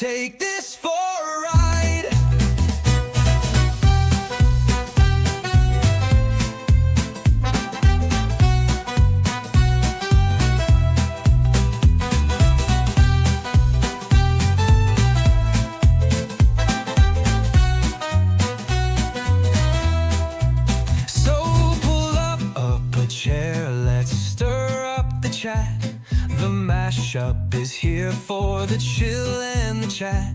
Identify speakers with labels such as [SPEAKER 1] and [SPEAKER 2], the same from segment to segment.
[SPEAKER 1] take this for a ride. So pull up a chair, let's stir up the chat. The mashup is here for the chill and the chat.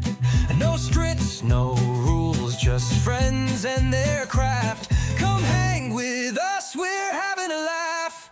[SPEAKER 1] No scripts, no rules, just friends and their craft. Come hang with us, we're having a laugh.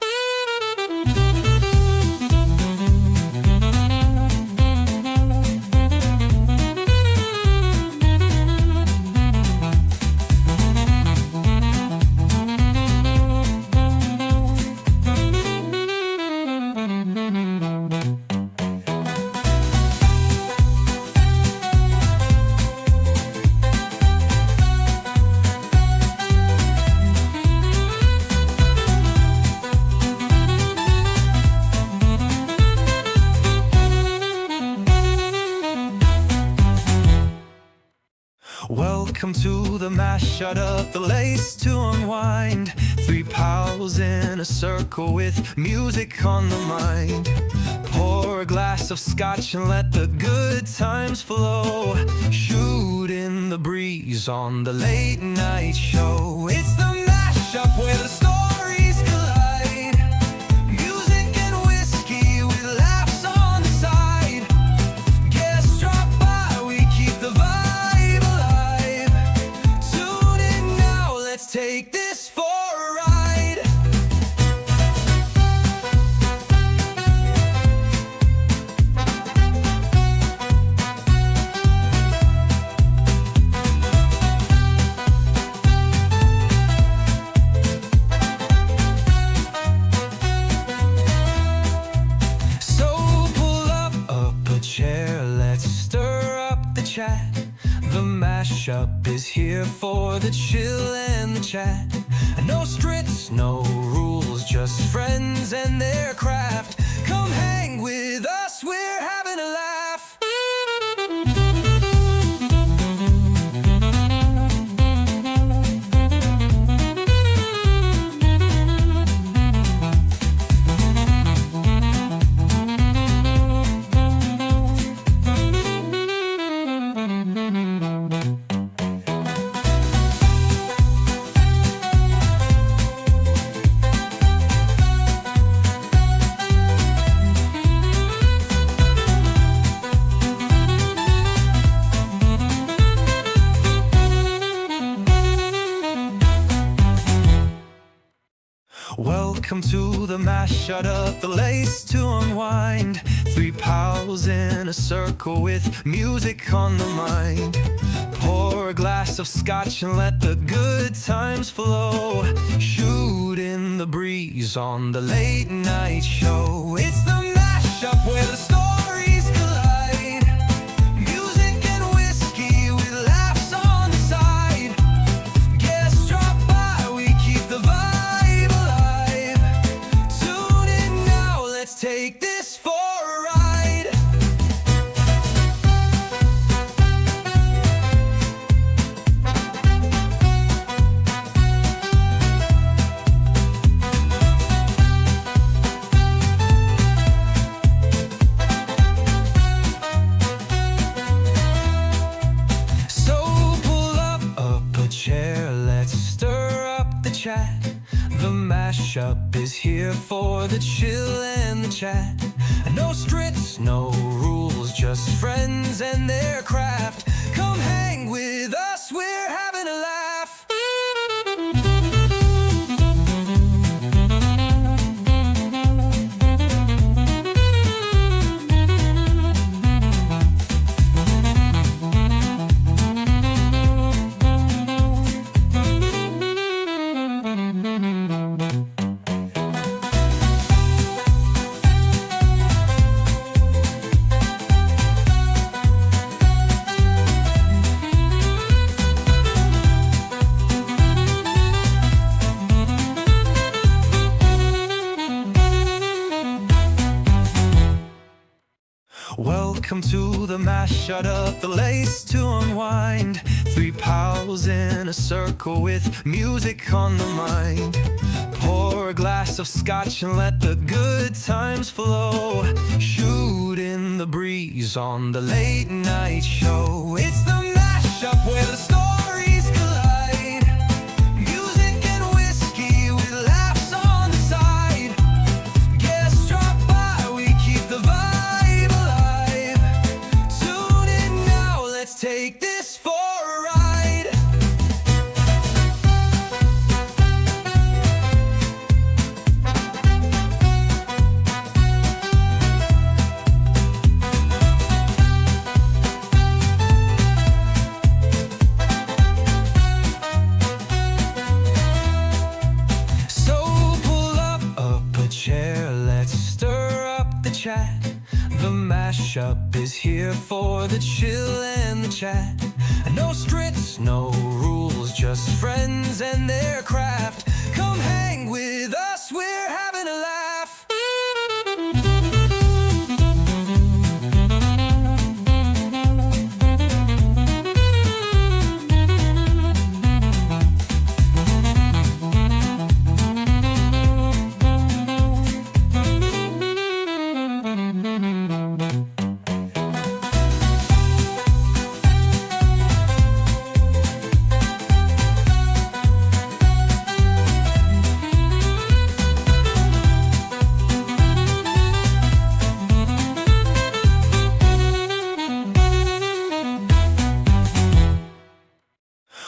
[SPEAKER 1] Welcome to the mash, shut up the lace to unwind. Three pals in a circle with music on the mind. Pour a glass of scotch and let the good times flow. Shoot in the breeze on the late night show. It's the mashup where the stories collide. Music and whiskey with laughs on the side. Guests drop by, we keep the vibe. Let's take this for a ride. So pull up a chair, let's stir up the chat. The mashup is here for the chill and the chat. No scripts, no rules, just friends and their craft. Come hang with us, we're having a laugh. Welcome to the mash, shut up the lace to unwind. Three pals in a circle with music on the mind. Pour a glass of scotch and let the good times flow. Shoot in the breeze on the late night show. It's the mashup where the stories collide. Music and whiskey with laughs on the side. Guests drop by, we keep the vibe. Let's take this for a ride. So pull up a chair, let's stir up the chat. The mashup is here for the chill and the chat. No scripts, no rules, just friends and their craft. Come hang with us, we're having a laugh. Welcome to the mash, shut up the lace to unwind. Three pals in a circle with music on the mind. Pour a glass of scotch and let the good times flow. Shoot in the breeze on the late night show. It's the mashup where the stories collide. Music and whiskey with laughs on the side. Guests drop by, we keep the vibe alive. Tune in now, let's take this for a ride. Chat. The mashup is here for the chill and the chat. No scripts, no rules, just friends and their craft. Come hang with us, we're having a laugh.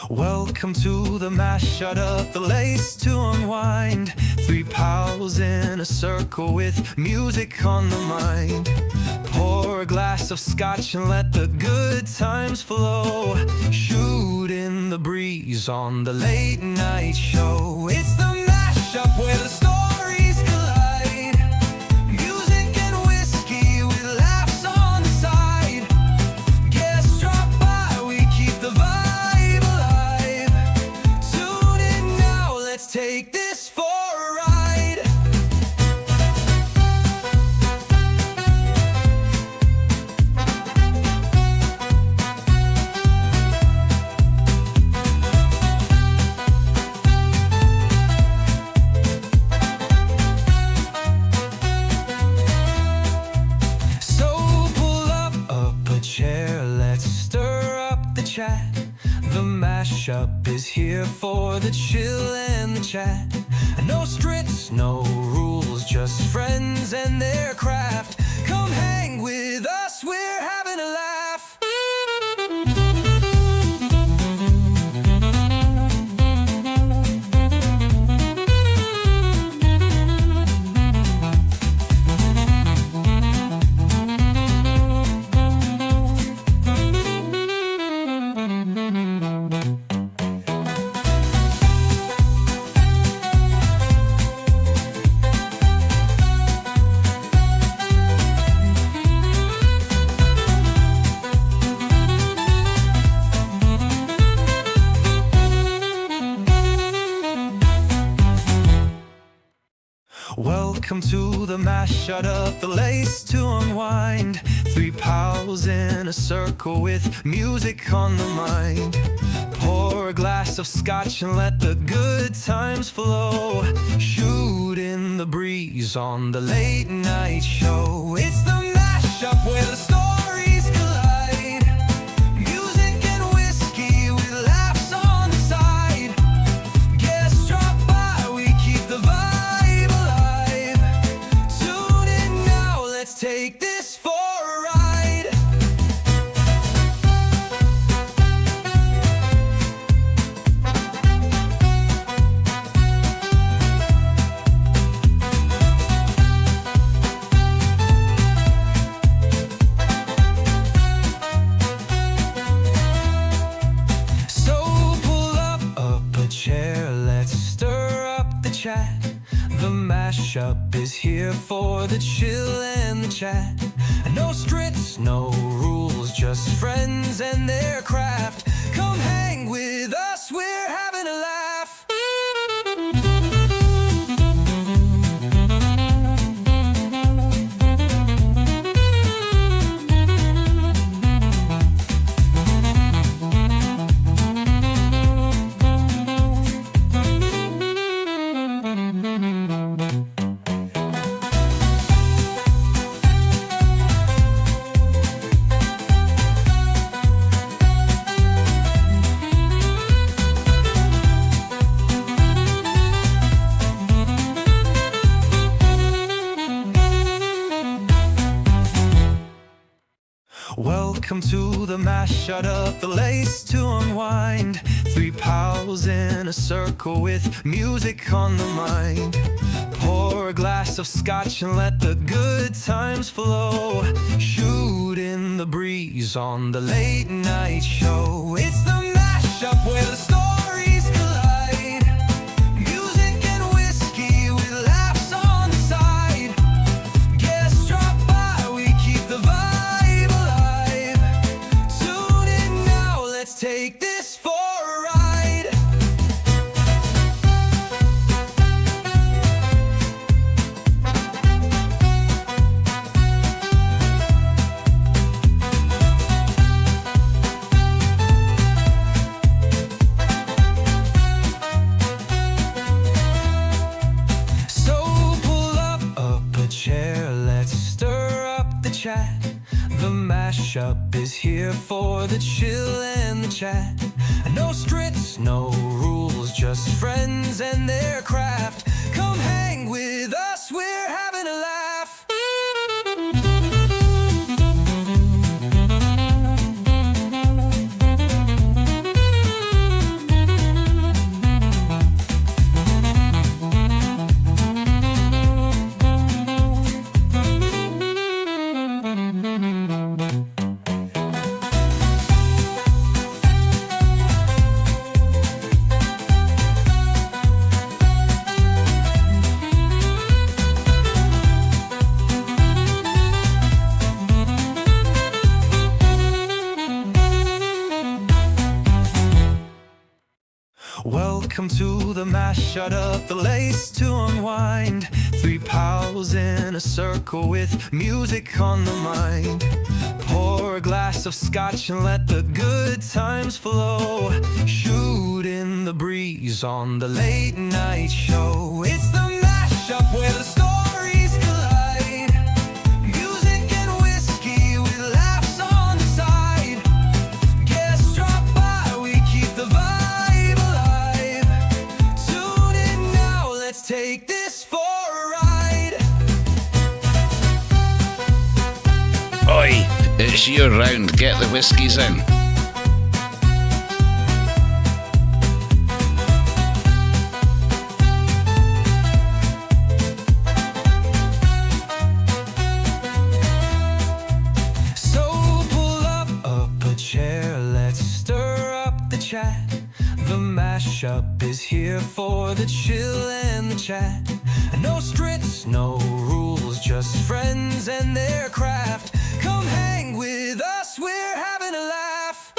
[SPEAKER 1] Welcome to the mash, shut up the lace to unwind. Three pals in a circle with music on the mind. Pour a glass of scotch and let the good times flow. Shoot in the breeze on the late night show. It's the mashup where the stories collide. Music and whiskey with laughs on the side. Guests drop by, we keep the vibe. Take this for a ride. So pull up a chair, let's stir up the chat. The mashup is here for the chill and the chat. No scripts, no rules, just friends and their craft. Come hang with us, we're having a laugh. Welcome to the mash, shut up the lace to unwind. Three pals in a circle with music on the mind. Pour a glass of scotch and let the good times flow. Shoot in the breeze on the late night show. It's the mashup where the stories collide. Music and whiskey with laughs on the side. Guests drop by, we keep the vibe. Take this for a ride. So pull up a chair, let's stir up the chat. The mashup is here for the chill and the chat. No scripts, no rules, just friends and their craft. Come hang with us, we're having a laugh. Welcome to the mash, shut up the lace to unwind. Three pals in a circle with music on the mind. Pour a glass of scotch and let the good times flow. Shoot in the breeze on the late night show. It's the mashup where the stories collide. Music and whiskey with laughs on the side. Guests drop by, we keep the vibe alive. Tune in now, let's take this for a ride. The mashup is here for the chill and the chat. No scripts, no rules, just friends and their craft. Come hang with us, we're having a laugh. Welcome to the mash, shut up the lace to unwind. Three pals in a circle with music on the mind. Pour a glass of scotch and let the good times flow. Shoot in the breeze on the late night show. It's the mashup where the stories collide. Music and whiskey with laughs on the side. Guests drop by, we keep the vibe. Let's take this for a ride.
[SPEAKER 2] Oi, it's your round. Get the whiskies in.
[SPEAKER 1] So pull up a chair, let's stir up the chat. The mashup is here for the chill and the chat. No scripts, no rules, just friends and their craft. Come hang with us, we're having a laugh.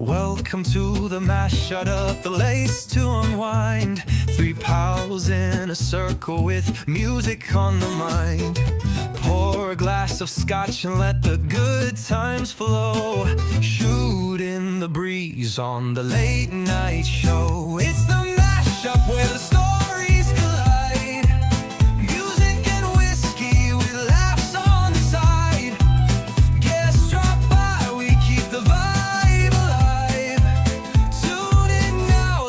[SPEAKER 1] Welcome to the mash, shut up the lace to unwind. Three pals in a circle with music on the mind. Pour a glass of scotch and let the good times flow. Shoot in the breeze on the late night show. It's the mashup where the stories collide. Music and whiskey with laughs on the side. Guests drop by, we keep the vibe.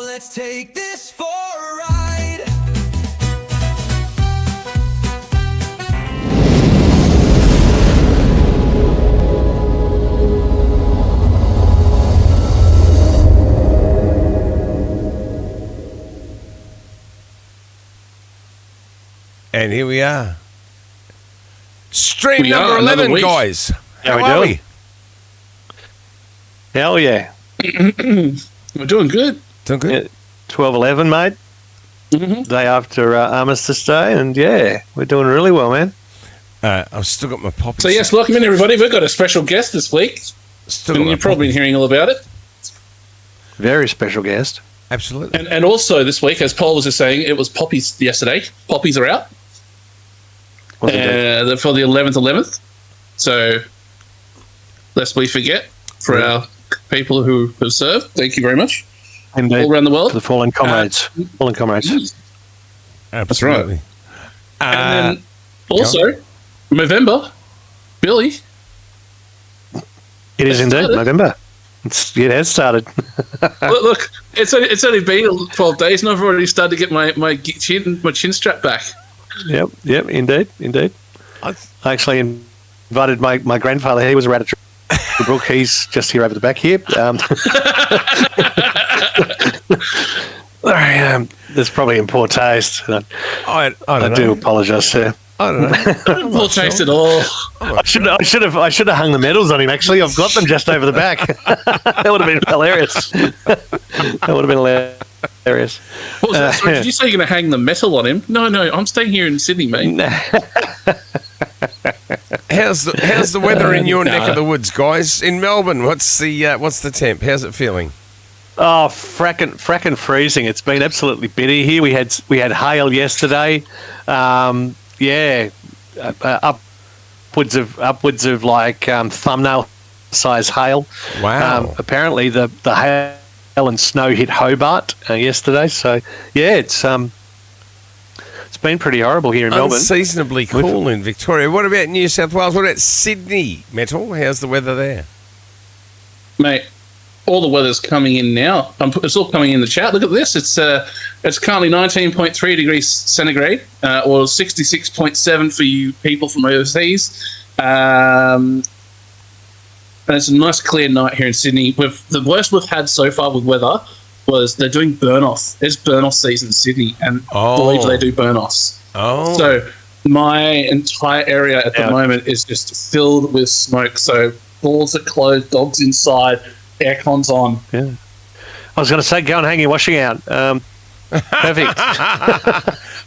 [SPEAKER 1] Let's take this for a ride.
[SPEAKER 3] And here we are. Stream number 11, guys.
[SPEAKER 4] How
[SPEAKER 3] are we?
[SPEAKER 4] Hell yeah.
[SPEAKER 5] We're doing good.
[SPEAKER 3] Doing good.
[SPEAKER 4] Yeah, 12-11, mate.
[SPEAKER 5] Mm-hmm.
[SPEAKER 4] Day after Armistice Day, and yeah, we're doing really well, man.
[SPEAKER 3] I've still got my poppy.
[SPEAKER 5] So yes, welcome in everybody. We've got a special guest this week.
[SPEAKER 3] Still
[SPEAKER 5] And you've probably been hearing all about it.
[SPEAKER 4] Very special guest.
[SPEAKER 3] Absolutely.
[SPEAKER 5] And also this week, as Paul was just saying, it was poppies yesterday. Poppies are out
[SPEAKER 4] Was it
[SPEAKER 5] they're for the 11th. So, lest we forget, for our people who have served, thank you very much.
[SPEAKER 4] indeed.
[SPEAKER 5] All around the world.
[SPEAKER 4] For the fallen comrades. Fallen comrades.
[SPEAKER 3] Absolutely.
[SPEAKER 5] And then also, November, Billy.
[SPEAKER 4] It is
[SPEAKER 5] It
[SPEAKER 4] indeed
[SPEAKER 5] started.
[SPEAKER 4] November. It has started.
[SPEAKER 5] Look, it's only been 12 days, and I've already started to get my chin strap back.
[SPEAKER 4] Yep, indeed.
[SPEAKER 3] I-
[SPEAKER 4] I actually invited my grandfather. He was around at Brook. He's just here over the back here. There's probably in poor taste.
[SPEAKER 3] I
[SPEAKER 4] I
[SPEAKER 3] don't
[SPEAKER 4] do
[SPEAKER 3] know.
[SPEAKER 4] apologise, sir.
[SPEAKER 3] I don't know.
[SPEAKER 5] Poor taste at all.
[SPEAKER 4] I should have hung the medals on him. Actually, I've got them just over the back. That would have been hilarious. That would have been hilarious.
[SPEAKER 5] What was that? Sorry, did you say you're going to hang the metal on him? No, I'm staying here in Sydney, mate.
[SPEAKER 3] How's the weather in your neck of the woods, guys? In Melbourne, what's the temp? How's it feeling?
[SPEAKER 4] Oh, fracking freezing! It's been absolutely bitty here. We had hail yesterday. Upwards of like thumbnail size hail.
[SPEAKER 3] Wow.
[SPEAKER 4] Apparently the hail and snow hit Hobart yesterday. So yeah, it's been pretty horrible here in Melbourne.
[SPEAKER 3] Unseasonably cool in Victoria. What about New South Wales? What about Sydney, Metal? How's the weather there?
[SPEAKER 5] Mate, all the weather's coming in now. It's all coming in the chat. Look at this. It's currently 19.3 degrees centigrade, or 66.7 for you people from overseas. And it's a nice clear night here in Sydney. The worst we've had so far with weather was they're doing burn-off. It's burn-off season in Sydney, and believe they do burn-offs.
[SPEAKER 4] Oh.
[SPEAKER 5] So my entire area at the moment is just filled with smoke. So doors are closed, dogs inside, aircon's on.
[SPEAKER 4] Yeah. I was going to say, go and hang your washing out. Perfect.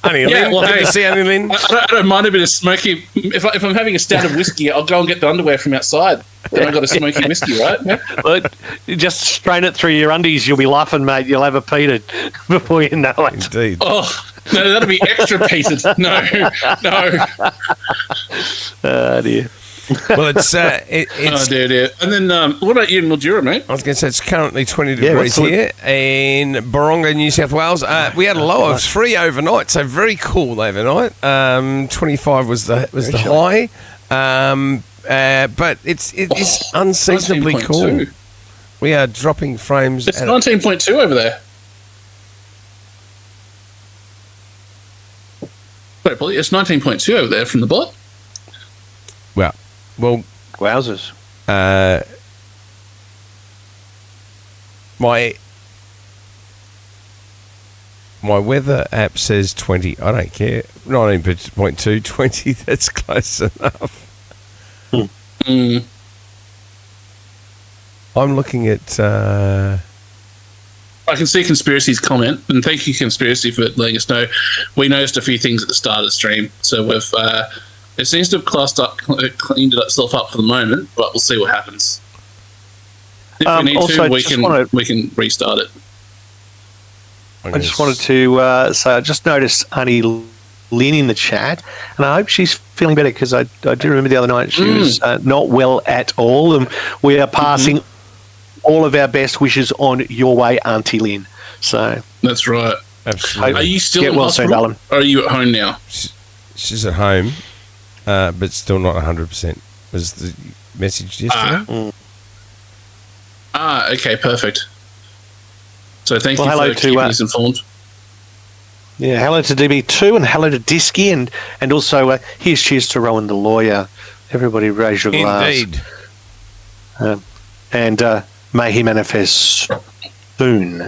[SPEAKER 3] Honey Lynn, good to see Honey Lynn.
[SPEAKER 5] I don't mind a bit of smoky. If I'm having a stab of whiskey, I'll go and get the underwear from outside. Then I've got a smoky whiskey, right? Yeah.
[SPEAKER 4] But you just strain it through your undies. You'll be laughing, mate. You'll have a peated before you know it.
[SPEAKER 3] Indeed.
[SPEAKER 5] Oh, no, that'll be extra peated. No.
[SPEAKER 4] Oh, dear.
[SPEAKER 3] Well, it's
[SPEAKER 5] Oh, dear. And then, what about you in Mildura, mate?
[SPEAKER 3] I was going to say it's currently 20
[SPEAKER 4] Yeah,
[SPEAKER 3] degrees
[SPEAKER 4] what's the-
[SPEAKER 3] here in Baronga, New South Wales. We had a low of 3 overnight, so very cool overnight. 25 was the high, but it's unseasonably cool.
[SPEAKER 5] 19.2.
[SPEAKER 3] We are dropping frames.
[SPEAKER 5] It's 19.2 over there. Sorry, Polly, it's 19.2 over there from the bot.
[SPEAKER 3] Well,
[SPEAKER 4] Wowzers.
[SPEAKER 3] my weather app says 20. I don't care. 19.2, 20. That's close enough.
[SPEAKER 5] Mm.
[SPEAKER 3] I'm looking at.
[SPEAKER 5] I can see Conspiracy's comment, and thank you, Conspiracy, for letting us know. We noticed a few things at the start of the stream, so we've it seems to have cleaned itself up for the moment, but we'll see what happens. If we need
[SPEAKER 4] also,
[SPEAKER 5] to,
[SPEAKER 4] just
[SPEAKER 5] we can restart it.
[SPEAKER 4] I just wanted to say I just noticed Annie Lynn in the chat, and I hope she's feeling better because I do remember the other night she was not well at all, and we are passing all of our best wishes on your way, Auntie Lynn. So
[SPEAKER 5] That's right.
[SPEAKER 3] Absolutely.
[SPEAKER 5] Are you still
[SPEAKER 4] Get
[SPEAKER 5] in
[SPEAKER 4] well soon,
[SPEAKER 5] hospital,
[SPEAKER 4] darling.
[SPEAKER 5] or are you at home now?
[SPEAKER 3] She's at home, but still not 100%. Was the message yesterday?
[SPEAKER 5] Okay, perfect. So thank
[SPEAKER 4] Well,
[SPEAKER 5] you
[SPEAKER 4] hello
[SPEAKER 5] for
[SPEAKER 4] to,
[SPEAKER 5] keeping us informed.
[SPEAKER 4] yeah, hello to DB2 and hello to Disky, and also here's cheers to Rowan the lawyer. Everybody raise your glass.
[SPEAKER 3] Indeed.
[SPEAKER 4] And may he manifest soon.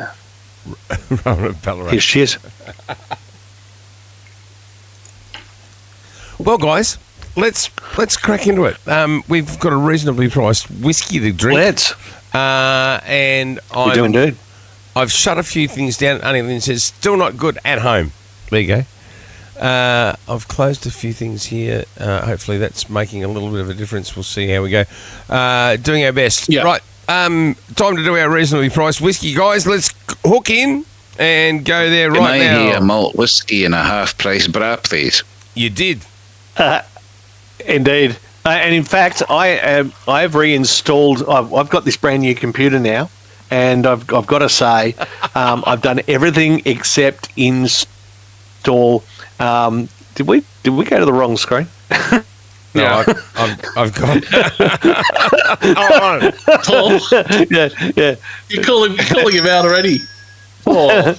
[SPEAKER 3] Rowan of Ballarat.
[SPEAKER 4] Here's cheers.
[SPEAKER 3] Well, guys, let's crack into it. We've got a reasonably priced whiskey to drink.
[SPEAKER 4] Let's.
[SPEAKER 3] And
[SPEAKER 4] We do indeed.
[SPEAKER 3] I've shut a few things down. Annie Lynn says, still not good at home. There you go. I've closed a few things here. Hopefully that's making a little bit of a difference. We'll see how we go. Doing our best.
[SPEAKER 5] Yeah.
[SPEAKER 3] Right. Time to do our reasonably priced whiskey, guys. Let's hook in and go there
[SPEAKER 2] Can
[SPEAKER 3] right
[SPEAKER 2] I
[SPEAKER 3] now.
[SPEAKER 2] hear malt whiskey and a half-price bra, please?
[SPEAKER 3] You did.
[SPEAKER 4] Indeed. And in fact, I've reinstalled. I've got this brand new computer now, and I've got to say, I've done everything except install. Did we go to the wrong screen?
[SPEAKER 3] No,
[SPEAKER 5] Yeah.
[SPEAKER 3] I've got. Oh,
[SPEAKER 5] Paul,
[SPEAKER 4] yeah.
[SPEAKER 5] you're calling him out already. Paul.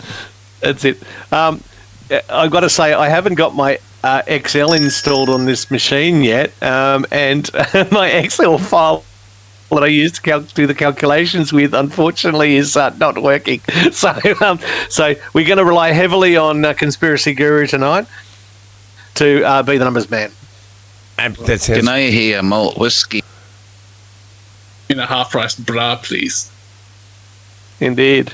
[SPEAKER 4] That's it. I've got to say, I haven't got my Excel installed on this machine yet, and my Excel file that I use to do the calculations with, unfortunately, is not working. So we're going to rely heavily on Conspiracy Guru tonight to be the numbers man.
[SPEAKER 3] that sounds.
[SPEAKER 2] Can I hear malt whiskey?
[SPEAKER 5] In a half-price bra, please.
[SPEAKER 4] Indeed.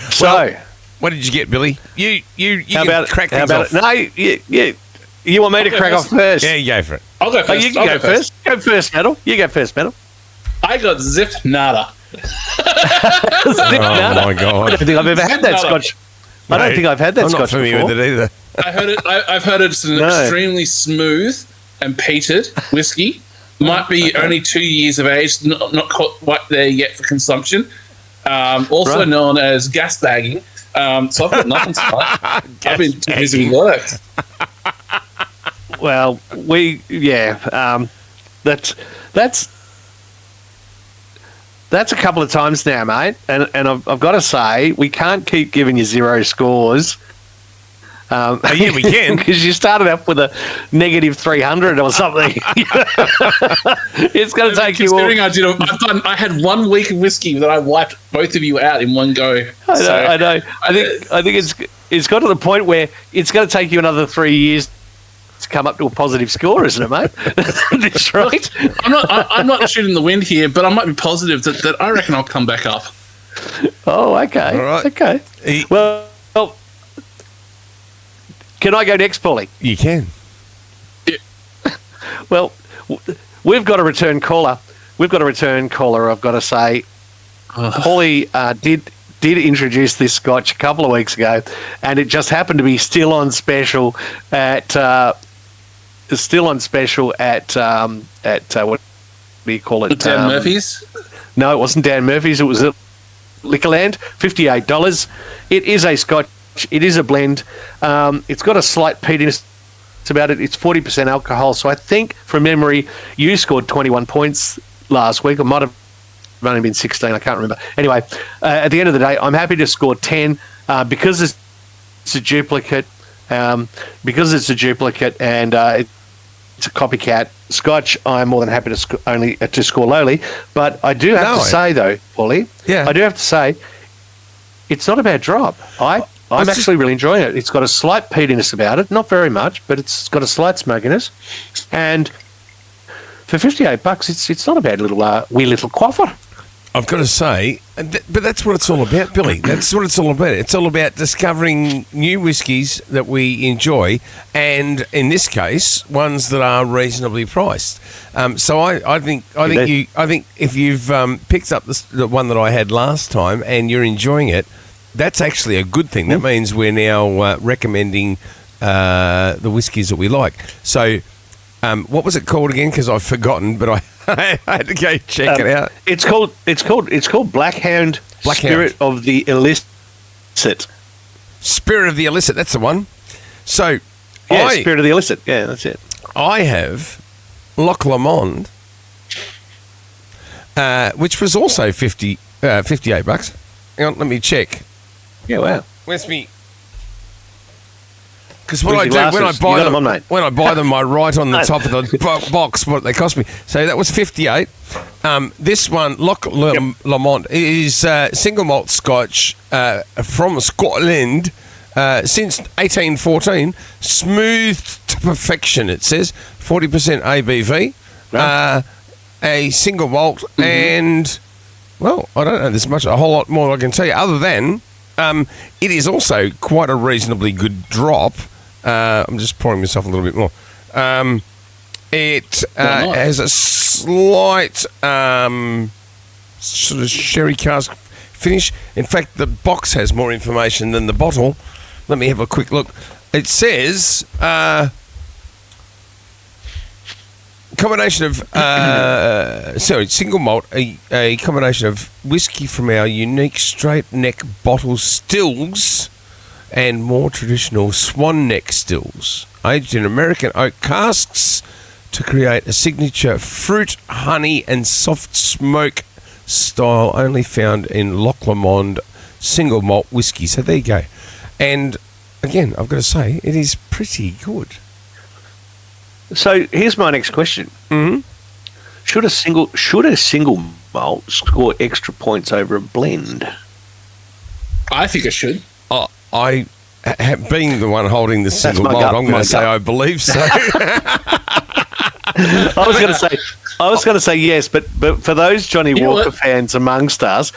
[SPEAKER 4] So.
[SPEAKER 3] Well, what did you get, Billy? You
[SPEAKER 4] How
[SPEAKER 3] can
[SPEAKER 4] about
[SPEAKER 3] crack
[SPEAKER 4] it? How
[SPEAKER 3] things
[SPEAKER 4] about
[SPEAKER 3] off.
[SPEAKER 4] it? No, you want me to
[SPEAKER 5] Okay,
[SPEAKER 4] crack off first?
[SPEAKER 3] Yeah, you go for it.
[SPEAKER 5] I'll go first.
[SPEAKER 4] Oh, you can go first. Go first, Metal. You go first, Metal.
[SPEAKER 5] I got Zip Nada.
[SPEAKER 3] Oh my
[SPEAKER 4] I
[SPEAKER 3] god!
[SPEAKER 4] don't think I've ever had that Scotch. I don't think I've had that
[SPEAKER 3] I'm not
[SPEAKER 4] Scotch
[SPEAKER 3] familiar
[SPEAKER 4] before.
[SPEAKER 3] with it either.
[SPEAKER 5] I've heard it's an
[SPEAKER 4] No.
[SPEAKER 5] extremely smooth and peated whiskey. Might be only 2 years of age, not quite there yet for consumption. Also
[SPEAKER 4] Right.
[SPEAKER 5] known as gas bagging. So I've got nothing to say. I've been too busy with work.
[SPEAKER 4] Well, that's a couple of times now, mate. And I've got to say, we can't keep giving you 0 scores.
[SPEAKER 3] Oh, yeah, we can.
[SPEAKER 4] Because you started up with a negative 300 or something. It's going to take you all.
[SPEAKER 5] Considering I had 1 week of whiskey that I wiped both of you out in one go.
[SPEAKER 4] I know. I think it's got to the point where it's going to take you another 3 years to come up to a positive score, isn't it, mate? That's right.
[SPEAKER 5] I'm not shooting the wind here, but I might be positive that I reckon I'll come back up.
[SPEAKER 4] Oh, okay.
[SPEAKER 3] All right.
[SPEAKER 4] Okay. Well, can I go next, Paulie?
[SPEAKER 3] You can.
[SPEAKER 4] Well, we've got a return caller. I've got to say, Paulie did introduce this Scotch a couple of weeks ago, and it just happened to be still on special at what do you call it?
[SPEAKER 5] Dan Murphy's.
[SPEAKER 4] No, it wasn't Dan Murphy's. It was at Liquorland, $58. It is a Scotch. It is a blend. It's got a slight peatiness about it. It's 40% alcohol. So I think, from memory, you scored 21 points last week. It might have only been 16. I can't remember. Anyway, at the end of the day, I'm happy to score 10 because it's a duplicate. Because it's a duplicate and it's a copycat Scotch, I'm more than happy to score lowly. But I do have to say, though, Paulie,
[SPEAKER 3] Yeah.
[SPEAKER 4] I do have to say, it's not a bad drop. I'm actually really enjoying it. It's got a slight peatiness about it, not very much, but it's got a slight smokiness. And for $58, it's not a bad little wee little quaffer.
[SPEAKER 3] I've got to say, but that's what it's all about, Billy. That's what it's all about. It's all about discovering new whiskies that we enjoy, and in this case, ones that are reasonably priced. So I think if you've picked up the one that I had last time and you're enjoying it, that's actually a good thing. That means we're now recommending the whiskies that we like. So, what was it called again? Because I've forgotten, but I had to go check it out.
[SPEAKER 4] It's called Blackhound. Spirit of the Illicit.
[SPEAKER 3] Spirit of the Illicit. That's the one. So,
[SPEAKER 4] Yeah, Spirit of the Illicit. Yeah, that's it.
[SPEAKER 3] I have Loch Lomond, which was also $58. Hang on, let me check.
[SPEAKER 4] Yeah, wow.
[SPEAKER 3] Where's me? Because what
[SPEAKER 4] Where's
[SPEAKER 3] I
[SPEAKER 4] your
[SPEAKER 3] do
[SPEAKER 4] glasses? You got them on, mate.
[SPEAKER 3] when I buy them, I write on the top of the box what they cost me. So that was $58. This one, Loch Lomond, is single malt Scotch from Scotland since 1814. Smooth to perfection. It says 40% ABV, a single malt, and well, I don't know. There's a whole lot more I can tell you other than. It is also quite a reasonably good drop. I'm just pouring myself a little bit more. It has a slight sort of sherry cask finish. In fact, the box has more information than the bottle. Let me have a quick look. It says combination of single malt, a combination of whiskey from our unique straight neck bottle stills and more traditional swan neck stills, aged in American oak casks to create a signature fruit, honey and soft smoke style only found in Loch Lomond single malt whiskey. So there you go. And again, I've got to say, it is pretty good.
[SPEAKER 4] So here's my next question.
[SPEAKER 3] Mm-hmm.
[SPEAKER 4] Should a single malt score extra points over a blend?
[SPEAKER 5] I think it should.
[SPEAKER 3] I being the one holding the single
[SPEAKER 4] my
[SPEAKER 3] malt,
[SPEAKER 4] gut,
[SPEAKER 3] I'm going
[SPEAKER 4] my
[SPEAKER 3] to say
[SPEAKER 4] gut.
[SPEAKER 3] I believe so.
[SPEAKER 4] I was going to say yes, but for those Johnny
[SPEAKER 5] You know
[SPEAKER 4] Walker
[SPEAKER 5] what?
[SPEAKER 4] fans amongst us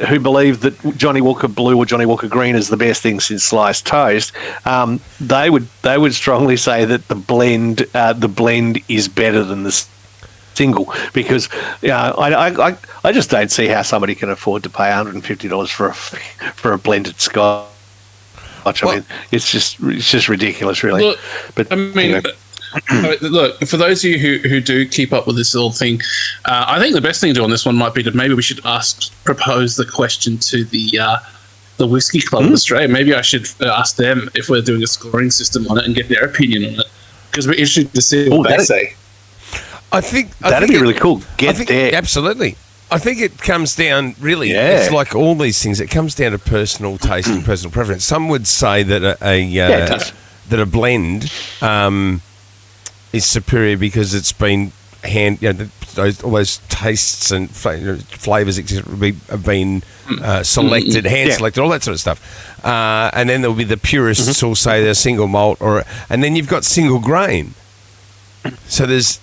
[SPEAKER 4] who believe that Johnny Walker Blue or Johnny Walker Green is the best thing since sliced toast, they would strongly say that the blend is better than the single, because I just don't see how somebody can afford to pay $150 for a blended Scotch. I mean, it's just ridiculous, really.
[SPEAKER 5] Look,
[SPEAKER 4] But
[SPEAKER 5] I mean,
[SPEAKER 4] anyway.
[SPEAKER 5] look, for those of you who do keep up with this little thing, I think the best thing to do on this one might be to maybe we should propose the question to the Whiskey Club of Australia. Maybe I should ask them if we're doing a scoring system on it and get their opinion on it, because we're interested to see what they say.
[SPEAKER 3] I think
[SPEAKER 4] That'd be really cool.
[SPEAKER 3] Absolutely. I think it comes down, really,
[SPEAKER 4] Yeah.
[SPEAKER 3] it's like all these things, it comes down to personal taste and personal preference. Some would say that
[SPEAKER 4] it does.
[SPEAKER 3] that a blend is superior because it's been all those tastes and flavours etc. have been selected, hand selected, all that sort of stuff. And then there'll be the purists who'll say they're single malt, and then you've got single grain. So there's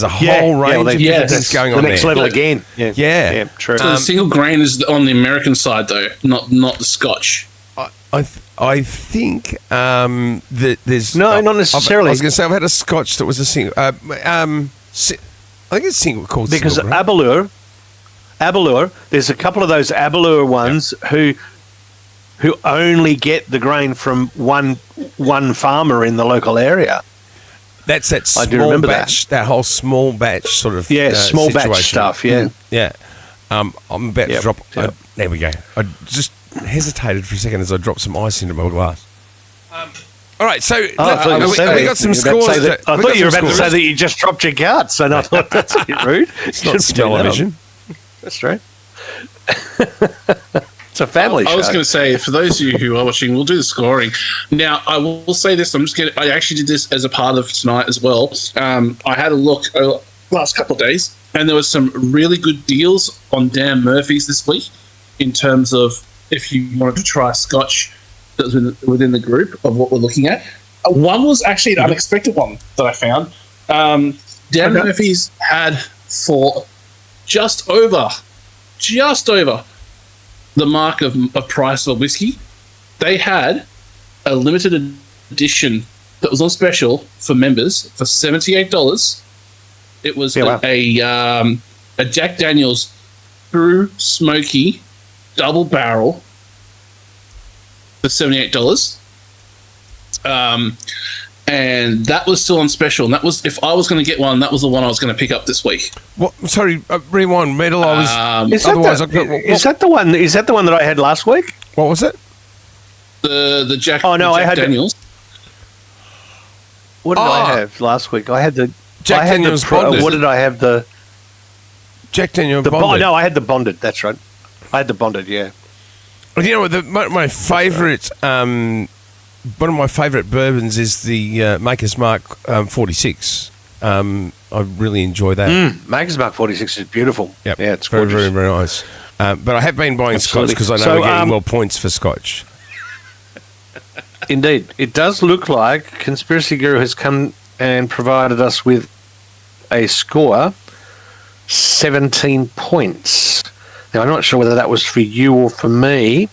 [SPEAKER 3] a whole range of different things going on
[SPEAKER 4] the next
[SPEAKER 3] there.
[SPEAKER 4] level again. Yeah, true.
[SPEAKER 5] So the single grain is on the American side, though, not the Scotch.
[SPEAKER 3] I think that there's
[SPEAKER 4] No, not necessarily.
[SPEAKER 3] I was going to say I've had a Scotch that was a single. I think it's single called
[SPEAKER 4] Because
[SPEAKER 3] single grain.
[SPEAKER 4] Abalur, there's a couple of those Abalur ones who only get the grain from one farmer in the local area.
[SPEAKER 3] That's that
[SPEAKER 4] I do
[SPEAKER 3] small
[SPEAKER 4] remember
[SPEAKER 3] batch, that whole small batch sort of
[SPEAKER 4] small batch
[SPEAKER 3] situation.
[SPEAKER 4] stuff. Yeah,
[SPEAKER 3] Yeah. I'm about to
[SPEAKER 4] Yep,
[SPEAKER 3] drop.
[SPEAKER 4] yep.
[SPEAKER 3] There we go. I just hesitated for a second as I dropped some ice into my glass. All right, so we got some scores.
[SPEAKER 4] I thought you were about to say that you just dropped your guts, and I thought that's a bit rude.
[SPEAKER 3] It's not television.
[SPEAKER 4] That's true. It's a family show.
[SPEAKER 5] I was going to say, for those of you who are watching, we'll do the scoring. Now, I will say this. I actually did this as a part of tonight as well. I had a look last couple of days, and there was some really good deals on Dan Murphy's this week in terms of if you wanted to try Scotch that was within the group of what we're looking at. One was actually an unexpected one that I found. Dan Murphy's had for just over the mark of price of whiskey, they had a limited edition that was on special for members for $78. It was a Jack Daniel's True Smoky double barrel for $78. And that was still on special. And that was, if I was going to get one, that was the one I was going to pick up this week.
[SPEAKER 3] What? Sorry, rewind. Metal. I was.
[SPEAKER 4] Is that the one? Is that the one that I had last week?
[SPEAKER 3] What was it?
[SPEAKER 5] The Jack.
[SPEAKER 4] Oh no,
[SPEAKER 5] the Jack
[SPEAKER 4] I had
[SPEAKER 5] Daniels.
[SPEAKER 4] What did I have last week? I had the
[SPEAKER 3] Jack Daniel's Bonded.
[SPEAKER 4] What did I have? The
[SPEAKER 3] Jack Daniel
[SPEAKER 4] Bonded.
[SPEAKER 3] Bonded.
[SPEAKER 4] No, I had the Bonded. That's right. I had the Bonded. Yeah.
[SPEAKER 3] Well, you know what? My favourite. One of my favourite bourbons is the Maker's Mark 46. I really enjoy that.
[SPEAKER 4] Maker's Mark 46 is beautiful.
[SPEAKER 3] Yep.
[SPEAKER 4] Yeah, it's
[SPEAKER 3] very,
[SPEAKER 4] gorgeous.
[SPEAKER 3] very, very nice. But I have been buying Scotch because I know we're getting well points for Scotch.
[SPEAKER 4] Indeed. It does look like Conspiracy Guru has come and provided us with a score, 17 points. Now, I'm not sure whether that was for you or for me.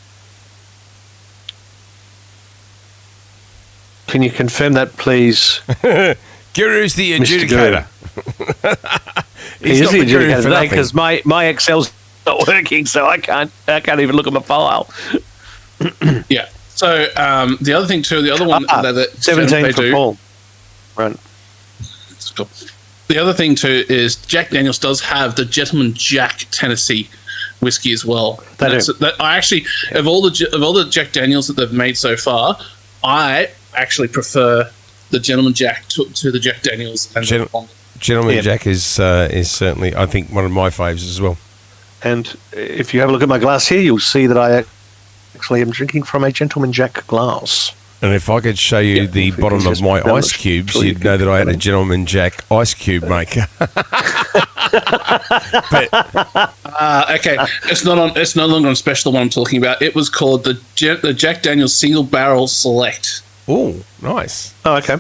[SPEAKER 4] Can you confirm that, please?
[SPEAKER 3] Guru's the
[SPEAKER 4] Mr. Guru.
[SPEAKER 3] adjudicator.
[SPEAKER 4] He is
[SPEAKER 3] not
[SPEAKER 4] the
[SPEAKER 3] the guru
[SPEAKER 4] adjudicator
[SPEAKER 3] for
[SPEAKER 4] today
[SPEAKER 3] nothing.
[SPEAKER 4] because my Excel's not working, so I can't even look at my file.
[SPEAKER 5] Yeah. So the other thing too, the other one that
[SPEAKER 4] 17
[SPEAKER 5] they
[SPEAKER 4] for
[SPEAKER 5] do,
[SPEAKER 4] Paul. Right.
[SPEAKER 5] It's cool. The other thing too is Jack Daniels does have the Gentleman Jack Tennessee whiskey as well.
[SPEAKER 4] They do.
[SPEAKER 5] That I actually of all the Jack Daniels that they've made so far, I actually prefer the Gentleman Jack to the Jack Daniels. And
[SPEAKER 3] Gentleman
[SPEAKER 4] Yeah.
[SPEAKER 3] Jack is certainly, I think, one of my faves as well.
[SPEAKER 4] And if you have a look at my glass here, you'll see that I actually am drinking from a Gentleman Jack glass.
[SPEAKER 3] And if I could show you the bottom of my ice cubes, you'd know that I had a Gentleman Jack ice cube maker. But
[SPEAKER 5] okay, it's not on. It's no longer on special. The one I'm talking about. It was called the Jack Daniels Single Barrel Select.
[SPEAKER 3] oh, nice.
[SPEAKER 4] Oh, okay.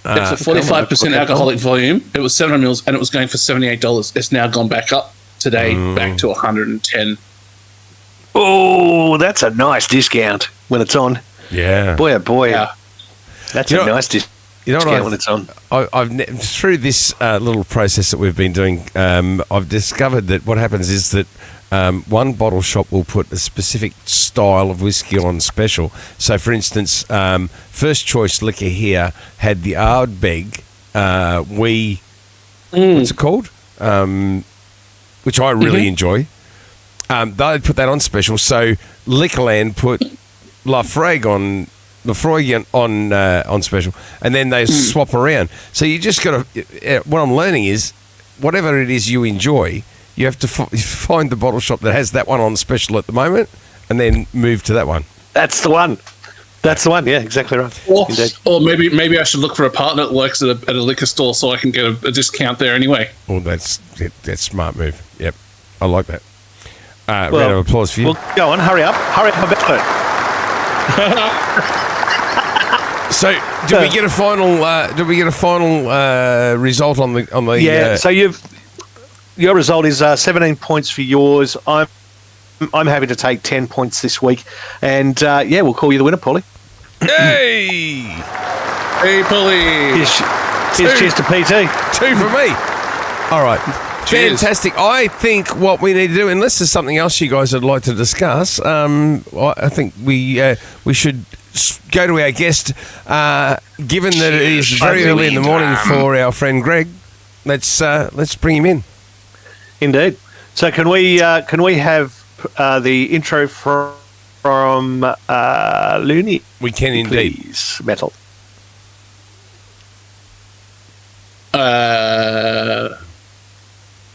[SPEAKER 5] It's a 45% alcoholic volume. It was 700 mils, and it was going for $78. It's now gone back up today, back to 110.
[SPEAKER 4] Oh, that's a nice discount when it's on.
[SPEAKER 3] Yeah.
[SPEAKER 4] Boy, oh boy.
[SPEAKER 5] Yeah.
[SPEAKER 4] That's
[SPEAKER 3] You
[SPEAKER 4] a
[SPEAKER 3] know-
[SPEAKER 4] nice
[SPEAKER 3] You know
[SPEAKER 4] discount
[SPEAKER 3] what
[SPEAKER 4] when it's on.
[SPEAKER 3] through this little process that we've been doing, I've discovered that what happens is that one bottle shop will put a specific style of whiskey on special. So, for instance, First Choice Liquor here had the Ardbeg what's it called? Which I really enjoy. They put that on special. So Liquorland put Lafroig on special, and then they swap around. So you just got to. What I'm learning is, whatever it is you enjoy, you have to find the bottle shop that has that one on special at the moment, and then move to that one.
[SPEAKER 4] That's the one. That's the one. Yeah, exactly right. Indeed.
[SPEAKER 5] Or maybe I should look for a partner that works at a liquor store so I can get a discount there anyway.
[SPEAKER 3] Well, that's a smart move. Yep, I like that. Round of applause for you.
[SPEAKER 4] Well, go on. Hurry up about it.
[SPEAKER 3] So, did we get a final? Result on the?
[SPEAKER 4] Yeah. So your result is 17 points for yours. I'm happy to take 10 points this week, and we'll call you the winner, Paulie.
[SPEAKER 3] Hey,
[SPEAKER 5] Hey, Polly.
[SPEAKER 4] Cheers to PT.
[SPEAKER 3] 2 for me. All right.
[SPEAKER 5] Cheers.
[SPEAKER 3] Fantastic. I think what we need to do, unless there's something else you guys would like to discuss, I think we should go to our guest. Given that it is very early in the morning for our friend Greg, let's bring him in.
[SPEAKER 4] Indeed. So can we have the intro from Looney?
[SPEAKER 3] We can indeed.
[SPEAKER 4] Please, Metal.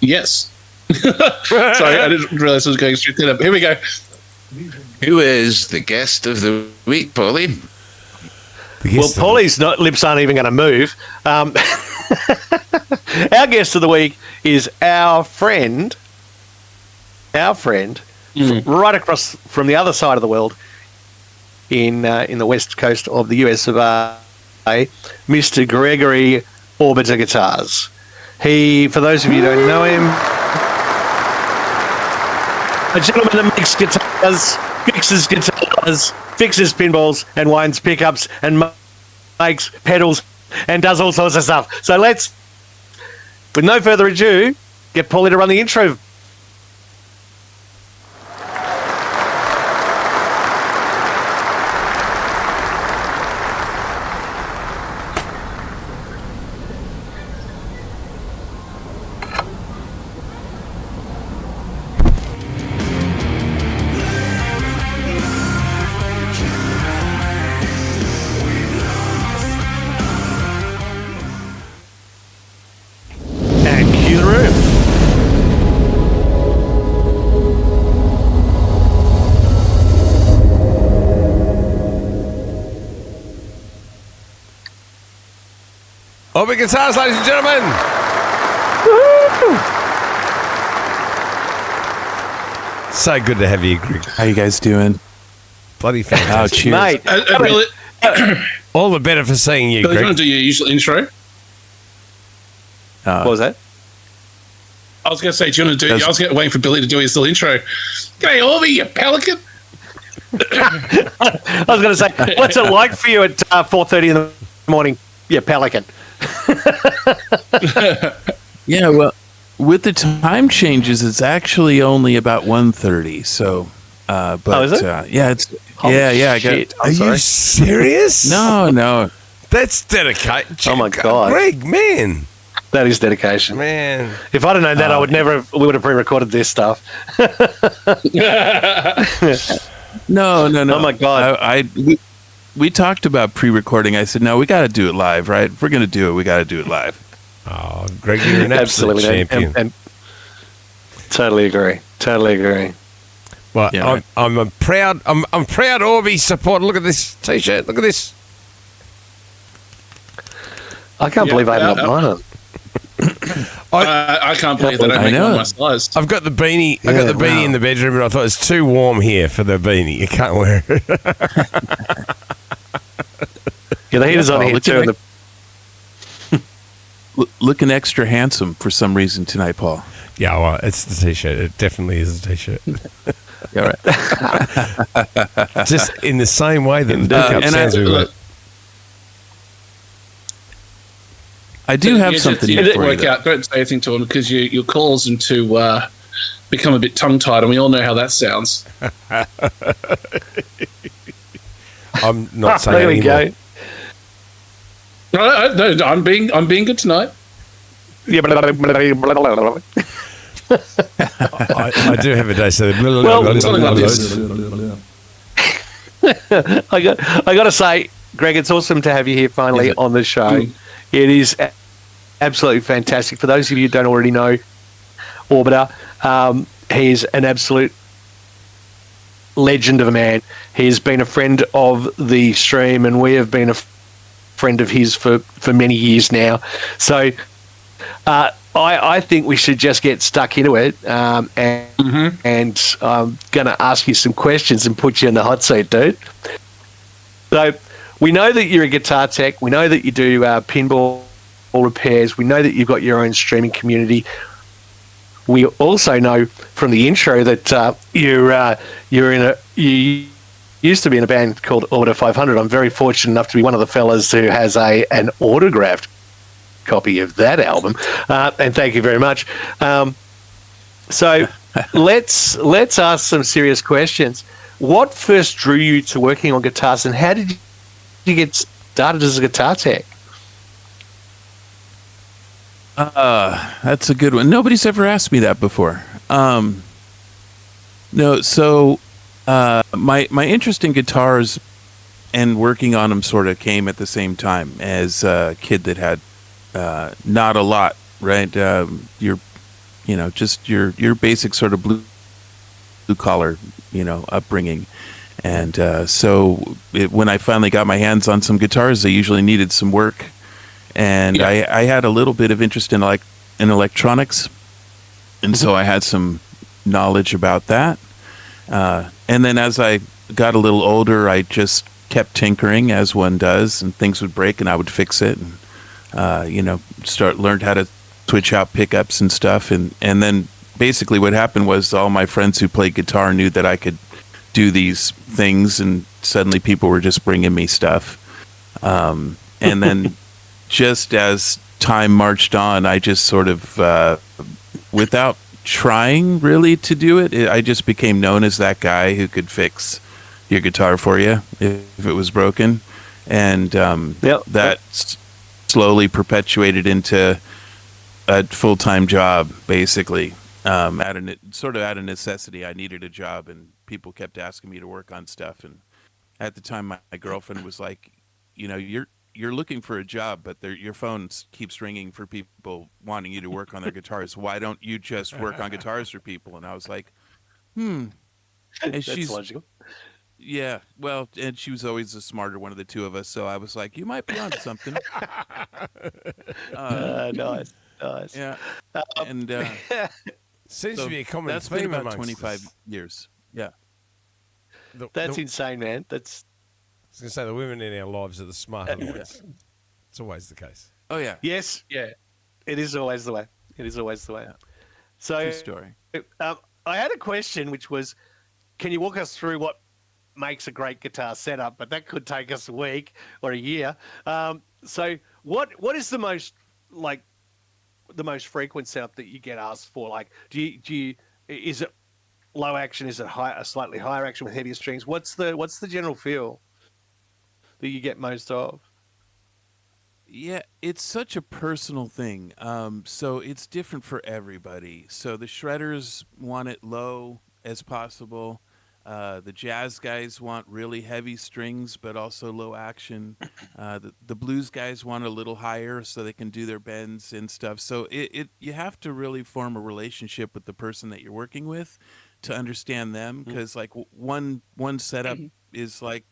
[SPEAKER 5] Yes. Sorry, I didn't realize I was going straight to that. Here we go.
[SPEAKER 2] Who is the guest of the week, Paulie?
[SPEAKER 4] Well, Paulie's lips aren't even going to move. Our guest of the week is our friend, right across from the other side of the world, in the west coast of the US of A, Mr. Gregory Orbiter Guitars. He, for those of you who don't know him, a gentleman that makes guitars, fixes pinballs and winds pickups and makes pedals and does all sorts of stuff. So let's, with no further ado, get Paulie to run the intro. And cue the room.
[SPEAKER 3] Orbit Guitars, ladies and gentlemen. So good to have you, Greg.
[SPEAKER 6] How you guys doing?
[SPEAKER 3] Bloody
[SPEAKER 6] Oh,
[SPEAKER 3] fantastic.
[SPEAKER 6] cheers.
[SPEAKER 4] Mate,
[SPEAKER 5] Billy,
[SPEAKER 3] All the better for seeing you,
[SPEAKER 5] Billy, do you
[SPEAKER 3] Greg.
[SPEAKER 5] want to do your usual intro?
[SPEAKER 4] what was that?
[SPEAKER 5] I was going to say, do you want to do? I was waiting for Billy to do his little intro. G'day, Orby, you pelican.
[SPEAKER 4] I was going to say, what's it like for you at 4:30 in the morning? Yeah, pelican.
[SPEAKER 6] Yeah, with the time changes, it's actually only about 1:30. So, but
[SPEAKER 4] is it?
[SPEAKER 6] yeah, it's
[SPEAKER 4] Holy
[SPEAKER 6] yeah.
[SPEAKER 4] shit.
[SPEAKER 3] Are
[SPEAKER 4] I'm sorry.
[SPEAKER 3] you serious?
[SPEAKER 6] No.
[SPEAKER 3] That's dedication.
[SPEAKER 4] Oh my God.
[SPEAKER 3] Greg, man.
[SPEAKER 4] That is dedication.
[SPEAKER 3] Man.
[SPEAKER 4] If I'd have known that, I would never have. We would have pre-recorded this stuff.
[SPEAKER 6] No.
[SPEAKER 4] Oh my God.
[SPEAKER 6] We talked about pre-recording. I said, no, we got to do it live, right? If we're going to do it, we got to do it live.
[SPEAKER 3] Oh, Greg, you're an absolute
[SPEAKER 4] Absolutely,
[SPEAKER 3] champion.
[SPEAKER 4] and totally agree.
[SPEAKER 3] Well,
[SPEAKER 6] Yeah,
[SPEAKER 3] I'm a proud Orby supporter. Look at this T-shirt. Look at this.
[SPEAKER 4] I can't believe I haven't got mine on.
[SPEAKER 5] I can't believe they don't
[SPEAKER 6] I
[SPEAKER 5] make
[SPEAKER 6] know.
[SPEAKER 5] one my size.
[SPEAKER 3] I've got the beanie. I got the beanie
[SPEAKER 4] wow.
[SPEAKER 3] in the bedroom, but I thought it's too warm here for the beanie. You can't wear it.
[SPEAKER 4] Yeah, the heater's on
[SPEAKER 6] Oh,
[SPEAKER 4] here
[SPEAKER 6] look
[SPEAKER 4] too.
[SPEAKER 6] at
[SPEAKER 4] and the-
[SPEAKER 6] Looking extra handsome for some reason tonight, Paul.
[SPEAKER 3] Yeah, well, it's the T-shirt. It definitely is a T-shirt.
[SPEAKER 6] All right.
[SPEAKER 3] Just in the same way that the pickup
[SPEAKER 6] and
[SPEAKER 3] sounds.
[SPEAKER 6] I do have something
[SPEAKER 5] You
[SPEAKER 6] here
[SPEAKER 5] didn't
[SPEAKER 6] for you.
[SPEAKER 5] work
[SPEAKER 6] though.
[SPEAKER 5] out. Don't say anything to him because you'll cause him to become a bit tongue-tied, and we all know how that sounds.
[SPEAKER 3] I'm not saying
[SPEAKER 4] there we
[SPEAKER 3] anymore.
[SPEAKER 4] go.
[SPEAKER 5] No, I'm being good tonight.
[SPEAKER 4] Yeah,
[SPEAKER 3] I do have a day. So
[SPEAKER 5] something like this.
[SPEAKER 4] I got to say, Greg, it's awesome to have you here finally
[SPEAKER 6] Is it?
[SPEAKER 4] on the show. It is absolutely fantastic. For those of you who don't already know Orbiter, he is an absolute legend of a man. He has been a friend of the stream, and we have been a friend of his for many years now. So I think we should just get stuck into it, and I'm going to ask you some questions and put you in the hot seat, dude. So we know that you're a guitar tech. We know that you do pinball repairs. We know that you've got your own streaming community. We also know from the intro that you used to be in a band called Order 500. I'm very fortunate enough to be one of the fellas who has an autographed copy of that album, and thank you very much. So let's ask some serious questions. What first drew you to working on guitars, and how did you get started as a guitar tech?
[SPEAKER 6] That's a good one. Nobody's ever asked me that before. No, so my interest in guitars and working on them sort of came at the same time as a kid that had not a lot, right? Just your basic sort of blue collar, upbringing. And when I finally got my hands on some guitars, they usually needed some work. And
[SPEAKER 5] Yeah.
[SPEAKER 6] I had a little bit of interest in electronics. And so I had some knowledge about that. And then as I got a little older, I just kept tinkering as one does, and things would break and I would fix it. And, learned how to switch out pickups and stuff. And then basically what happened was all my friends who played guitar knew that I could do these things, and suddenly people were just bringing me stuff. And then just as time marched on, I just sort of, without trying really to do it, I just became known as that guy who could fix your guitar for you if it was broken. And that slowly perpetuated into a full-time job, basically. Out of necessity, I needed a job, and people kept asking me to work on stuff. And at the time, my girlfriend was like, you're looking for a job, but your phone keeps ringing for people wanting you to work on their guitars. Why don't you just work on guitars for people? And I was like, And
[SPEAKER 4] That's logical.
[SPEAKER 6] yeah, well, and she was always the smarter one of the two of us. So I was like, you might be onto something.
[SPEAKER 4] Nice.
[SPEAKER 6] Yeah. And
[SPEAKER 3] Seems
[SPEAKER 6] so
[SPEAKER 3] to be a common
[SPEAKER 6] that's been
[SPEAKER 3] theme
[SPEAKER 6] about
[SPEAKER 3] amongst
[SPEAKER 6] 25
[SPEAKER 3] us.
[SPEAKER 6] years. Yeah.
[SPEAKER 4] That's insane, man. That's
[SPEAKER 3] I was going to say the women in our lives are the smarter ones. It's always the case.
[SPEAKER 6] Oh, yeah.
[SPEAKER 4] yes.
[SPEAKER 5] Yeah.
[SPEAKER 4] It is always the way. So
[SPEAKER 6] True story.
[SPEAKER 4] I had a question, which was, can you walk us through what makes a great guitar setup? But that could take us a week or a year. So what is the most the most frequent setup that you get asked for? Like, is it low action? Is it a slightly higher action with heavier strings? What's the general feel that you get most of?
[SPEAKER 6] Yeah, it's such a personal thing. So it's different for everybody. So the shredders want it low as possible. The jazz guys want really heavy strings, but also low action. The blues guys want a little higher so they can do their bends and stuff. So you have to really form a relationship with the person that you're working with to understand them, because like one setup is like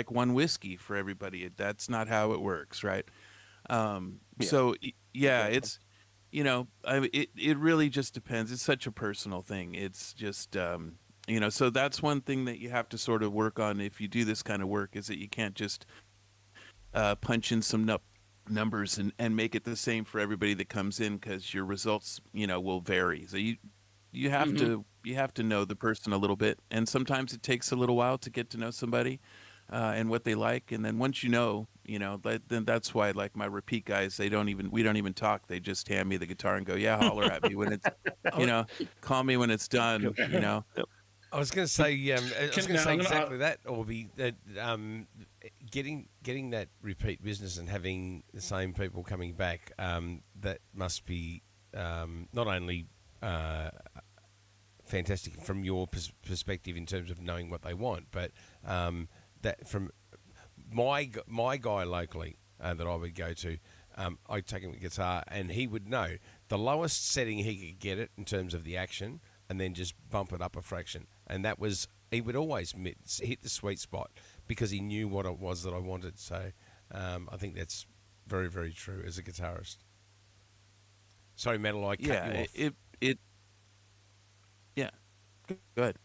[SPEAKER 6] one whiskey for everybody. That's not how it works, right? So yeah, it's, it really just depends. It's such a personal thing. It's just, so that's one thing that you have to sort of work on if you do this kind of work, is that you can't just punch in some numbers and make it the same for everybody that comes in, because your results, will vary. So you have to know the person a little bit, and sometimes it takes a little while to get to know somebody and what they like, and then once then that's why, like, my repeat guys, we don't even talk. They just hand me the guitar and go, yeah, holler at me when it's, call me when it's done.
[SPEAKER 3] I was going to say, exactly that, Orby. That getting that repeat business and having the same people coming back, that must be not only fantastic from your perspective in terms of knowing what they want, but that from my guy locally that I would go to, I'd take him a guitar and he would know the lowest setting he could get it in terms of the action, and then just bump it up a fraction. And that was, he would always hit the sweet spot because he knew what it was that I wanted. So I think that's very, very true as a guitarist. Sorry, Metal, I cut you off. Yeah, go ahead.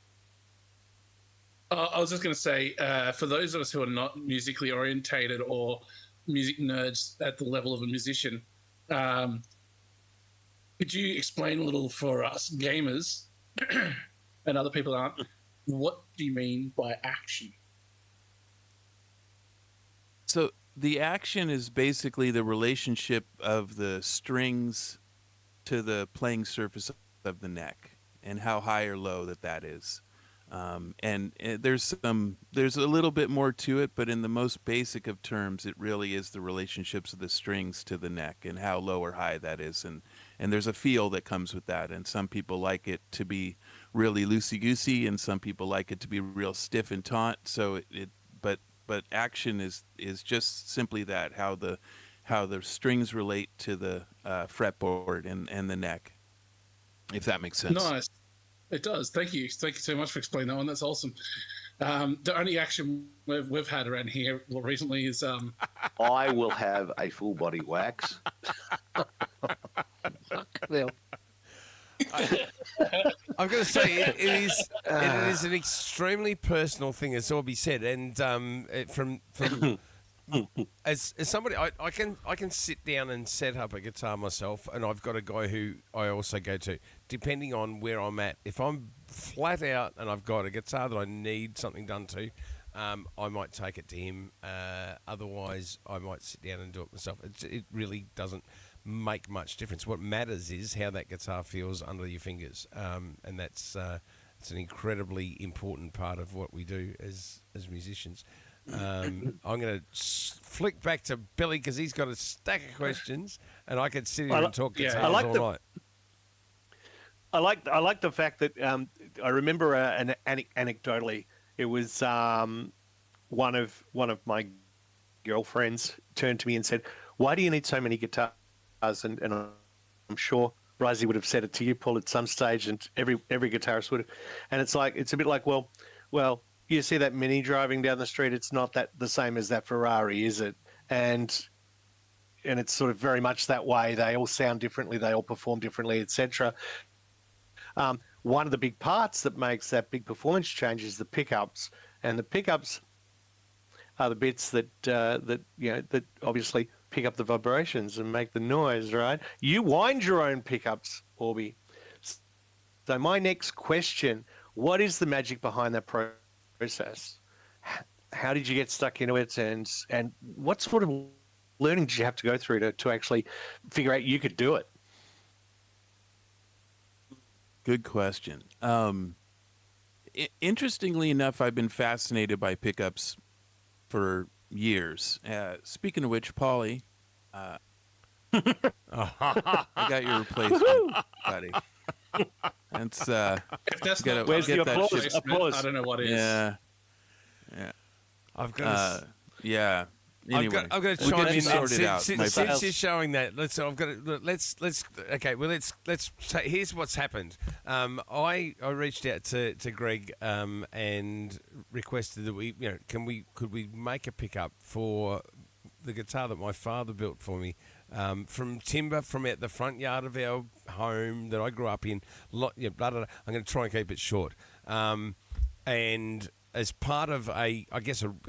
[SPEAKER 5] I was just going to say, for those of us who are not musically orientated or music nerds at the level of a musician, could you explain a little for us gamers and other people aren't, what do you mean by action?
[SPEAKER 6] So the action is basically the relationship of the strings to the playing surface of the neck, and how high or low that is. And there's a little bit more to it, but in the most basic of terms, it really is the relationships of the strings to the neck and how low or high that is. And there's a feel that comes with that. And some people like it to be really loosey-goosey, and some people like it to be real stiff and taut. So but action is just simply that, how the strings relate to the fretboard and the neck, if that makes sense.
[SPEAKER 5] Nice. It does. Thank you. Thank you so much for explaining that one. That's awesome. The only action we've had around here recently is...
[SPEAKER 7] I will have a full body wax.
[SPEAKER 4] Well,
[SPEAKER 3] I'm going to say it is an extremely personal thing, as Orby said, and from as somebody, I can sit down and set up a guitar myself, and I've got a guy who I also go to, depending on where I'm at. If I'm flat out and I've got a guitar that I need something done to, I might take it to him. Otherwise, I might sit down and do it myself. It really doesn't make much difference. What matters is how that guitar feels under your fingers, and that's it's an incredibly important part of what we do as musicians. I'm going to flick back to Billy because he's got a stack of questions, and I could sit here and talk guitars all night.
[SPEAKER 4] I like the fact that I remember anecdotally, it was one of my girlfriends turned to me and said, "Why do you need so many guitars?" And I'm sure Risey would have said it to you, Paul, at some stage, and every guitarist would have. And it's a bit like, well, you see that Mini driving down the street, it's not the same as that Ferrari, is it? And it's sort of very much that way. They all sound differently, they all perform differently, etc. One of the big parts that makes that big performance change is the pickups, and the pickups are the bits that obviously pick up the vibrations and make the noise, right? You wind your own pickups, Orby. So my next question: what is the magic behind that process? How did you get stuck into it, and what sort of learning did you have to go through to actually figure out you could do it?
[SPEAKER 6] Good question. Interestingly enough, I've been fascinated by pickups for years. Speaking of which, Paulie, I got your replacement, buddy. That's
[SPEAKER 5] If that's
[SPEAKER 6] Get
[SPEAKER 5] not
[SPEAKER 6] it-
[SPEAKER 4] Where's
[SPEAKER 6] get
[SPEAKER 4] the
[SPEAKER 6] that
[SPEAKER 4] applause?
[SPEAKER 6] shit.
[SPEAKER 4] Applause.
[SPEAKER 5] I don't know what is.
[SPEAKER 6] yeah,
[SPEAKER 3] I've got.
[SPEAKER 6] yeah. Anyway,
[SPEAKER 3] I've got to
[SPEAKER 6] we'll
[SPEAKER 3] chime
[SPEAKER 6] get
[SPEAKER 3] in
[SPEAKER 6] you
[SPEAKER 3] there.
[SPEAKER 6] sorted out. my
[SPEAKER 3] Since
[SPEAKER 6] friend.
[SPEAKER 3] you're showing that, let's. Okay. Well, let's. Here's what's happened. I reached out to Greg and requested that could we make a pickup for the guitar that my father built for me from timber from out the front yard of our home that I grew up in. Blah, blah, blah. I'm going to try and keep it short. And as part of a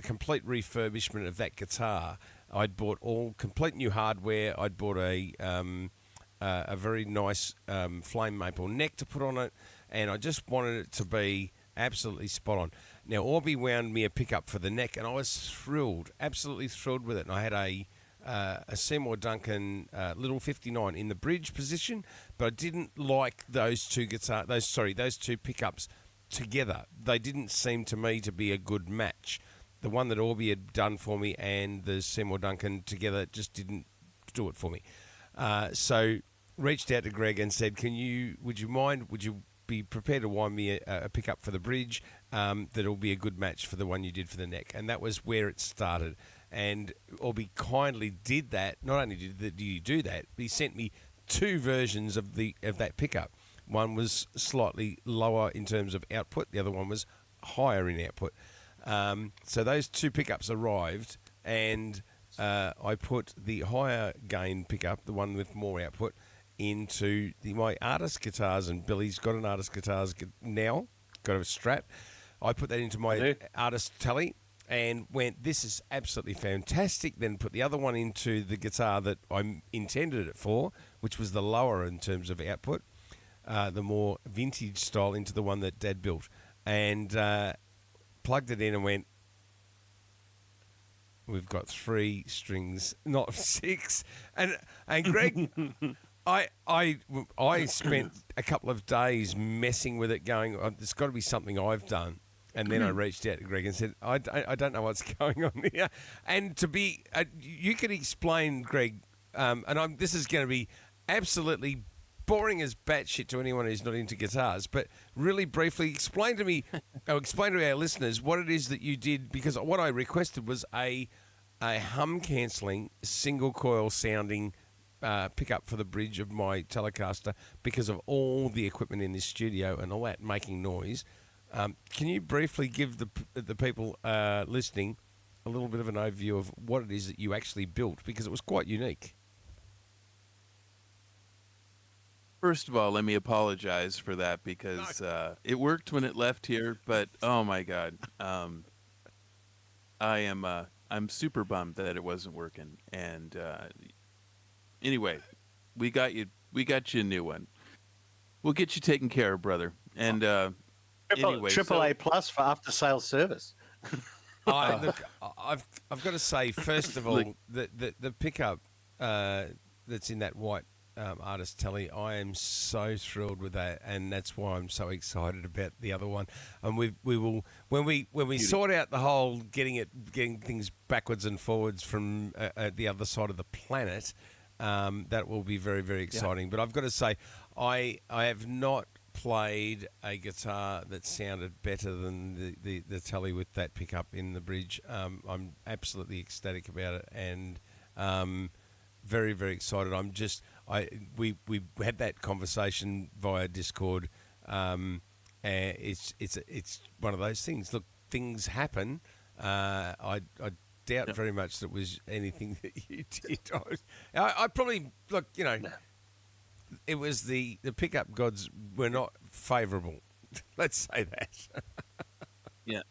[SPEAKER 3] complete refurbishment of that guitar, I'd bought all complete new hardware. I'd bought a very nice flame maple neck to put on it, and I just wanted it to be absolutely spot on. Now, Orby wound me a pickup for the neck, and I was thrilled, absolutely thrilled with it. And I had a Seymour Duncan Little 59 in the bridge position, but I didn't like those two pickups together. They didn't seem to me to be a good match. The one that Orby had done for me and the Seymour Duncan together just didn't do it for me. So reached out to Greg and said, would you be prepared to wind me a pickup for the bridge that'll be a good match for the one you did for the neck? And that was where it started. And Orby kindly did that. Not only did he do that, but he sent me two versions of that pickup. One was slightly lower in terms of output. The other one was higher in output. So those two pickups arrived, and I put the higher gain pickup, the one with more output, into my artist guitars. And Billy's got an artist guitars now, got a Strat. I put that into my artist Tele and went, this is absolutely fantastic. Then put the other one into the guitar that I intended it for, which was the lower in terms of output. The more vintage style into the one that Dad built, and plugged it in and went, we've got 3 strings, not 6. And Greg, I spent a couple of days messing with it, going, there's got to be something I've done. And then I reached out to Greg and said, I don't know what's going on here. And you could explain, Greg, and this is going to be absolutely boring as batshit to anyone who's not into guitars, but really briefly explain to our listeners what it is that you did, because what I requested was a hum cancelling single coil sounding pickup for the bridge of my Telecaster because of all the equipment in this studio and all that making noise. Can you briefly give the people listening a little bit of an overview of what it is that you actually built, because it was quite unique?
[SPEAKER 6] First of all, let me apologize for that, because it worked when it left here, but oh my god, I'm super bummed that it wasn't working. And anyway, we got you a new one. We'll get you taken care of, brother. And anyway,
[SPEAKER 4] Triple A plus for after sales service.
[SPEAKER 3] Look, I've got to say, first of all, the pickup that's in that white artist Tele, I am so thrilled with that, and that's why I'm so excited about the other one. And we will when we sort out the whole getting things backwards and forwards from the other side of the planet, that will be very, very exciting. But I've got to say, I have not played a guitar that sounded better than the Tele with that pickup in the bridge. I'm absolutely ecstatic about it, and very, very excited. We had that conversation via Discord. And it's one of those things. Look, things happen. I doubt very much that it was anything that you did. I probably look. It was the pickup gods were not favourable. Let's say that.
[SPEAKER 6] Yeah.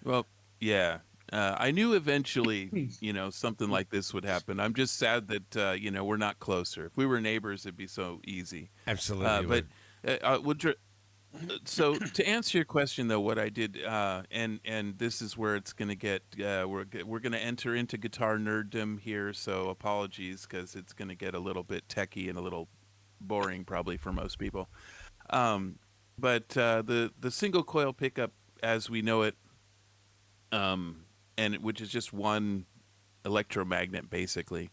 [SPEAKER 6] Well, yeah. I knew eventually, something like this would happen. I'm just sad that, we're not closer. If we were neighbors, it'd be so easy.
[SPEAKER 3] Absolutely.
[SPEAKER 6] So to answer your question, though, what I did, and this is where it's going to get, we're going to enter into guitar nerddom here. So apologies, because it's going to get a little bit techie and a little boring probably for most people. But the single coil pickup, as we know it, which is just one electromagnet basically,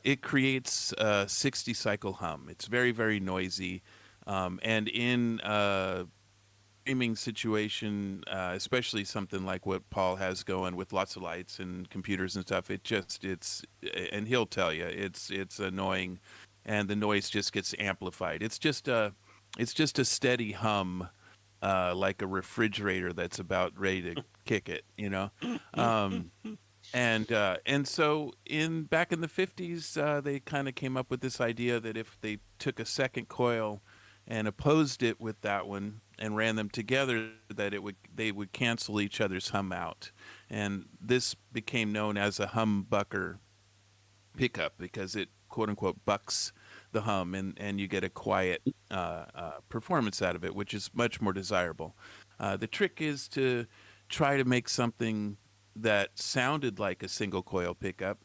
[SPEAKER 6] it creates a 60 cycle hum. It's very, very noisy, and in a streaming situation, especially something like what Paul has going with lots of lights and computers and stuff, and he'll tell you it's annoying, and the noise just gets amplified. It's just a steady hum, like a refrigerator that's about ready to kick it, you know. And so back in the 50s, they kind of came up with this idea that if they took a second coil and opposed it with that one and ran them together, that they would cancel each other's hum out. And this became known as a humbucker pickup because it, quote unquote, bucks the hum, and you get a quiet performance out of it, which is much more desirable. The trick is to try to make something that sounded like a single coil pickup,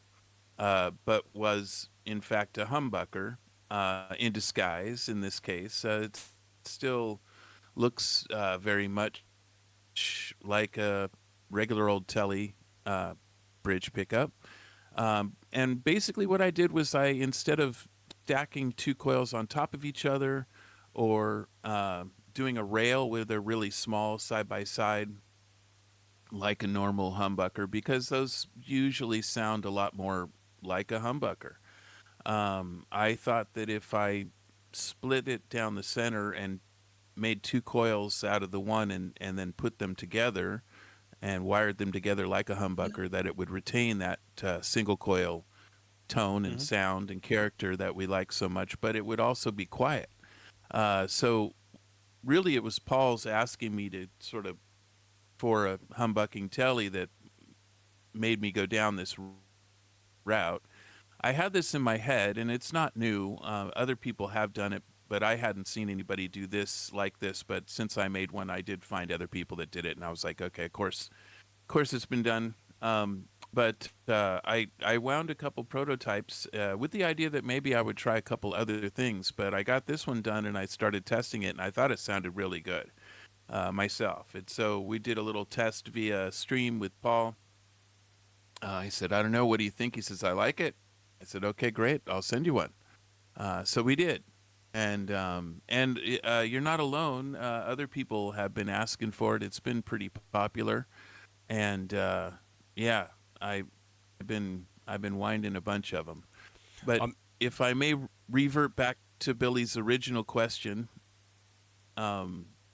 [SPEAKER 6] but was in fact a humbucker in disguise. In this case, it still looks very much like a regular old Tele bridge pickup. And basically what I did was instead of stacking two coils on top of each other or doing a rail where they're really small side by side like a normal humbucker, because those usually sound a lot more like a humbucker, I thought that if I split it down the center and made two coils out of the one and then put them together and wired them together like a humbucker, that it would retain that single coil tone and sound and character that we like so much, but it would also be quiet. So really it was Paul's asking me to sort of, for a humbucking Tele, that made me go down this route. I had this in my head, and it's not new. Other people have done it, but I hadn't seen anybody do this like this. But since I made one, I did find other people that did it, and I was like, okay, of course it's been done. But I wound a couple prototypes with the idea that maybe I would try a couple other things. But I got this one done, and I started testing it, and I thought it sounded really good myself. And so we did a little test via stream with Paul. He said, I don't know, what do you think? He says, I like it. I said, okay, great, I'll send you one. So we did. And you're not alone. Other people have been asking for it. It's been pretty popular. And yeah, I've been winding a bunch of them. But if I may revert back to Billy's original question,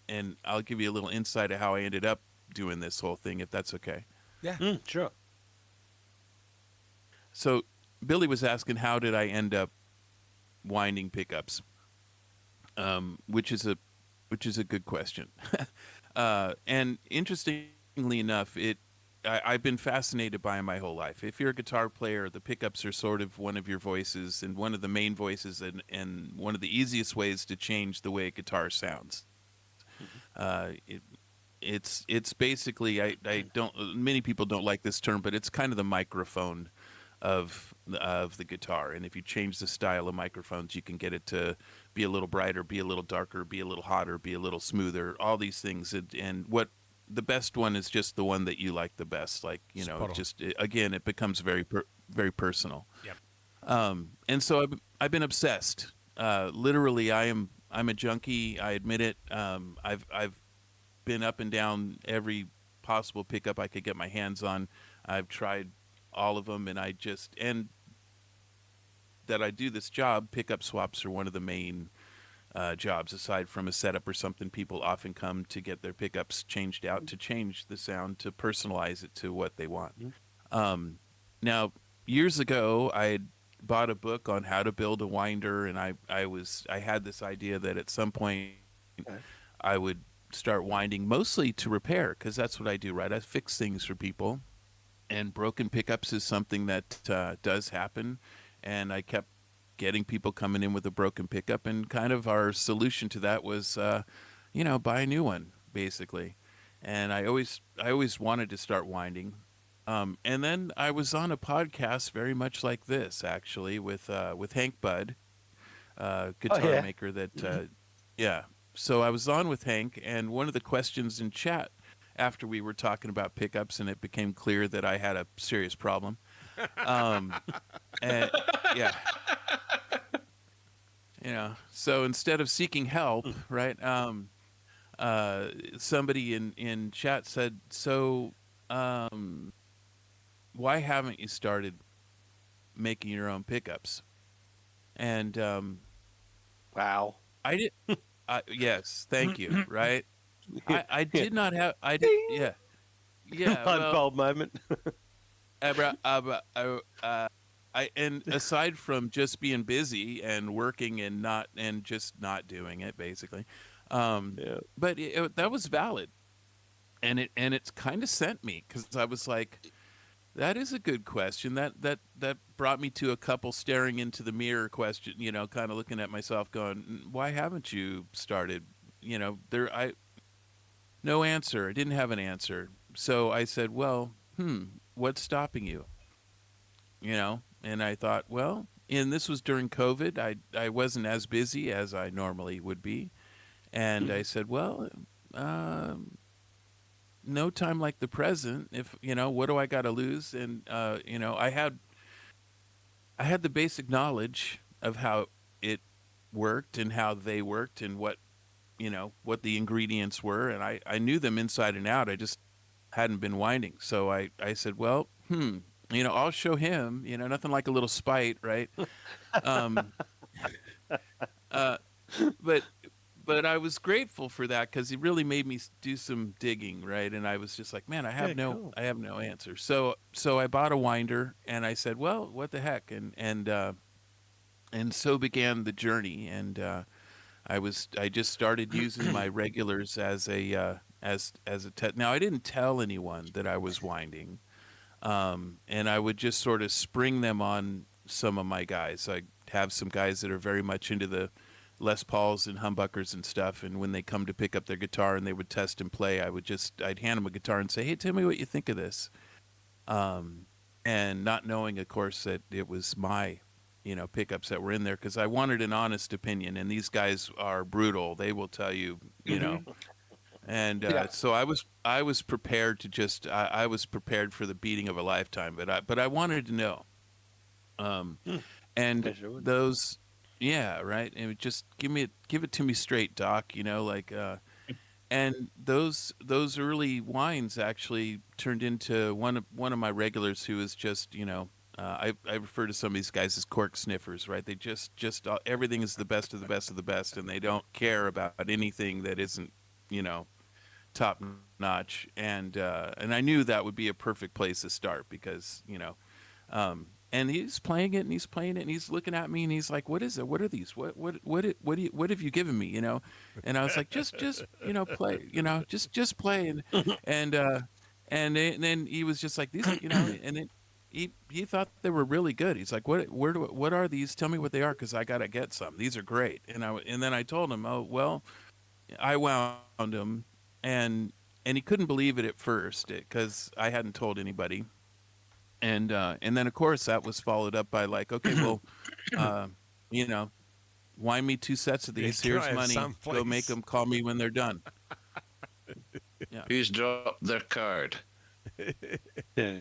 [SPEAKER 6] and I'll give you a little insight of how I ended up doing this whole thing, if that's okay.
[SPEAKER 3] Yeah.
[SPEAKER 4] Sure.
[SPEAKER 6] So Billy was asking, how did I end up winding pickups? Which is a good question. And interestingly enough, I've been fascinated by them my whole life. If you're a guitar player, the pickups are sort of one of your voices and one of the main voices, and one of the easiest ways to change the way a guitar sounds. It's basically, many people don't like this term, but it's kind of the microphone of the guitar. And if you change the style of microphones, you can get it to be a little brighter, be a little darker, be a little hotter, be a little smoother, all these things. And what the best one is just the one that you like the best. Like, you know, again, it becomes very very personal.
[SPEAKER 3] Yep.
[SPEAKER 6] And so I've been obsessed. Literally, I'm a junkie. I admit it. I've been up and down every possible pickup I could get my hands on. I've tried all of them, and that I do this job, pickup swaps are one of the main jobs. Aside from a setup or something, people often come to get their pickups changed out, to change the sound, to personalize it to what they want. Now, years ago, I had bought a book on how to build a winder, and I had this idea that at some point I would start winding, mostly to repair, because that's what I do, right? I fix things for people, and broken pickups is something that does happen. And I kept getting people coming in with a broken pickup, and kind of our solution to that was, buy a new one, basically. And I always wanted to start winding. And then I was on a podcast very much like this, actually, with Hank Budd, guitar maker that, so I was on with Hank, and one of the questions in chat after we were talking about pickups, and it became clear that I had a serious problem. And yeah, so instead of seeking help, right? Somebody in chat said, "So, why haven't you started making your own pickups?" And
[SPEAKER 4] Wow.
[SPEAKER 6] I did. Yes, thank you. Right. I did not have. I did. Yeah. Yeah.
[SPEAKER 4] Light
[SPEAKER 6] Well,
[SPEAKER 4] bulb moment.
[SPEAKER 6] and aside from just being busy and working and just not doing it, basically,
[SPEAKER 4] Yeah.
[SPEAKER 6] but that was valid, and it's kind of sent me, because I was like, that is a good question. That brought me to a couple staring into the mirror question, kind of looking at myself, going, why haven't you started? No answer. I didn't have an answer, so I said, well, what's stopping you? And I thought, well, and this was during COVID. I wasn't as busy as I normally would be. And I said, well, no time like the present. If, what do I got to lose? And, I had the basic knowledge of how it worked and how they worked and what the ingredients were. And I knew them inside and out. I just hadn't been winding. So I said, well, I'll show him, nothing like a little spite, right? But I was grateful for that, because he really made me do some digging, right? And I was just like, man, I have no answer. So I bought a winder, and I said, well, what the heck? And so began the journey. And I just started using my regulars as a test. Now, I didn't tell anyone that I was winding. And I would just sort of spring them on some of my guys. I have some guys that are very much into the Les Pauls and humbuckers and stuff, and when they come to pick up their guitar and they would test and play, I'd hand them a guitar and say, hey, tell me what you think of this. And not knowing, of course, that it was my, pickups that were in there, because I wanted an honest opinion, and these guys are brutal. They will tell you, And so I was prepared to I was prepared for the beating of a lifetime, but I wanted to know. And those, yeah, right. And just give it to me straight, Doc. And those early wines actually turned into one of my regulars, who is just, I refer to some of these guys as cork sniffers, right? They just everything is the best of the best of the best, and they don't care about anything that isn't, top notch. And I knew that would be a perfect place to start, because, and he's playing it and he's playing it and he's looking at me and he's like, what is it? What are these? What have you given me? And I was like, just play, just play. And then he was just like, these, and then he thought they were really good. He's like, what are these? Tell me what they are, because I got to get some. These are great. And then I told him, oh, well, I wound them, and he couldn't believe it at first, because I hadn't told anybody. And then, of course, that was followed up by like, okay, well, wind me 2 sets of these. Here's money. Go make them call me when they're done. Yeah.
[SPEAKER 2] Who's dropped their card?
[SPEAKER 4] Yeah.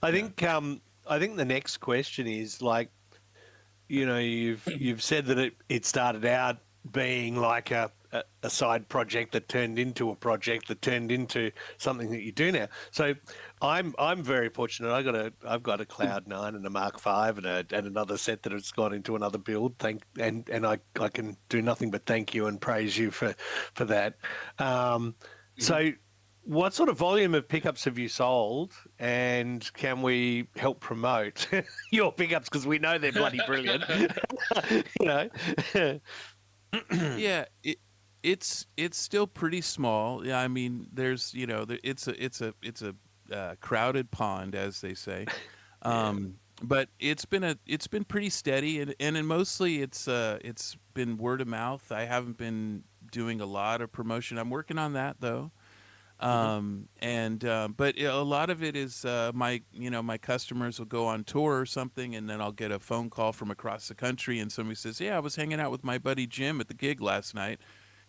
[SPEAKER 4] I think the next question is, like, you've said that it started out being like a side project that turned into a project that turned into something that you do now. So I'm very fortunate. I've got a Cloud 9 and a Mark 5 and another set that has gone into another build. And I can do nothing but thank you and praise you for that. So what sort of volume of pickups have you sold, and can we help promote your pickups, because we know they're bloody brilliant?
[SPEAKER 6] Yeah, it's still pretty small. Yeah, I mean, there's it's a crowded pond, as they say. But it's been pretty steady, and mostly it's been word of mouth. I haven't been doing a lot of promotion. I'm working on that though. But a lot of it is my customers will go on tour or something, and then I'll get a phone call from across the country, and somebody says, "Yeah, I was hanging out with my buddy Jim at the gig last night,"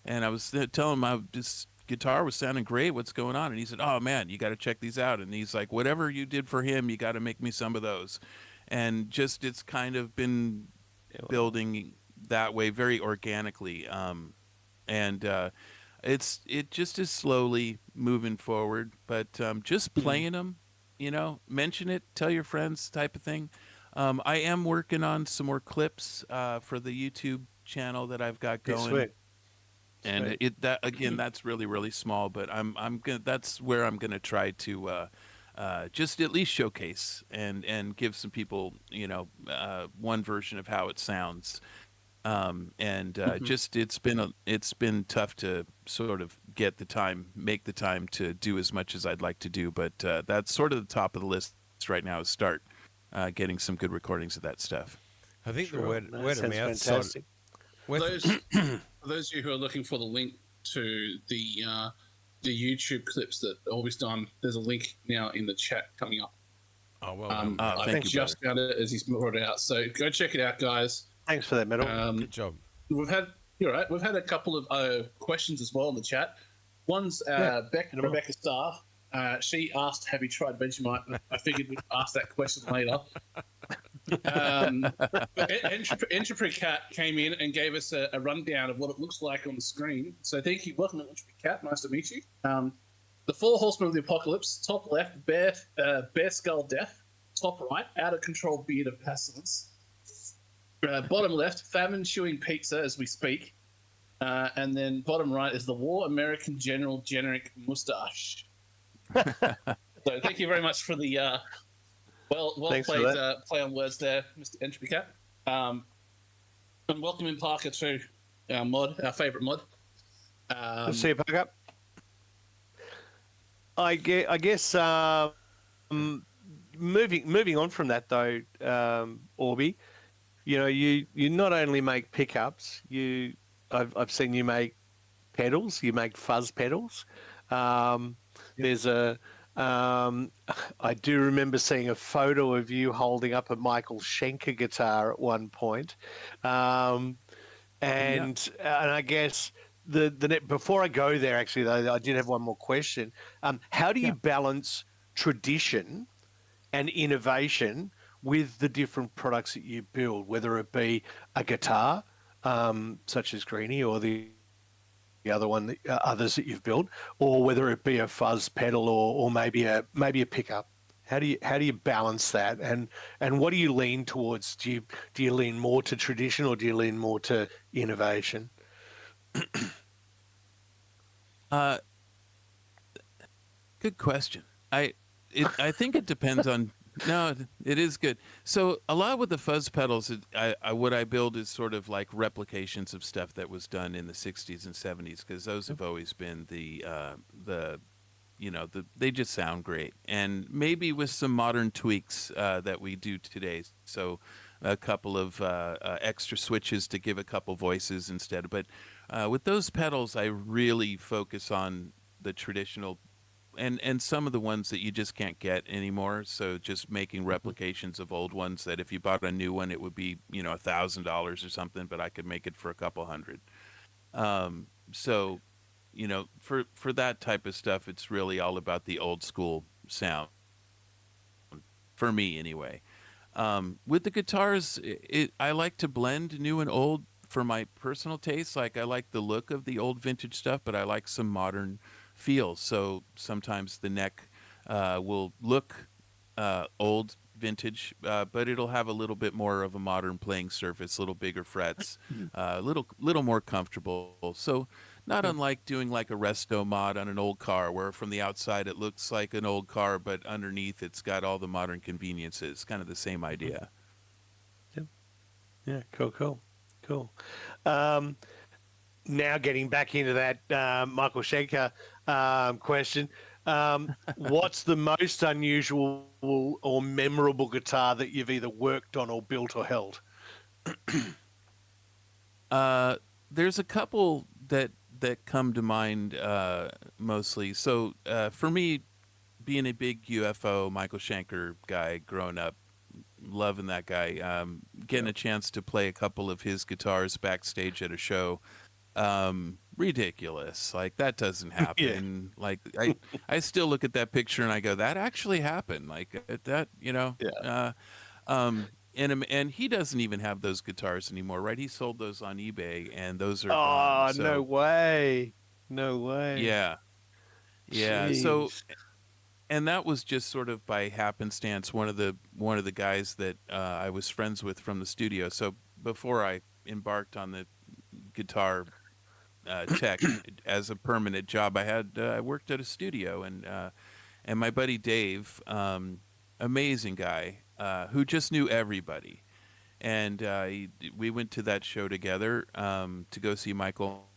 [SPEAKER 6] And I was telling him this guitar was sounding great. What's going on? And he said, "Oh man, you got to check these out." And he's like, "Whatever you did for him, you got to make me some of those." And just it's kind of been building that way very organically, and it just is slowly moving forward. But just playing them, mention it, tell your friends, type of thing. I am working on some more clips for the YouTube channel that I've got going.
[SPEAKER 4] Sweet.
[SPEAKER 6] And that's really, really small, but that's where I'm gonna try to just at least showcase and give some people one version of how it sounds. Just it's been tough to sort of make the time to do as much as I'd like to do, but that's sort of the top of the list right now is start getting some good recordings of that stuff.
[SPEAKER 3] I think the word of
[SPEAKER 4] Sounds
[SPEAKER 3] mouth.
[SPEAKER 4] fantastic.
[SPEAKER 5] For those of you who are looking for the link to the YouTube clips that Orbie's done, there's a link now in the chat coming up.
[SPEAKER 3] Oh well,
[SPEAKER 5] I
[SPEAKER 6] thank you,
[SPEAKER 5] just found it as he's brought it out, so go check it out, guys.
[SPEAKER 4] Thanks for that, Metal.
[SPEAKER 3] good job.
[SPEAKER 5] We've had a couple of questions as well in the chat. One's Rebecca Starr. She asked, "Have you tried Vegemite?" I figured we'd ask that question later. Entropy Cat came in and gave us a rundown of what it looks like on the screen. So thank you. Welcome to Entropy Cat. Nice to meet you. The Four Horsemen of the Apocalypse. Top left, Bear Skull Death. Top right, Out of Control Beard of Pestilence. Bottom left, Famine Chewing Pizza as we speak. And then bottom right is the War American General Generic Mustache. So thank you very much for the well
[SPEAKER 4] Thanks
[SPEAKER 5] played play on words there, Mr. Entropy Cat. And welcome in Parker too, our favourite mod.
[SPEAKER 4] Let's see you, Parker. I guess moving on from that though, Orbie, you not only make pickups, I've seen you make pedals. You make fuzz pedals. There's I do remember seeing a photo of you holding up a Michael Schenker guitar at one point. And I guess before I go there, actually, though, I did have one more question. How do you balance tradition and innovation with the different products that you build, whether it be a guitar, such as Greenie, or the other one, others that you've built, or whether it be a fuzz pedal or maybe a pickup? How do you balance that, and what do you lean towards? Do you lean more to tradition, or do you lean more to innovation?
[SPEAKER 6] Good question. I think it depends on. No, it is good. So a lot with the fuzz pedals, what I build is sort of like replications of stuff that was done in the 60s and 70s, because those have always been they just sound great. And maybe with some modern tweaks that we do today. So a couple of extra switches to give a couple voices instead. But with those pedals, I really focus on the traditional and some of the ones that you just can't get anymore. So just making replications of old ones that if you bought a new one, it would be, $1,000 or something, but I could make it for a couple hundred. So, for that type of stuff, it's really all about the old school sound. For me, anyway. With the guitars, I like to blend new and old for my personal taste. Like, I like the look of the old vintage stuff, but I like some modern feel. So sometimes the neck will look old vintage, but it'll have a little bit more of a modern playing surface, a little bigger frets, a little more comfortable. So not unlike doing like a resto mod on an old car, where from the outside it looks like an old car, but underneath it's got all the modern conveniences. Kind of the same idea.
[SPEAKER 4] Yeah, cool. Now getting back into that Michael Schenker question, what's the most unusual or memorable guitar that you've either worked on or built or held?
[SPEAKER 6] There's a couple that come to mind mostly. So for me, being a big UFO Michael Schenker guy growing up, loving that guy, getting a chance to play a couple of his guitars backstage at a show, ridiculous. Like, that doesn't happen. Like, I still look at that picture and I go, that actually happened. Like, that, and he doesn't even have those guitars anymore, right? He sold those on eBay, and those are
[SPEAKER 4] Oh,
[SPEAKER 6] gone. So,
[SPEAKER 4] no way. No way.
[SPEAKER 6] yeah. Yeah. So,
[SPEAKER 4] Jeez.
[SPEAKER 6] and that was just sort of by happenstance. One of the guys that I was friends with from the studio. So before I embarked on the guitar tech as a permanent job, I worked at a studio, and my buddy Dave, amazing guy, who just knew everybody, and we went to that show together to go see Michael.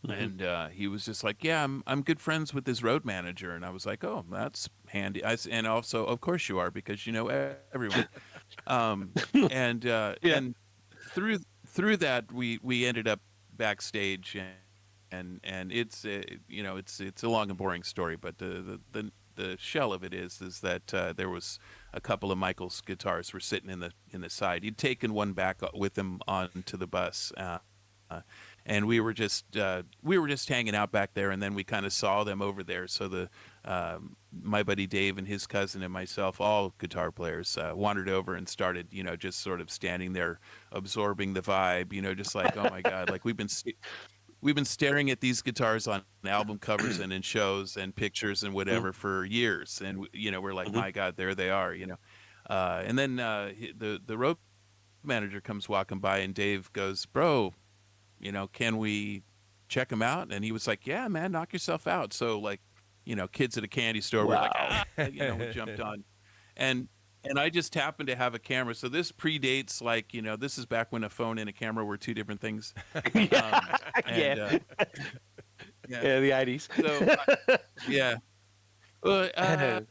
[SPEAKER 6] And he was just like, "Yeah, I'm good friends with his road manager," and I was like, "Oh, that's handy." And also, of course, you are, because you know everyone. And through that, we ended up backstage, and it's it's a long and boring story, but the shell of it is that there was a couple of Michael's guitars were sitting in the side. He'd taken one back with him onto the bus. And we were just hanging out back there, and then we kind of saw them over there. So my buddy Dave and his cousin and myself, all guitar players, wandered over and started, just sort of standing there, absorbing the vibe, just like, oh my God, like we've been staring at these guitars on album covers and in shows and pictures and whatever for years, and we're like, my God, there they are, and then the road manager comes walking by, and Dave goes, "Bro, can we check them out?" And he was like, "Yeah, man, knock yourself out." So, like, kids at a candy store were like, we jumped on. And I just happened to have a camera. So this predates, like, this is back when a phone and a camera were two different things.
[SPEAKER 4] Yeah, the 80s.
[SPEAKER 6] So, yeah.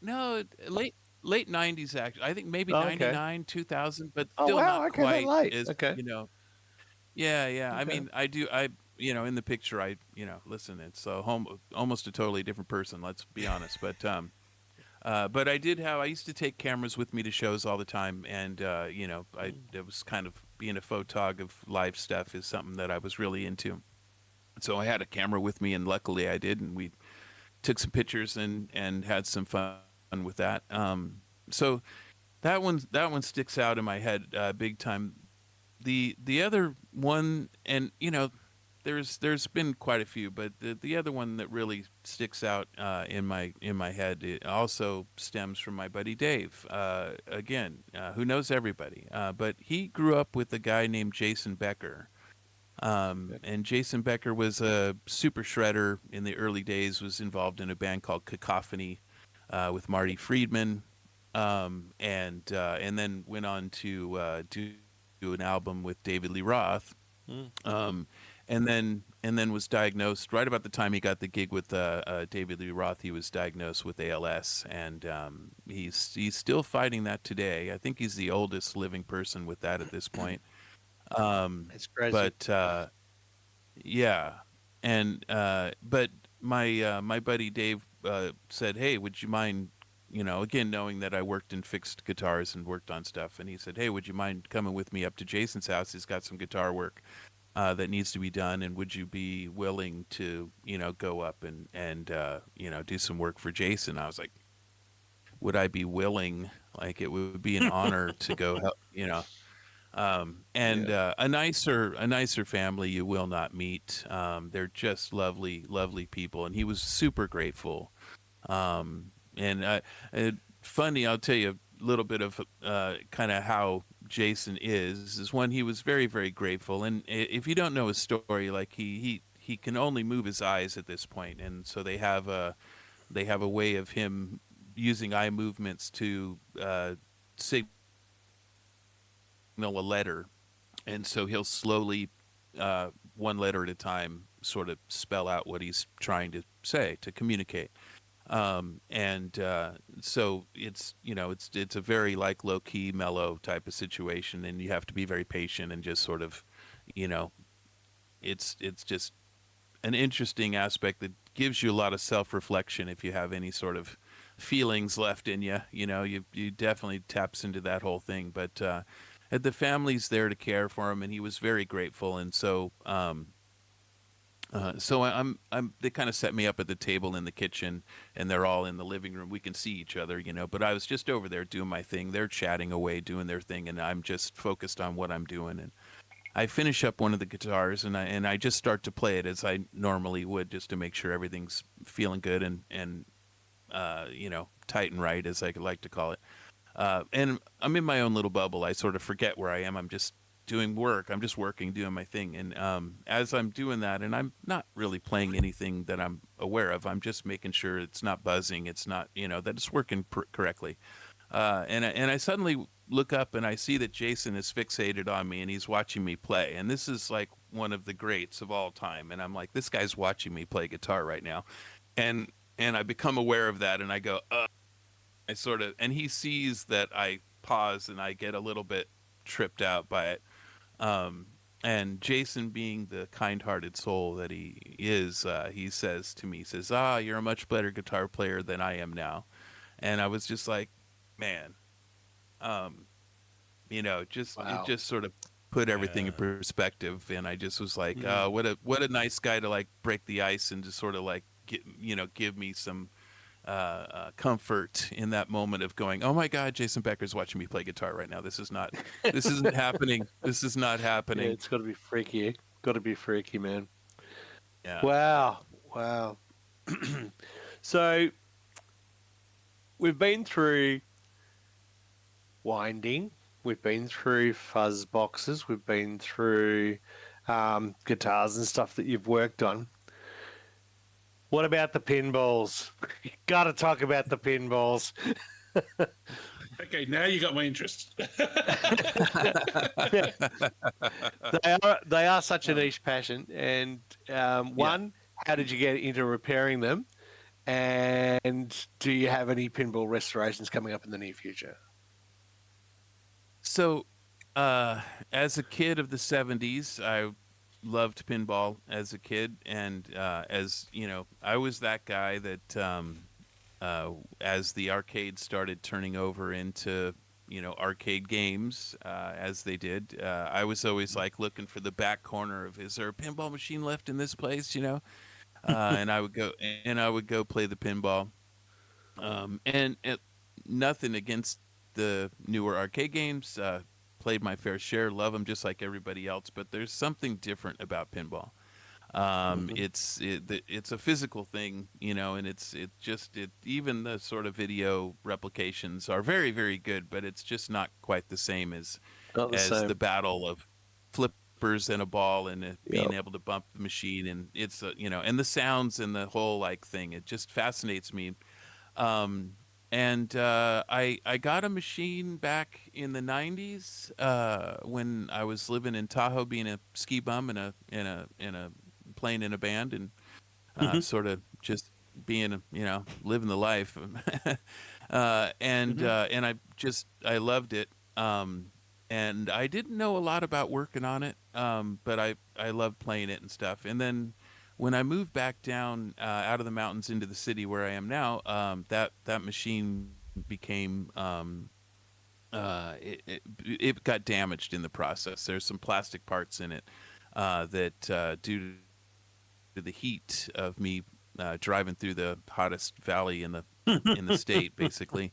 [SPEAKER 6] No, late 90s, actually. I think maybe 99, 2000, but still not quite as, Yeah. I mean, in the picture, listen, it's almost a totally different person, let's be honest. But I used to take cameras with me to shows all the time. And, it was kind of being a photog of live stuff is something that I was really into. So I had a camera with me, and luckily I did. And we took some pictures and had some fun with that. So that one sticks out in my head big time. The other one, and there's been quite a few, but the other one that really sticks out in my head, it also stems from my buddy Dave. Again, who knows everybody, but he grew up with a guy named Jason Becker. And Jason Becker was a super shredder in the early days. Was involved in a band called Cacophony with Marty Friedman, and then went on to do an album with David Lee Roth, and then was diagnosed right about the time he got the gig with David Lee Roth. He was diagnosed with ALS, and he's still fighting that today. I think he's the oldest living person with that at this point.
[SPEAKER 4] It's crazy.
[SPEAKER 6] But yeah, and but my buddy Dave said, "Hey, would you mind?" Again, knowing that I worked and fixed guitars and worked on stuff. And he said, "Hey, would you mind coming with me up to Jason's house? He's got some guitar work that needs to be done. And would you be willing to, go up and do some work for Jason?" I was like, would I be willing? Like, it would be an honor to go help, a nicer family you will not meet. They're just lovely, lovely people. And he was super grateful. And funny, I'll tell you a little bit of kind of how Jason is when he was very, very grateful. And if you don't know his story, like he can only move his eyes at this point, and so they have a way of him using eye movements to signal a letter, and so he'll slowly, one letter at a time, sort of spell out what he's trying to say, to communicate. So it's a very like low key, mellow type of situation, and you have to be very patient and just sort of, it's just an interesting aspect that gives you a lot of self-reflection. If you have any sort of feelings left in you, you definitely taps into that whole thing. But the family's there to care for him, and he was very grateful. And so So they kind of set me up at the table in the kitchen, and they're all in the living room. We can see each other, but I was just over there doing my thing. They're chatting away, doing their thing, and I'm just focused on what I'm doing. And I finish up one of the guitars, and I just start to play it as I normally would, just to make sure everything's feeling good and tight and right, as I like to call it. And I'm in my own little bubble. I sort of forget where I am. I'm just doing work. I'm just working, doing my thing. And as I'm doing that, and I'm not really playing anything that I'm aware of, I'm just making sure it's not buzzing. It's not, that it's working correctly. And I suddenly look up and I see that Jason is fixated on me and he's watching me play. And this is like one of the greats of all time. And I'm like, this guy's watching me play guitar right now. And I become aware of that, and I go, and he sees that I pause and I get a little bit tripped out by it. And Jason, being the kind-hearted soul that he is, he says to me, you're a much better guitar player than I am now. And I was just like, man,
[SPEAKER 4] Wow.
[SPEAKER 6] it just sort of put everything in perspective. And I just was like, what a nice guy to like break the ice and just sort of like, give me some comfort in that moment of going, oh my God, Jason Becker's watching me play guitar right now. This isn't happening. This is not happening.
[SPEAKER 4] Yeah, it's got to be freaky. Got to be freaky, man.
[SPEAKER 6] Yeah.
[SPEAKER 4] Wow. So we've been through winding. We've been through fuzz boxes. We've been through guitars and stuff that you've worked on. What about the pinballs? You got to talk about the pinballs.
[SPEAKER 5] Okay, now you got my interest.
[SPEAKER 4] They are such a niche passion. And one, how did you get into repairing them? And do you have any pinball restorations coming up in the near future?
[SPEAKER 6] So, as a kid of the 70s, I loved pinball as a kid, and I was that guy that as the arcades started turning over into arcade games, as they did, I was always like looking for the back corner of, is there a pinball machine left in this place, and I would go play the pinball, and nothing against the newer arcade games. Played my fair share, love them just like everybody else, but there's something different about pinball. It's a physical thing, and it's even the sort of video replications are very, very good, but it's just not quite the same as the battle of flippers and a ball and being able to bump the machine, and it's and the sounds and the whole like thing. It just fascinates me. And I got a machine back in the 90s when I was living in Tahoe, being a ski bum and playing in a band, and sort of just being living the life. And I loved it. And I didn't know a lot about working on it, but I loved playing it and stuff. And then when I moved back down out of the mountains into the city where I am now, that machine became it got damaged in the process. There's some plastic parts in it that due to the heat of me driving through the hottest valley in the state, basically.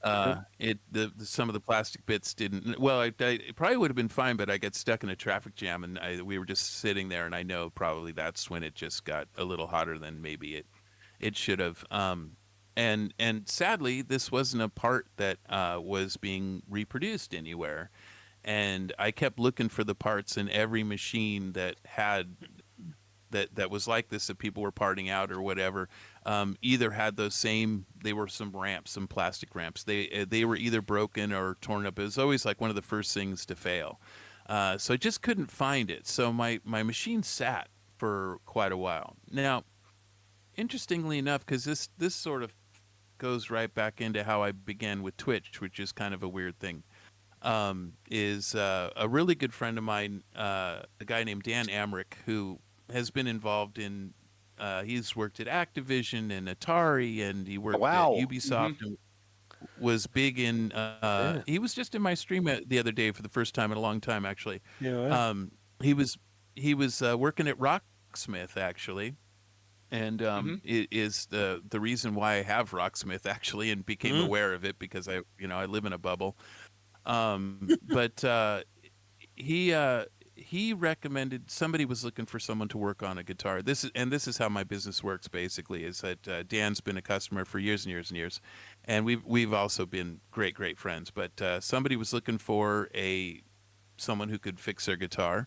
[SPEAKER 6] Some of the plastic bits didn't. Well, it probably would have been fine, but I got stuck in a traffic jam, and we were just sitting there, and I know probably that's when it just got a little hotter than maybe it should have. And sadly, this wasn't a part that was being reproduced anywhere, and I kept looking for the parts in every machine that had. That was like this, that people were parting out or whatever, either had they were some ramps, some plastic ramps. They were either broken or torn up. It was always like one of the first things to fail. So I just couldn't find it. So my machine sat for quite a while. Now, interestingly enough, because this sort of goes right back into how I began with Twitch, which is kind of a weird thing, is a really good friend of mine, a guy named Dan Amrich, who has been involved in he's worked at Activision and Atari, and he worked at Ubisoft and was big in he was just in my stream the other day for the first time in a long time, actually. He was working at Rocksmith actually, and it is the reason why I have Rocksmith actually, and became aware of it because I live in a bubble. But he recommended, somebody was looking for someone to work on a guitar. This is how my business works basically. Is that Dan's been a customer for years and years and years, and we've also been great friends. But somebody was looking for someone who could fix their guitar.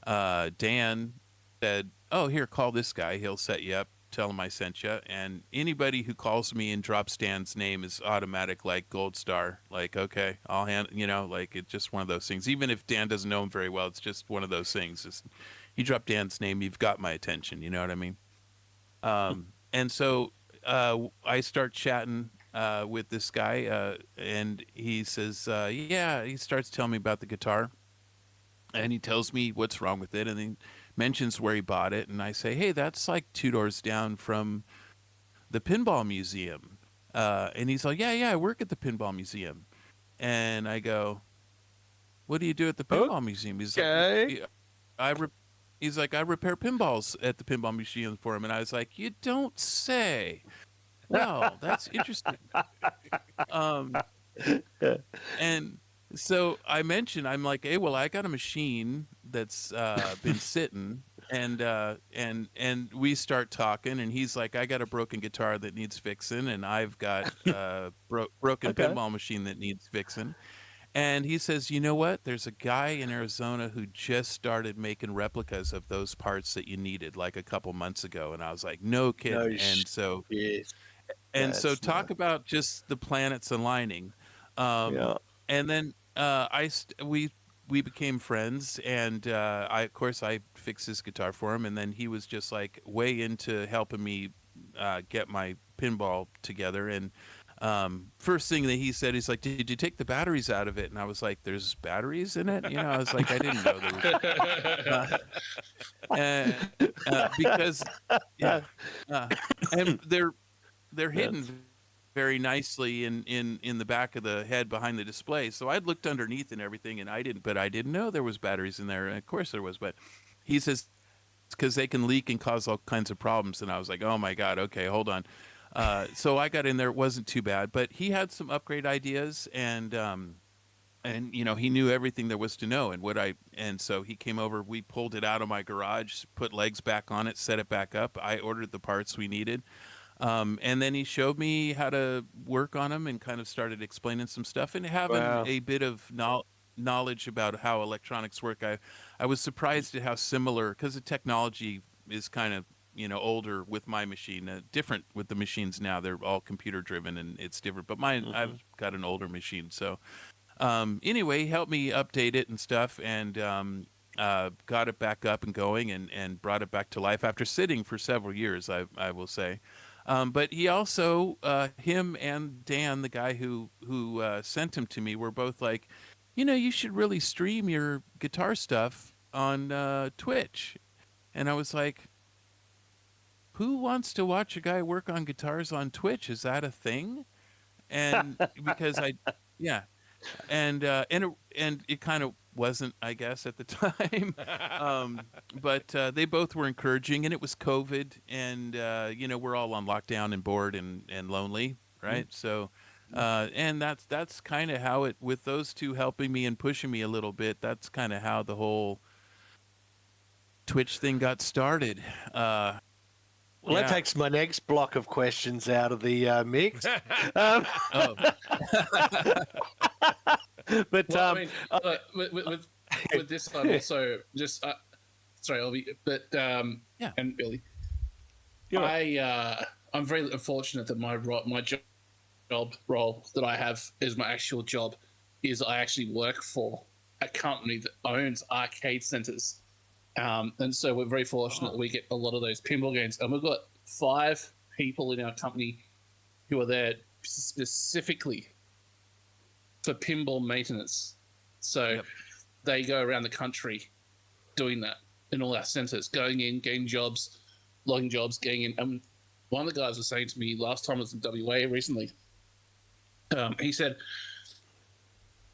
[SPEAKER 6] Dan said, "Oh, here, call this guy. He'll set you up. Tell him I sent you." And anybody who calls me and drops Dan's name is automatic, like gold star. Like, okay, I'll like it's just one of those things. Even if Dan doesn't know him very well, it's just one of those things. Just, you drop Dan's name, you've got my attention. You know what I mean? And so I start chatting with this guy, and he says, yeah, he starts telling me about the guitar. And he tells me what's wrong with it, and he mentions where he bought it. And I say, hey, that's like 2 doors down from the Pinball Museum. And he's like, yeah, I work at the Pinball Museum. And I go, what do you do at the Pinball Museum? He's like, he's like, I repair pinballs at the Pinball Museum for him. And I was like, you don't say. Well, that's interesting. And so I mentioned, I'm like, hey, well, I got a machine that's been sitting, and we start talking, and he's like, I got a broken guitar that needs fixing, and I've got a broken pinball machine that needs fixing. And he says, you know what? There's a guy in Arizona who just started making replicas of those parts that you needed like a couple months ago. And I was like, no kidding. So talk about just the planets aligning. And then we became friends, and I fixed his guitar for him, and then he was just like way into helping me get my pinball together. And first thing that he said, he's like, "Did you take the batteries out of it?" And I was like, "There's batteries in it?" I was like, I didn't know there was. And they're hidden very nicely in the back of the head behind the display. So I'd looked underneath and everything, and I didn't know there was batteries in there. And of course there was, but he says it's because they can leak and cause all kinds of problems. And I was like, oh my God, okay, hold on. So I got in there. It wasn't too bad, but he had some upgrade ideas, and he knew everything there was to know. And so he came over, we pulled it out of my garage, put legs back on it, set it back up. I ordered the parts we needed. And then he showed me how to work on them and kind of started explaining some stuff, and having a bit of knowledge about how electronics work. I was surprised at how similar, because the technology is kind of, older with my machine, different with the machines now. They're all computer driven and it's different, but mine, I've got an older machine. So, anyway, he helped me update it and stuff, and, got it back up and going, and brought it back to life after sitting for several years, I will say. But he also, him and Dan, the guy who sent him to me, were both like, you should really stream your guitar stuff on Twitch. And I was like, who wants to watch a guy work on guitars on Twitch? Is that a thing? And because and it kind of wasn't, I guess, at the time. But they both were encouraging, and it was COVID, and we're all on lockdown and bored and lonely, right? So and that's kind of how it, with those two helping me and pushing me a little bit, that's kind of how the whole Twitch thing got started.
[SPEAKER 4] That takes my next block of questions out of the mix. But
[SPEAKER 5] with this, I'm also just sorry, Ollie, but and Billy, I'm very fortunate that my job role that I have is my actual job is I actually work for a company that owns arcade centers. And so we're very fortunate that we get a lot of those pinball games. And we've got 5 people in our company who are there specifically for pinball maintenance. So they go around the country doing that in all our centers, going in, getting jobs, logging jobs, getting in. And one of the guys was saying to me last time I was in WA recently, he said,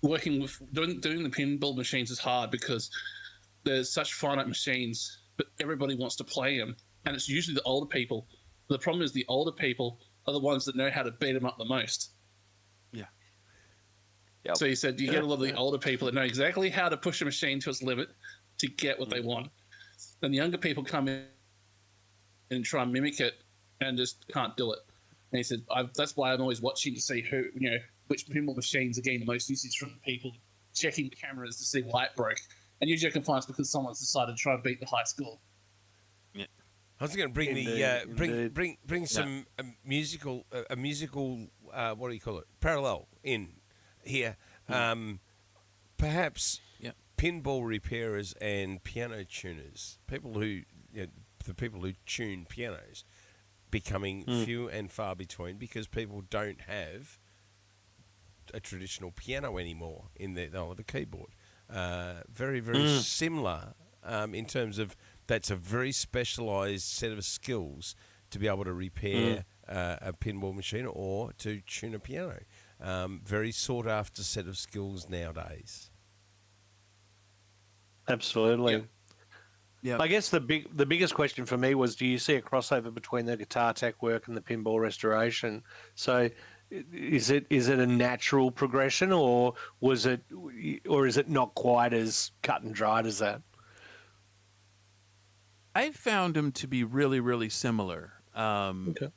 [SPEAKER 5] doing the pinball machines is hard because there's such finite machines, but everybody wants to play them, and it's usually the older people. The problem is the older people are the ones that know how to beat them up the most.
[SPEAKER 6] Yeah.
[SPEAKER 4] Yep.
[SPEAKER 5] So he said you get a lot of the older people that know exactly how to push a machine to its limit to get what they want. Then the younger people come in and try and mimic it and just can't do it. And he said, that's why I'm always watching to see which pinball machines are getting the most usage from people, checking the cameras to see light broke. And usually I can find it's because someone's decided to try and beat the high score.
[SPEAKER 6] Yeah.
[SPEAKER 3] I was going to bring bring some musical what do you call it, parallel in here. Perhaps pinball repairers and piano tuners, the people who tune pianos, becoming few and far between because people don't have a traditional piano anymore in the keyboard. Very, very similar in terms of that's a very specialised set of skills to be able to repair a pinball machine or to tune a piano. Very sought after set of skills nowadays.
[SPEAKER 4] Absolutely.
[SPEAKER 6] Yeah.
[SPEAKER 4] I guess the biggest question for me was, do you see a crossover between the guitar tech work and the pinball restoration? So is it a natural progression, or is it not quite as cut and dried as that?
[SPEAKER 6] I found them to be really, really similar.
[SPEAKER 4] Okay.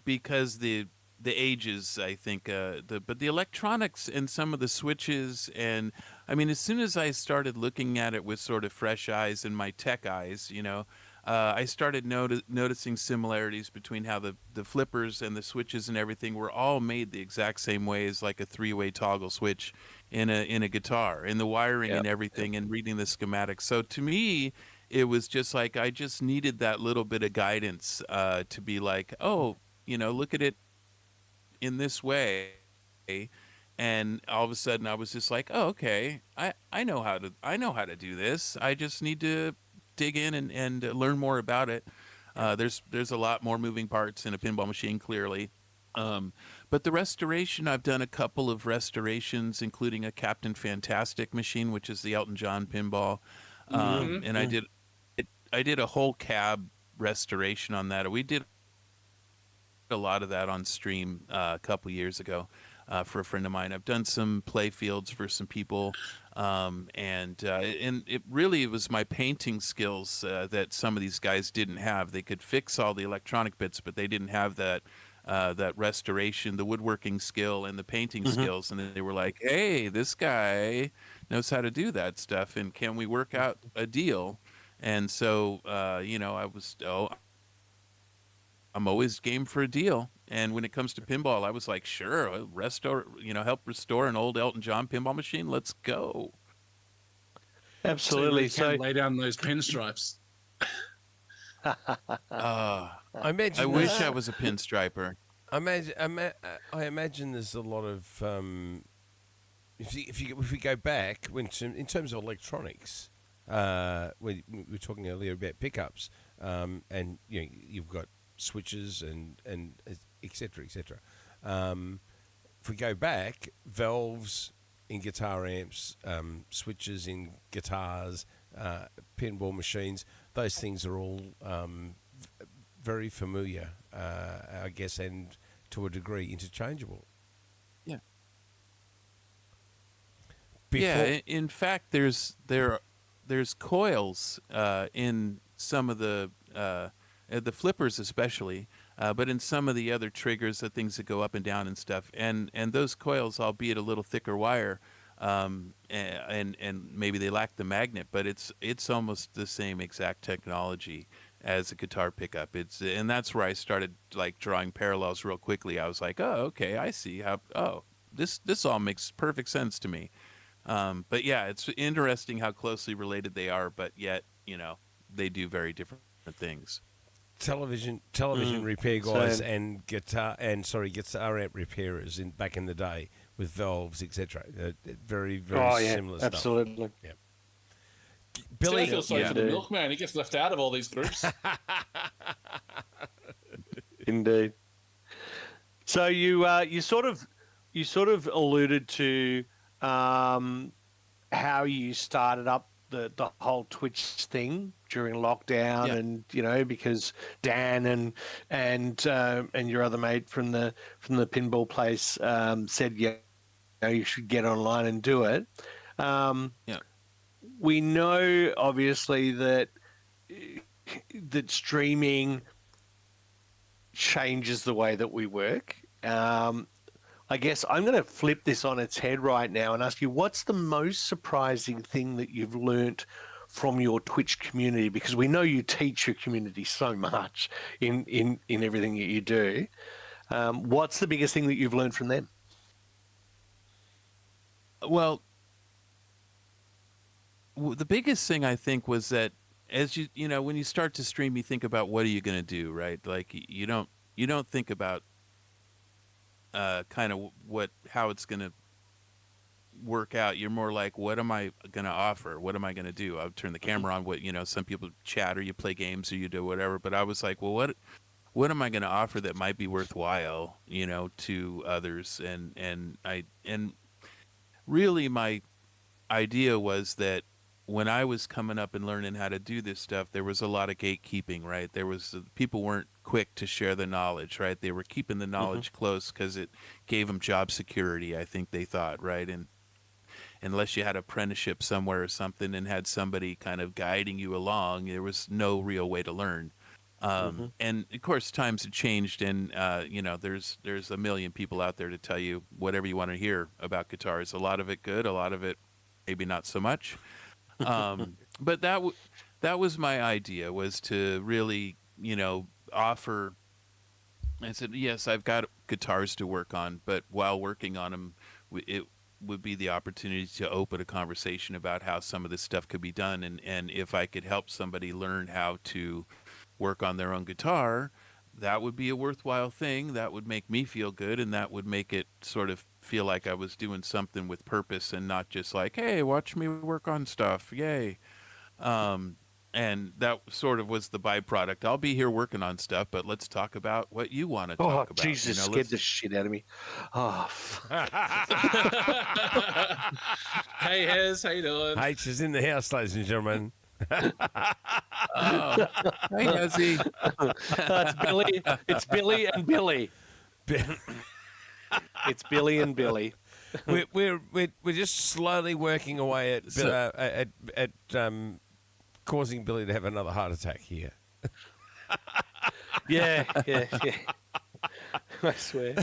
[SPEAKER 6] Because the ages, I think, but the electronics and some of the switches, and I mean, as soon as I started looking at it with sort of fresh eyes and my tech eyes, I started noticing similarities between how the flippers and the switches and everything were all made the exact same way as like a 3-way toggle switch in a guitar, and the wiring and everything, and reading the schematics. So to me, it was just like I just needed that little bit of guidance to be like, oh, look at it in this way, and all of a sudden I was just like, oh, okay, I know how to do this. I just need to dig in and learn more about it. There's a lot more moving parts in a pinball machine, clearly. But the restoration, I've done a couple of restorations, including a Captain Fantastic machine, which is the Elton John pinball. And I did a whole cab restoration on that. We did a lot of that on stream a couple years ago for a friend of mine. I've done some play fields for some people, and it really was my painting skills that some of these guys didn't have. They could fix all the electronic bits, but they didn't have that restoration, the woodworking skill, and the painting skills. And then they were like, "Hey, this guy knows how to do that stuff, and can we work out a deal?" And so, I'm always game for a deal. And when it comes to pinball, I was like, sure, help restore an old Elton John pinball machine. Let's go.
[SPEAKER 4] Absolutely.
[SPEAKER 5] So lay down those pinstripes.
[SPEAKER 6] I wish I was a pinstriper.
[SPEAKER 3] I imagine there's a lot of if we go back in terms of electronics, we were talking earlier about pickups, and you've got switches and etc. If we go back, valves in guitar amps, switches in guitars, pinball machines, those things are all very familiar, I guess, and to a degree interchangeable.
[SPEAKER 6] Yeah. In fact, there's coils in some of the flippers especially, but in some of the other triggers, the things that go up and down and stuff, and those coils, albeit a little thicker wire, and maybe they lack the magnet, but it's almost the same exact technology as a guitar pickup. And that's where I started like drawing parallels real quickly. I was like, oh, okay, I see how. Oh, this all makes perfect sense to me. But yeah, it's interesting how closely related they are, but yet they do very different things.
[SPEAKER 3] Television repair guys and guitar amp repairers back in the day with valves, etc. Very, very similar stuff.
[SPEAKER 4] Absolutely.
[SPEAKER 3] Yeah.
[SPEAKER 5] Billy, I feel sorry for the milkman. He gets left out of all these groups.
[SPEAKER 4] Indeed. So you sort of alluded to how you started up the whole Twitch thing during lockdown,
[SPEAKER 6] Yeah.
[SPEAKER 4] and because Dan and your other mate from the pinball place said, you should get online and do it.
[SPEAKER 6] Yeah.
[SPEAKER 4] We know obviously that streaming changes the way that we work. I guess I'm going to flip this on its head right now and ask you, what's the most surprising thing that you've learnt from your Twitch community? Because we know you teach your community so much in everything that you do. What's the biggest thing that you've learned from them?
[SPEAKER 6] Well, the biggest thing I think was that as you know, when you start to stream, you think about what are you going to do, right? Like you don't think about kind of how it's going to work out. You're more like, what am I going to offer? What am I going to do? I'll turn the camera on. Some people chat or you play games or you do whatever. But I was like, well, what am I going to offer that might be worthwhile, to others? And really my idea was that when I was coming up and learning how to do this stuff, there was a lot of gatekeeping, right? People weren't quick to share the knowledge, right? They were keeping the knowledge close because it gave them job security, I think they thought, right? And unless you had an apprenticeship somewhere or something and had somebody kind of guiding you along, there was no real way to learn. And of course, times have changed, and there's a million people out there to tell you whatever you want to hear about guitars. A lot of it good, a lot of it maybe not so much. But that was my idea, was to really, offer. I said, yes, I've got guitars to work on, but while working on them, it would be the opportunity to open a conversation about how some of this stuff could be done, and if I could help somebody learn how to work on their own guitar, that would be a worthwhile thing. That would make me feel good, and that would make it sort of feel like I was doing something with purpose and not just like, hey, watch me work on stuff, yay. And that sort of was the byproduct. I'll be here working on stuff, but let's talk about what you want to talk about.
[SPEAKER 4] Jesus, scared the shit out of me.
[SPEAKER 5] Hey, Hez, how you doing?
[SPEAKER 3] H is in the house, ladies and gentlemen.
[SPEAKER 6] Hey, Hezzy.
[SPEAKER 4] It's Billy. It's Billy and Billy. It's Billy and Billy.
[SPEAKER 3] We're just slowly working away at causing Billy to have another heart attack here.
[SPEAKER 4] Yeah. I swear.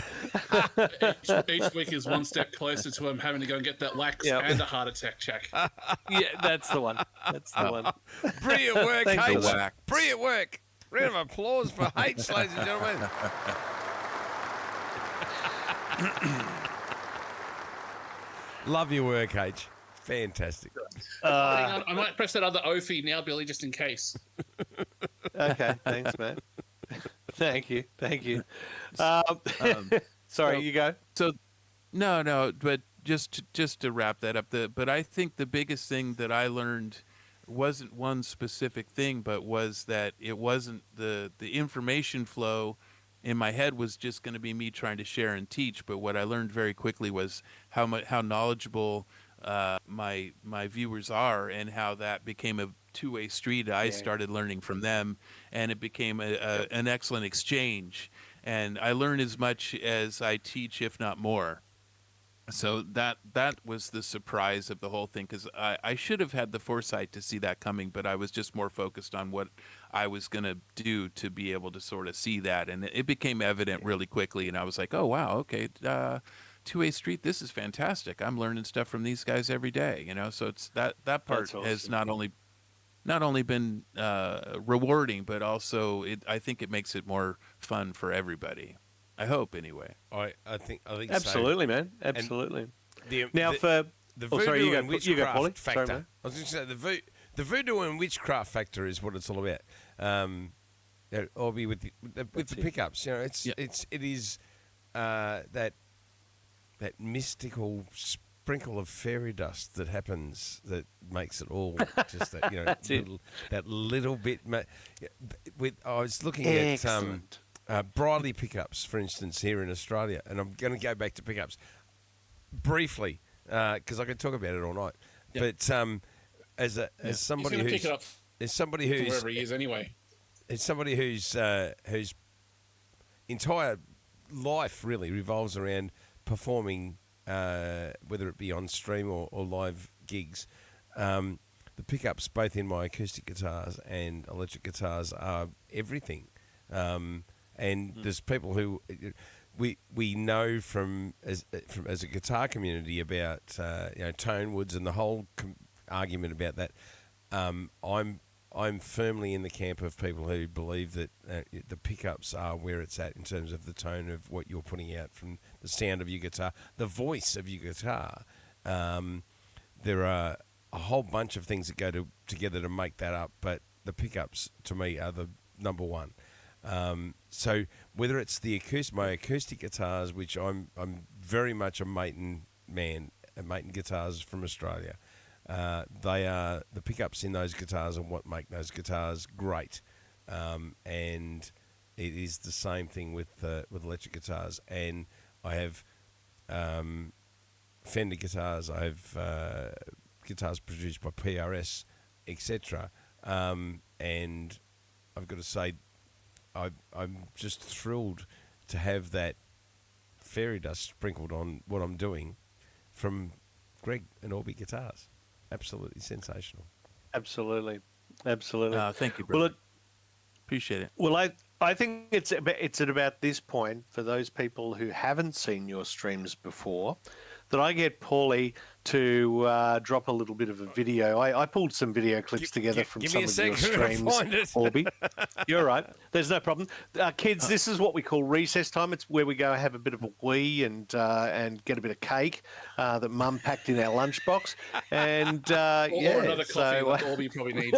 [SPEAKER 5] Each week is one step closer to him having to go and get that wax and a heart attack check.
[SPEAKER 4] Yeah, that's the one. That's the one.
[SPEAKER 3] Brilliant work,
[SPEAKER 4] Thanks for
[SPEAKER 3] H.
[SPEAKER 4] that.
[SPEAKER 3] Brilliant work. Round of applause for H, ladies and gentlemen. Love your work, H. Fantastic.
[SPEAKER 5] Hang on, I might press that other Ophi now, Billy, just in case.
[SPEAKER 4] Okay, thanks, man. Thank you. Sorry, you go.
[SPEAKER 6] So, no, but just to wrap that up, but I think the biggest thing that I learned wasn't one specific thing, but was that it wasn't the information flow in my head was just going to be me trying to share and teach. But what I learned very quickly was how knowledgeable my viewers are, and how that became a two-way street. I started learning from them, and it became an excellent exchange. And I learn as much as I teach, if not more. So that was the surprise of the whole thing, because I should have had the foresight to see that coming, but I was just more focused on what I was going to do to be able to sort of see that. And it became evident really quickly, and I was like, oh, wow, okay, two-way street, this is fantastic. I'm learning stuff from these guys every day, So it's that part
[SPEAKER 4] awesome.
[SPEAKER 6] has not only been rewarding, but also I think it makes it more fun for everybody. I hope, anyway.
[SPEAKER 3] I think
[SPEAKER 4] Absolutely,
[SPEAKER 3] so.
[SPEAKER 4] man. Absolutely.
[SPEAKER 3] The
[SPEAKER 4] Voodoo
[SPEAKER 3] voodoo
[SPEAKER 4] you
[SPEAKER 3] and
[SPEAKER 4] go
[SPEAKER 3] witchcraft
[SPEAKER 4] Polly.
[SPEAKER 3] factor.
[SPEAKER 4] Sorry, man.
[SPEAKER 3] I was going to say the voodoo and witchcraft factor is what it's all about. Or be with the pickups. It is that mystical sprinkle of fairy dust that happens that makes it all just that little bit. I was looking
[SPEAKER 4] Excellent.
[SPEAKER 3] at Briley pickups, for instance, here in Australia, and I'm going to go back to pickups briefly because I could talk about it all night.
[SPEAKER 5] Yep.
[SPEAKER 3] But as somebody
[SPEAKER 5] He's going to
[SPEAKER 3] who's
[SPEAKER 5] pick it up
[SPEAKER 3] There's somebody who's
[SPEAKER 5] wherever he is anyway.
[SPEAKER 3] it's somebody whose entire life really revolves around performing, whether it be on stream or live gigs. The pickups, both in my acoustic guitars and electric guitars, are everything. And there's people who we know from as a guitar community about tone woods and the whole argument about that. I'm firmly in the camp of people who believe that the pickups are where it's at in terms of the tone of what you're putting out from the sound of your guitar, the voice of your guitar. There are a whole bunch of things that go together to make that up, but the pickups to me are the number one. So whether it's my acoustic guitars, which I'm very much a Maton man, Maton guitars from Australia. They are the pickups in those guitars and what make those guitars great, and it is the same thing with electric guitars. And I have Fender guitars, I have guitars produced by PRS, etc. And I've got to say, I'm just thrilled to have that fairy dust sprinkled on what I'm doing from Greg and Orby Guitars. Absolutely sensational.
[SPEAKER 4] Absolutely.
[SPEAKER 6] Thank you, brother.
[SPEAKER 4] Well,
[SPEAKER 6] Appreciate it.
[SPEAKER 4] Well, I think it's at about this point, for those people who haven't seen your streams before, that I get Paulie to drop a little bit of a video. I pulled some video clips together from some of your streams, Orby. You're right. There's no problem. Kids, this is what we call recess time. It's where we go have a bit of a wee and get a bit of cake that Mum packed in our lunchbox. And
[SPEAKER 5] or another coffee like Orby probably needs.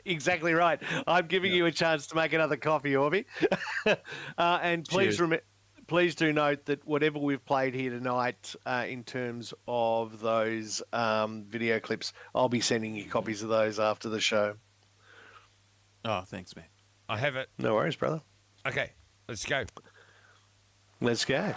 [SPEAKER 4] Exactly right. I'm giving you a chance to make another coffee, Orby. And please do note that whatever we've played here tonight, in terms of those video clips, I'll be sending you copies of those after the show.
[SPEAKER 6] Oh, thanks, man.
[SPEAKER 3] I have it.
[SPEAKER 4] No worries, brother.
[SPEAKER 3] Okay, let's go.
[SPEAKER 4] Let's go.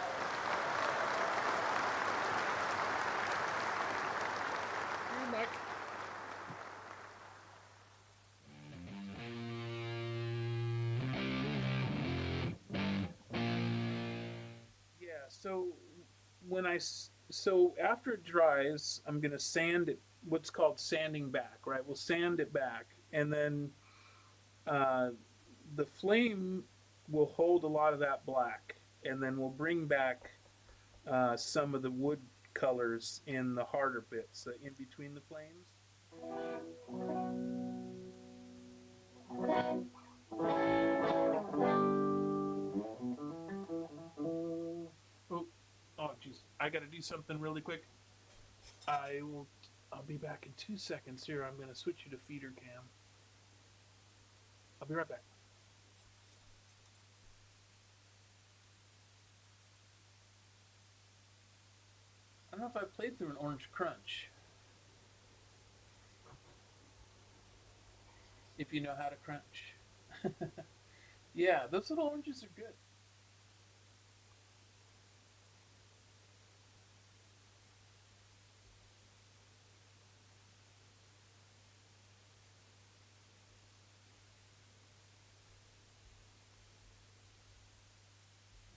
[SPEAKER 8] So after it dries, I'm going to sand it, what's called sanding back, right? We'll sand it back, and then the flame will hold a lot of that black, and then we'll bring back some of the wood colors in the harder bits, in between the flames. Oh, geez. I got to do something really quick. I'll be back in 2 seconds here. I'm going to switch you to feeder cam. I'll be right back. I don't know if I played through an Orange Crunch. If you know how to crunch. Yeah, those little oranges are good.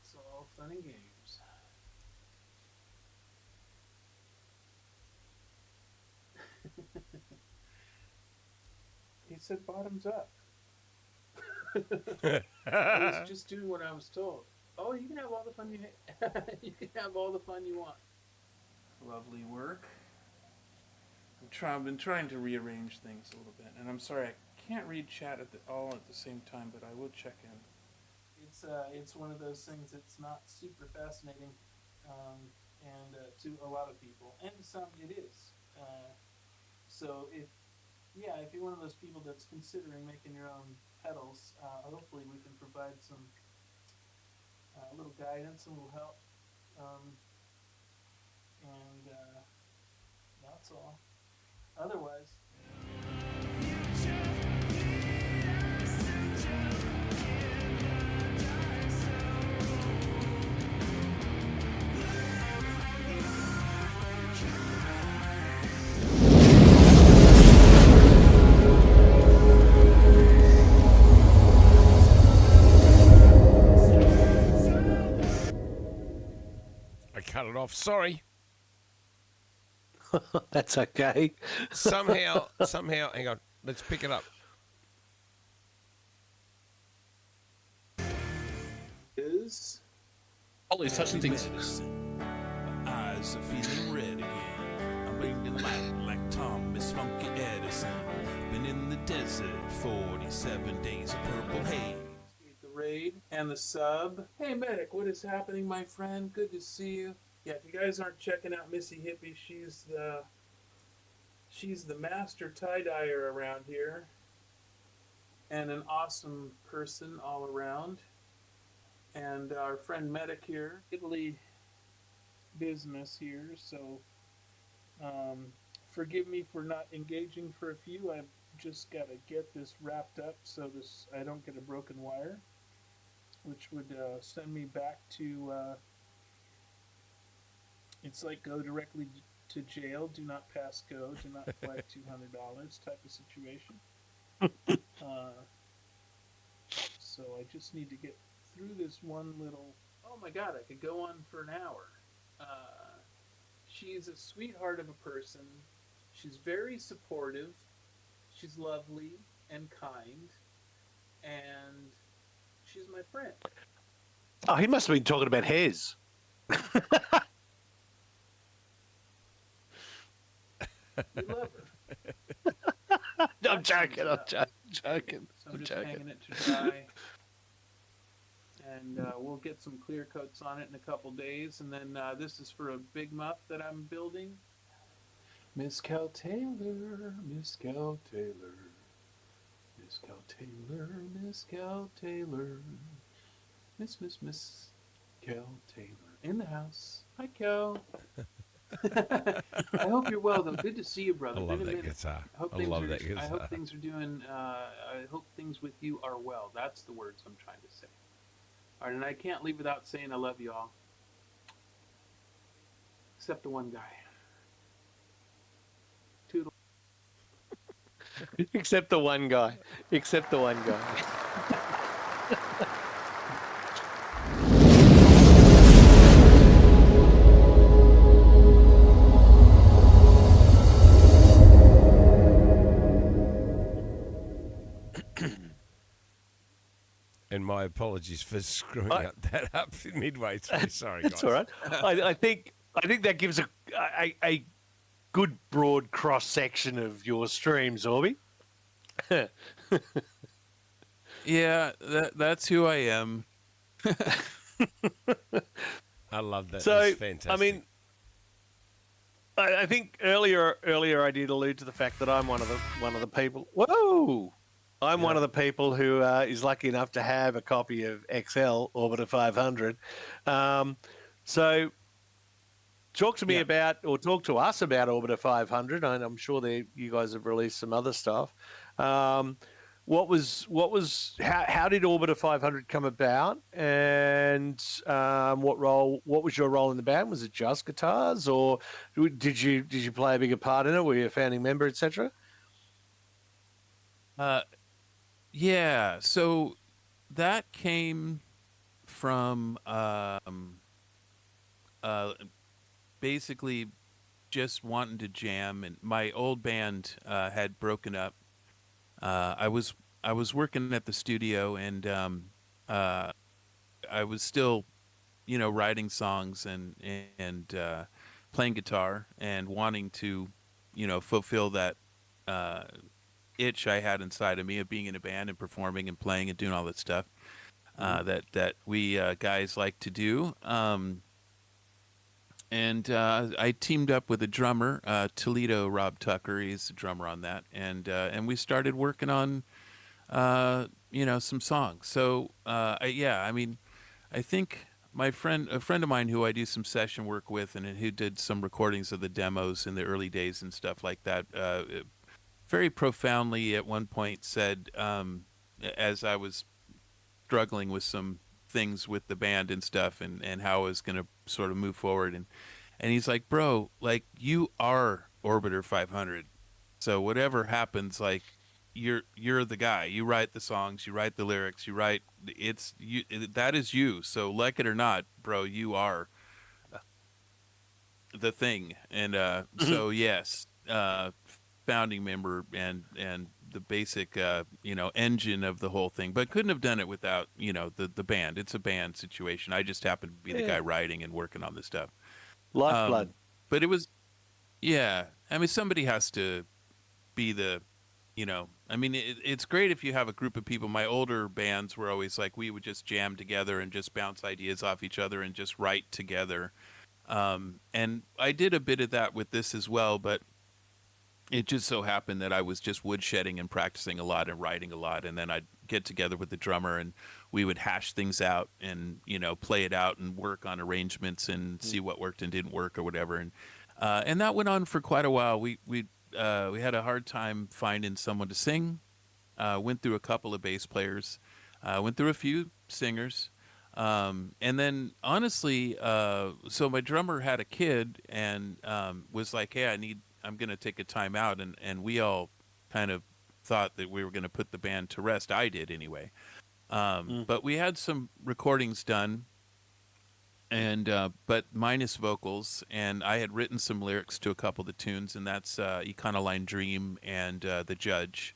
[SPEAKER 8] It's all fun and games. He said bottoms up. I was just doing what I was told. Oh, you can have all the fun you can have all the fun you want. Lovely work.
[SPEAKER 6] I've been trying to rearrange things a little bit, and I'm sorry I can't read chat all at the same time, but I will check in.
[SPEAKER 8] It's one of those things that's not super fascinating, and to a lot of people, and to some it is. So if you're one of those people that's considering making your own pedals, hopefully we can provide some a little guidance, a little help, and that's all. Otherwise.
[SPEAKER 3] I cut it off. Sorry.
[SPEAKER 4] That's okay.
[SPEAKER 3] Somehow, hang on. Let's pick it up.
[SPEAKER 8] Is
[SPEAKER 5] Holly's touching things.
[SPEAKER 6] My eyes are feeling red again. I'm making light like Thomas Funky Edison. Been in the desert 47 days of purple haze.
[SPEAKER 8] the raid and the sub. Hey Medic, what is happening, my friend? Good to see you. Yeah, if you guys aren't checking out Missy Hippie, she's the master tie-dyer around here. And an awesome person all around. And our friend Medic here, Italy business here, so forgive me for not engaging for a few. I've just got to get this wrapped up so I don't get a broken wire, which would send me back to it's like go directly to jail, do not pass go, do not collect $200 type of situation. So I just need to get through this one little. Oh my god, I could go on for an hour. She's a sweetheart of a person. She's very supportive. She's lovely and kind. And she's my friend.
[SPEAKER 4] Oh, he must have been talking about his.
[SPEAKER 8] We love her.
[SPEAKER 4] I'm joking. I'm joking.
[SPEAKER 8] So I'm just hanging it to dry. And we'll get some clear coats on it in a couple days. And then this is for a big muff that I'm building. Miss Cal Taylor, Miss Cal Taylor, Miss Cal Taylor, Miss Cal Taylor, Miss Cal Taylor in the house. Hi, Cal. I hope you're well, though. Good to see you, brother.
[SPEAKER 3] I love
[SPEAKER 8] Been a
[SPEAKER 3] that
[SPEAKER 8] minute.
[SPEAKER 3] guitar.
[SPEAKER 8] I hope
[SPEAKER 3] I love that
[SPEAKER 8] I
[SPEAKER 3] guitar.
[SPEAKER 8] hope things are doing. I hope things with you are well. That's the words I'm trying to say. All right, and I can't leave without saying I love you all, except the one guy. Toodle.
[SPEAKER 4] Except the one guy. Except the one guy.
[SPEAKER 3] And my apologies for screwing that up midway through. Sorry,
[SPEAKER 4] That's
[SPEAKER 3] guys.
[SPEAKER 4] all right. I think that gives a good broad cross section of your streams, Orby.
[SPEAKER 6] Yeah, that's who I am.
[SPEAKER 3] I love that.
[SPEAKER 4] So,
[SPEAKER 3] It's fantastic.
[SPEAKER 4] I mean, I think earlier I did allude to the fact that I'm one of the people. Whoa! I'm one of the people who is lucky enough to have a copy of XL Orbiter 500. So, talk to me about, or talk to us about Orbiter 500. I'm sure you guys have released some other stuff. What was how did Orbiter 500 come about, and what was your role in the band? Was it just guitars, or did you play a bigger part in it? Were you a founding member, etc.?
[SPEAKER 6] Yeah, so that came from basically just wanting to jam, and my old band had broken up. I was working at the studio, and I was still, writing songs and playing guitar and wanting to, fulfill that itch I had inside of me of being in a band and performing and playing and doing all that stuff that we guys like to do. And I teamed up with a drummer, Toledo Rob Tucker. He's the drummer on that, and we started working on some songs. So I think a friend of mine who I do some session work with, and who did some recordings of the demos in the early days and stuff like that, very profoundly at one point said, as I was struggling with some things with the band and stuff, and how I was going to sort of move forward, and he's like, bro, like, you are Orbiter 500, so whatever happens, like, you're the guy. You write the songs, you write the lyrics, that is you, so like it or not, bro, you are. the thing. And so yes, founding member and the basic engine of the whole thing, but couldn't have done it without the band. It's a band situation. I just happened to be the guy writing and working on this stuff.
[SPEAKER 4] Lifeblood.
[SPEAKER 6] But it was, yeah. I mean, somebody has to be the, I mean, it's great if you have a group of people. My older bands were always like, we would just jam together and just bounce ideas off each other and just write together. And I did a bit of that with this as well, but it just so happened that I was just woodshedding and practicing a lot and writing a lot. And then I'd get together with the drummer and we would hash things out and, play it out and work on arrangements and see what worked and didn't work or whatever. And that went on for quite a while. We had a hard time finding someone to sing. Went through a couple of bass players, went through a few singers. And then honestly, so my drummer had a kid and was like, hey, I'm going to take a time out. And we all kind of thought that we were going to put the band to rest. I did anyway. But we had some recordings done. And but minus vocals, and I had written some lyrics to a couple of the tunes, and that's Econoline Dream and The Judge.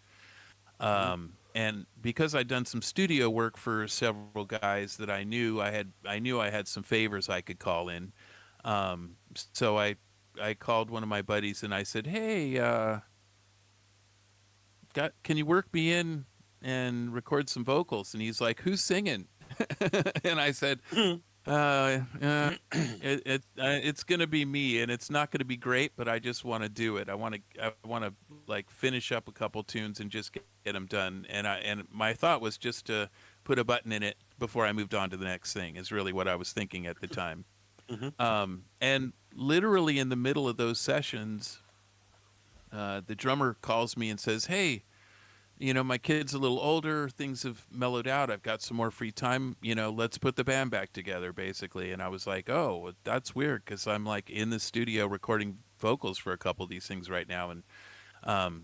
[SPEAKER 6] And because I'd done some studio work for several guys that I knew, I knew I had some favors I could call in. So I called one of my buddies and I said, "Hey, can you work me in and record some vocals?" And he's like, "Who's singing?" And I said, it's going to be me, and it's not going to be great, but I just want to do it. I want to like finish up a couple tunes and just get them done. And my thought was just to put a button in it before I moved on to the next thing is really what I was thinking at the time. And literally in the middle of those sessions, the drummer calls me and says, "Hey, my kid's a little older. Things have mellowed out. I've got some more free time. Let's put the band back together," basically. And I was like, "Oh, that's weird," because I'm like in the studio recording vocals for a couple of these things right now. And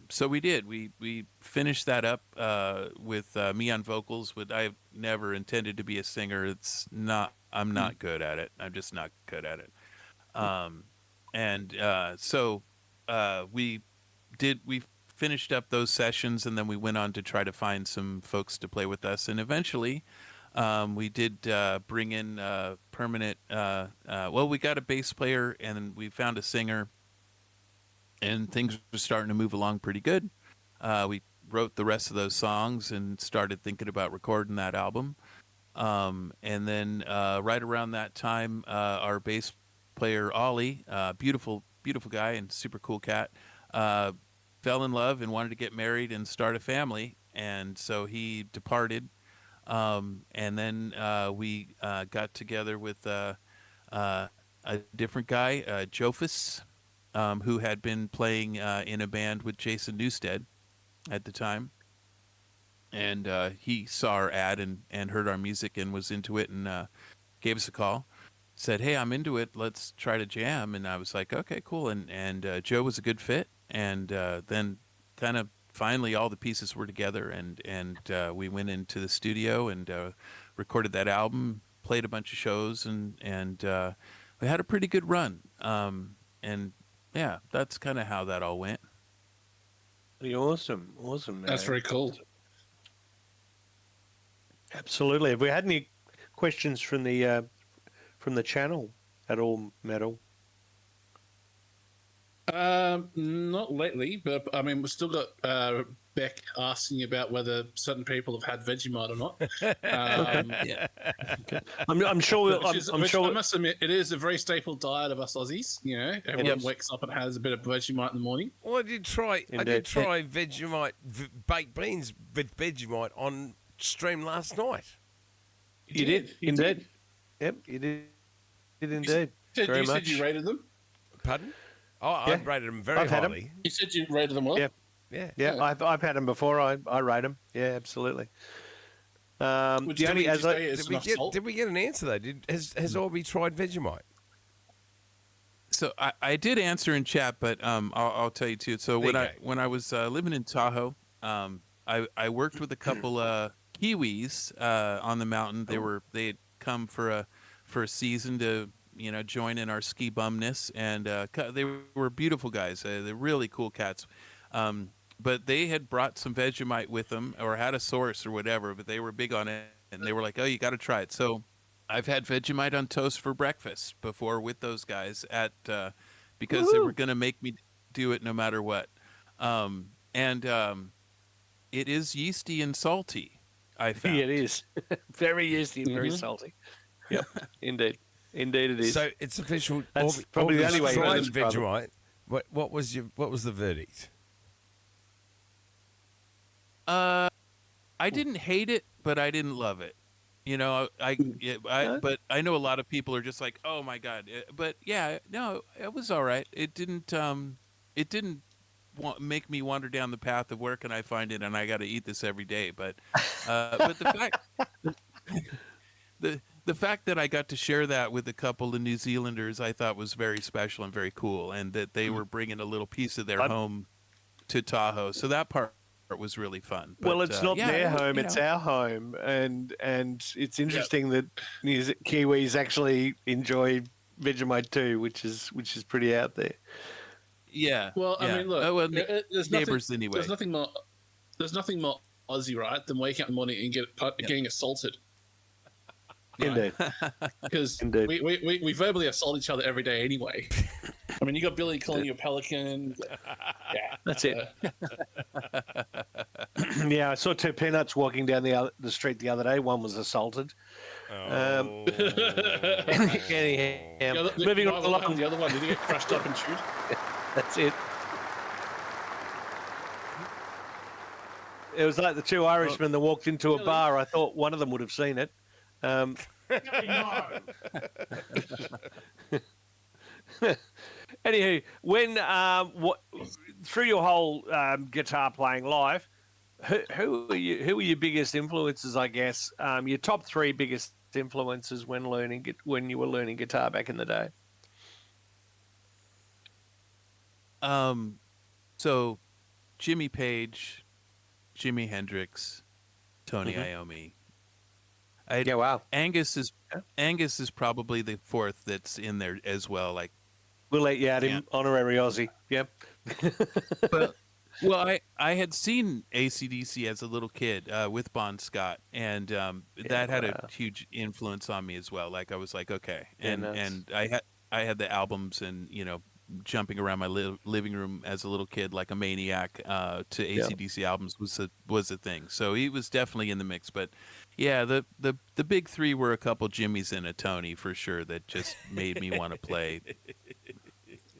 [SPEAKER 6] so we did. We finished that up with me on vocals. I've never intended to be a singer. I'm not good at it. I'm just not good at it. So we finished up those sessions, and then we went on to try to find some folks to play with us. And eventually we did bring in permanent we got a bass player and we found a singer, and things were starting to move along pretty good. We wrote the rest of those songs and started thinking about recording that album. And then right around that time, our bass player Ollie, beautiful guy and super cool cat, fell in love and wanted to get married and start a family, and so he departed. And then we got together with a different guy, Jofus, who had been playing in a band with Jason Newsted at the time. And he saw our ad and heard our music and was into it and gave us a call. Said, "Hey, I'm into it. Let's try to jam." And I was like, "Okay, cool." And Joe was a good fit. And then kind of finally all the pieces were together, and we went into the studio and recorded that album, played a bunch of shows, and we had a pretty good run. And yeah, that's kind of how that all went.
[SPEAKER 4] Pretty awesome, man.
[SPEAKER 5] That's very cool.
[SPEAKER 4] Absolutely. Have we had any questions from the channel at all, Metal?
[SPEAKER 5] Not lately, but I mean, we've still got Beck asking about whether certain people have had Vegemite or not.
[SPEAKER 6] Yeah.
[SPEAKER 4] I'm sure. I'm sure.
[SPEAKER 5] I must admit, it is a very staple diet of us Aussies. Everyone wakes up and has a bit of Vegemite in the morning.
[SPEAKER 3] Well, I did try Vegemite, baked beans with Vegemite on stream last night.
[SPEAKER 4] You did indeed. Yep, you did indeed.
[SPEAKER 5] You said you rated them?
[SPEAKER 3] Pardon? Oh, I rated them very highly.
[SPEAKER 5] You said you rated them well?
[SPEAKER 4] Yeah. I've had them before. I rate them. Yeah, absolutely.
[SPEAKER 3] Did we get an answer though? Has Orby tried Vegemite?
[SPEAKER 6] So I did answer in chat, but I'll tell you too. So when I was living in Tahoe, I worked with a couple Kiwis on the mountain. They had come for a season to join in our ski bumness, and they were beautiful guys. They're really cool cats. But they had brought some Vegemite with them, or had a source or whatever. But they were big on it, and they were like, "Oh, you got to try it." So I've had Vegemite on toast for breakfast before with those guys because they were going to make me do it no matter what. It is yeasty and salty. I found
[SPEAKER 4] it is very yeasty and very salty. Yep, indeed it is.
[SPEAKER 3] So it's official.
[SPEAKER 4] That's probably the only way you
[SPEAKER 3] tried
[SPEAKER 4] can describe it.
[SPEAKER 3] Vegemite. What was the verdict?
[SPEAKER 6] I didn't hate it, but I didn't love it. But I know a lot of people are just like, oh my god. But yeah, no, it was all right. It didn't make me wander down the path of where can I find it, and I got to eat this every day. But the fact that I got to share that with a couple of New Zealanders, I thought was very special and very cool, and that they were bringing a little piece of their home to Tahoe. So that part was really fun. But,
[SPEAKER 4] well, it's not their home; it's our home, and it's interesting that Kiwis actually enjoy Vegemite too, which is pretty out there.
[SPEAKER 6] Yeah.
[SPEAKER 5] Well, I mean, look, there's
[SPEAKER 6] neighbors
[SPEAKER 5] nothing,
[SPEAKER 6] anyway.
[SPEAKER 5] There's nothing more Aussie, right, than waking up in the morning and getting assaulted.
[SPEAKER 4] Indeed.
[SPEAKER 5] Because we verbally assault each other every day anyway. I mean, you got Billy calling you a pelican. Yeah,
[SPEAKER 4] that's it. Yeah, I saw two peanuts walking down the street the other day. One was assaulted.
[SPEAKER 5] Oh.
[SPEAKER 4] Anyhow, moving on along.
[SPEAKER 5] The other one, did he get crushed up and chewed?
[SPEAKER 4] That's it. It was like the two Irishmen that walked into a bar. I thought one of them would have seen it. Anywho, when through your whole guitar playing life, who are your biggest influences? I guess your top three biggest influences when you were learning guitar back in the day.
[SPEAKER 6] So Jimmy Page, Jimi Hendrix, Tony Iommi.
[SPEAKER 4] Wow.
[SPEAKER 6] Angus is probably the fourth that's in there as well. Like,
[SPEAKER 4] we'll let you add him, honorary Aussie. Yep.
[SPEAKER 6] Well, I had seen AC/DC as a little kid with Bon Scott, and that had a huge influence on me as well. Like, I was like, okay, and I had the albums, and jumping around my living room as a little kid like a maniac to AC/DC albums was a thing. So he was definitely in the mix. But yeah, the big three were a couple Jimmys and a Tony for sure that just made me want to play.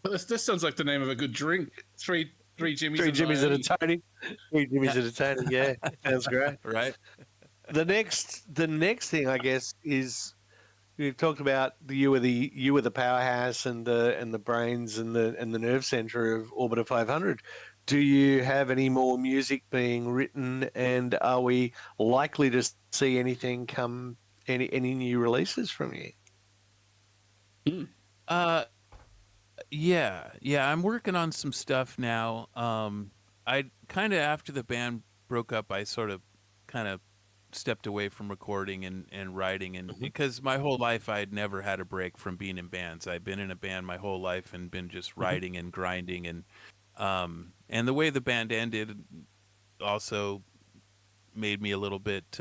[SPEAKER 5] This sounds like the name of a good drink. Three Jimmys.
[SPEAKER 4] Three Jimmys and a Tony. Three Jimmys and a Tony. Yeah, sounds great.
[SPEAKER 6] Right.
[SPEAKER 4] The next thing, I guess, is we've talked about you were the powerhouse and the brains and the nerve center of Orbiter 500. Do you have any more music being written, and are we likely to see anything come any new releases from you?
[SPEAKER 6] Yeah, I'm working on some stuff now. I kind of, after the band broke up, I sort of kind of stepped away from recording and writing, and because my whole life I had never had a break from being in bands. I've been in a band my whole life and been just writing and grinding, and the way the band ended also made me a little bit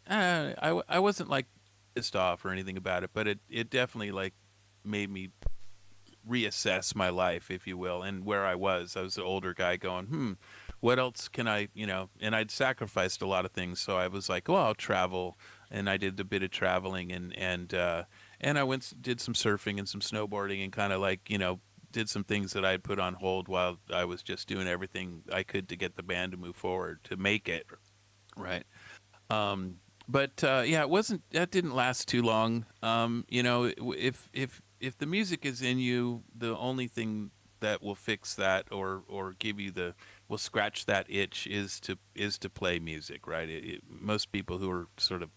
[SPEAKER 6] I wasn't like pissed off or anything about it, but it definitely like made me reassess my life, if you will, and where I was an older guy going, what else can I, and I'd sacrificed a lot of things. So I was like, well, I'll travel. And I did a bit of traveling and I did some surfing and some snowboarding and kind of like, did some things that I'd put on hold while I was just doing everything I could to get the band to move forward, to make it. Right. But that didn't last too long. If the music is in you, the only thing that will fix that or give you will scratch that itch is to play music, right? Most people who are sort of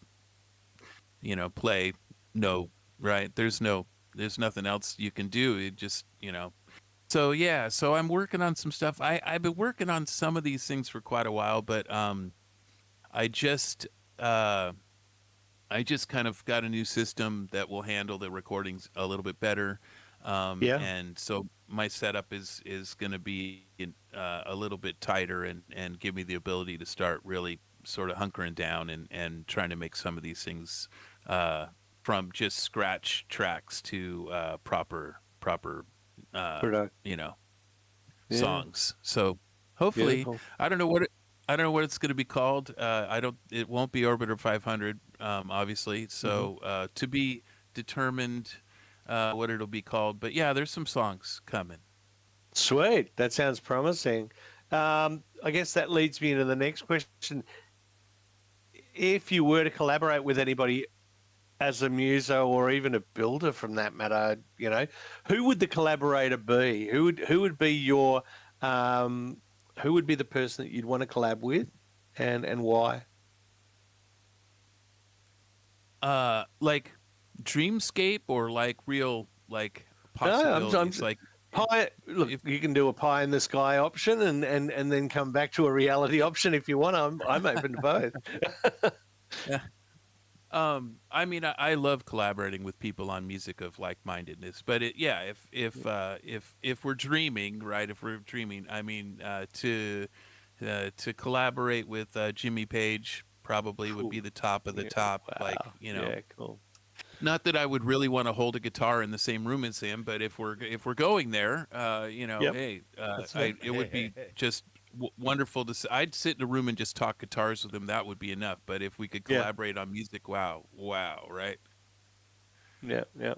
[SPEAKER 6] play know, right? There's nothing else you can do. It just so I'm working on some stuff. I've been working on some of these things for quite a while, but I just I just kind of got a new system that will handle the recordings a little bit better.
[SPEAKER 4] Yeah.
[SPEAKER 6] And so my setup is going to be a little bit tighter and give me the ability to start really sort of hunkering down and trying to make some of these things from just scratch tracks to proper
[SPEAKER 4] Product.
[SPEAKER 6] Yeah.
[SPEAKER 4] songs.
[SPEAKER 6] So hopefully,
[SPEAKER 4] Beautiful.
[SPEAKER 6] I don't know what it's going to be called. It won't be Orbiter 500, obviously. So to be determined what it'll be called. But yeah, there's some songs coming.
[SPEAKER 4] Sweet. That sounds promising. I guess that leads me into the next question. If you were to collaborate with anybody as a muso or even a builder, from that matter, who would the collaborator be? Who would be your who would be the person that you'd want to collab with, and why?
[SPEAKER 6] Like Dreamscape or like real like
[SPEAKER 4] No,
[SPEAKER 6] possibilities.
[SPEAKER 4] I'm
[SPEAKER 6] like
[SPEAKER 4] pie. Look, you can do a pie in the sky option, and then come back to a reality option if you want. I'm open to both.
[SPEAKER 6] I mean, I love collaborating with people on music of like-mindedness, but if we're dreaming, right? If we're dreaming, I mean, to collaborate with Jimmy Page probably would be the top of the top.
[SPEAKER 4] Wow.
[SPEAKER 6] Like,
[SPEAKER 4] Yeah, cool.
[SPEAKER 6] not that I would really want to hold a guitar in the same room as him, but if we're going there,
[SPEAKER 4] Yep.
[SPEAKER 6] hey,
[SPEAKER 4] right.
[SPEAKER 6] it would be just wonderful to. I'd sit in a room and just talk guitars with him. That would be enough. But if we could
[SPEAKER 4] Yeah.
[SPEAKER 6] collaborate on music, wow, right?
[SPEAKER 4] Yeah, yeah.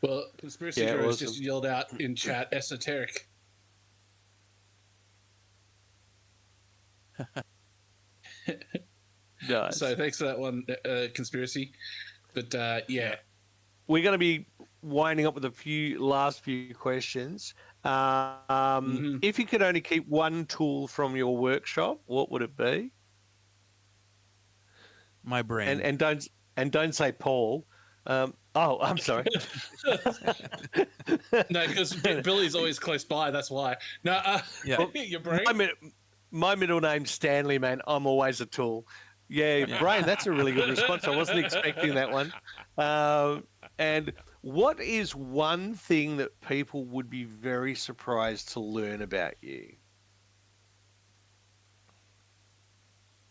[SPEAKER 5] Well, Conspiracy
[SPEAKER 4] Yeah,
[SPEAKER 5] Heroes
[SPEAKER 4] awesome.
[SPEAKER 5] just yelled out in chat, esoteric.
[SPEAKER 4] Nice.
[SPEAKER 5] So thanks for that one, Conspiracy. But yeah,
[SPEAKER 4] We're going to be winding up with a last few questions. If you could only keep one tool from your workshop, what would it be?
[SPEAKER 6] My brain.
[SPEAKER 4] And don't say Paul. I'm sorry.
[SPEAKER 5] no, because Billy's always close by. That's why. No,
[SPEAKER 6] Yeah.
[SPEAKER 5] your brain.
[SPEAKER 4] My middle name's Stanley, man. I'm always a tool. Yeah, brain. That's a really good response. I wasn't expecting that one. And what is one thing that people would be very surprised to learn about you?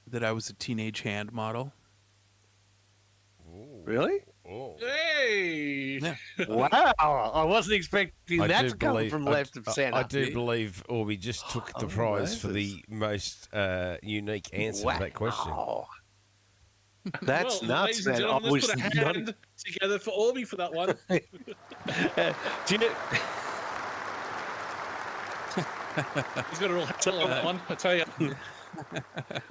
[SPEAKER 6] That I was a teenage hand model.
[SPEAKER 4] Really?
[SPEAKER 3] Oh.
[SPEAKER 5] Hey.
[SPEAKER 6] Yeah.
[SPEAKER 4] Wow. I wasn't expecting that to come from left of centre.
[SPEAKER 3] I do believe Orby just took the prize for the most unique answer to that question.
[SPEAKER 4] That's
[SPEAKER 5] well,
[SPEAKER 4] nuts,
[SPEAKER 5] ladies and
[SPEAKER 4] man.
[SPEAKER 5] gentlemen,
[SPEAKER 4] I
[SPEAKER 5] let's
[SPEAKER 4] was
[SPEAKER 5] put a
[SPEAKER 4] not.
[SPEAKER 5] hand together for Orby for that one.
[SPEAKER 4] Do you know?
[SPEAKER 5] He's got a real handle on that one, I tell you.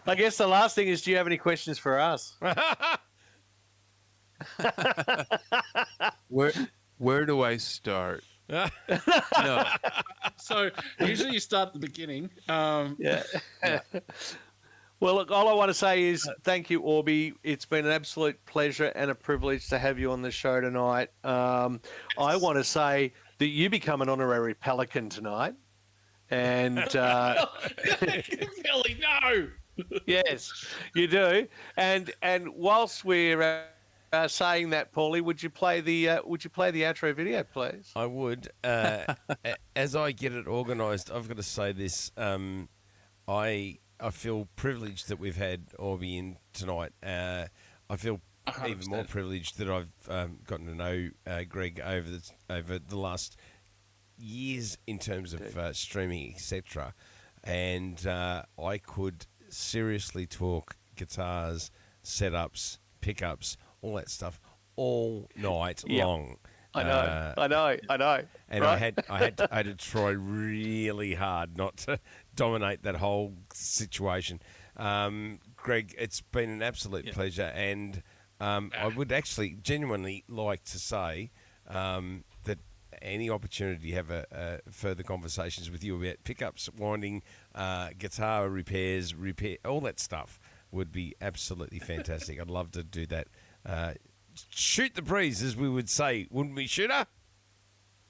[SPEAKER 4] I guess the last thing is, do you have any questions for us?
[SPEAKER 6] Where do I start? No.
[SPEAKER 5] So usually you start at the beginning.
[SPEAKER 4] Yeah. Well, look, all I want to say is thank you, Orby. It's been an absolute pleasure and a privilege to have you on the show tonight. I want to say that you become an honorary Pelican tonight. And
[SPEAKER 5] Billy, no.
[SPEAKER 4] yes, you do. And whilst we're saying that, Paulie, would you play the outro video, please?
[SPEAKER 3] I would. As I get it organised, I've got to say this. I feel privileged that we've had Orby in tonight. I feel
[SPEAKER 5] 100%.
[SPEAKER 3] even more privileged that I've gotten to know Greg over the last years in terms of streaming, etc. And I could seriously talk guitars, setups, pickups, all that stuff all night long.
[SPEAKER 4] I know.
[SPEAKER 3] And
[SPEAKER 4] right?
[SPEAKER 3] I had to try really hard not to dominate that whole situation. Greg, it's been an absolute pleasure, and I would actually genuinely like to say that any opportunity to have further conversations with you about pickups, winding, guitar repairs, all that stuff would be absolutely fantastic. I'd love to do that. Shoot the breeze, as we would say, wouldn't we, Shooter?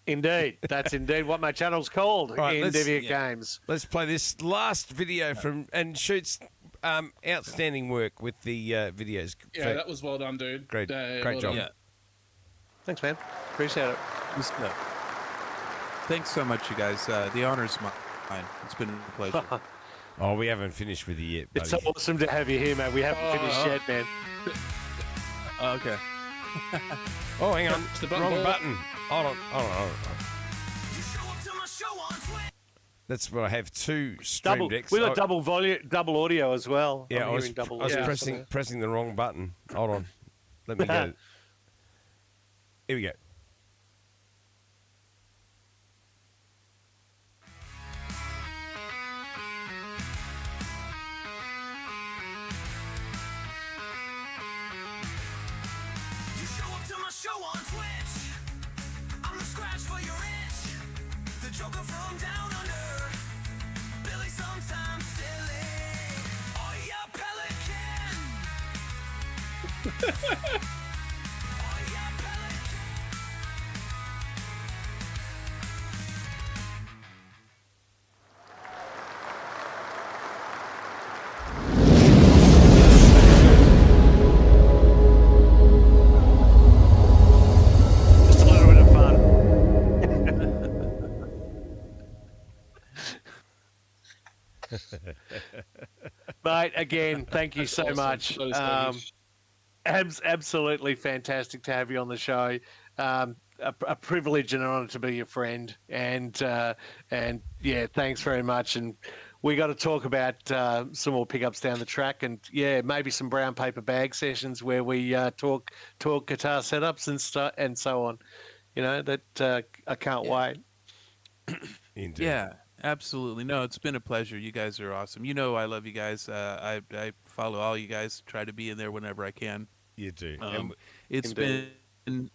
[SPEAKER 4] Indeed. That's indeed what my channel's called
[SPEAKER 3] Right,
[SPEAKER 4] in
[SPEAKER 3] let's-
[SPEAKER 4] Deviant Games.
[SPEAKER 3] Let's play this last video from and Shoots. outstanding work with the videos.
[SPEAKER 5] Yeah, that was well done, dude.
[SPEAKER 3] Great
[SPEAKER 5] well
[SPEAKER 3] job.
[SPEAKER 5] done.
[SPEAKER 6] Yeah.
[SPEAKER 4] Thanks, man. Appreciate it.
[SPEAKER 6] Good stuff. Thanks so much, you guys. The honor's mine. It's been a pleasure.
[SPEAKER 3] Oh, we haven't finished with you yet, buddy.
[SPEAKER 4] It's so awesome to have you here, man. We haven't finished yet, man.
[SPEAKER 6] Okay.
[SPEAKER 3] Oh, hang on.
[SPEAKER 5] It's the button.
[SPEAKER 3] Wrong button. Hold on. That's where I have two stream
[SPEAKER 4] Double.
[SPEAKER 3] decks.
[SPEAKER 4] We got
[SPEAKER 3] Oh,
[SPEAKER 4] double volume, double audio as well.
[SPEAKER 3] Yeah,
[SPEAKER 4] I'm
[SPEAKER 3] I was
[SPEAKER 4] hearing double
[SPEAKER 3] pressing
[SPEAKER 4] audio.
[SPEAKER 3] pressing the wrong button. Hold on. Let me go. Here we go.
[SPEAKER 1] You show up to my show on Twitch. I'm the scratch for your itch. The Joker from down under. Billy sometimes silly. Oh, yeah, Pelican. Oh, yeah, Pelican.
[SPEAKER 4] Just a little bit of fun. Mate, again, thank you
[SPEAKER 5] That's
[SPEAKER 4] so
[SPEAKER 5] awesome.
[SPEAKER 4] much.
[SPEAKER 5] That is so good.
[SPEAKER 4] Absolutely fantastic to have you on the show. A privilege and an honour to be your friend. And yeah, thanks very much. And we got to talk about some more pickups down the track, and yeah, maybe some brown paper bag sessions where we talk guitar setups and so on. You know that I can't wait.
[SPEAKER 3] Indeed.
[SPEAKER 6] Yeah, absolutely. No, it's been a pleasure. You guys are awesome. You know I love you guys. I follow all you guys. Try to be in there whenever I can.
[SPEAKER 3] You do.
[SPEAKER 6] It's
[SPEAKER 4] Indeed.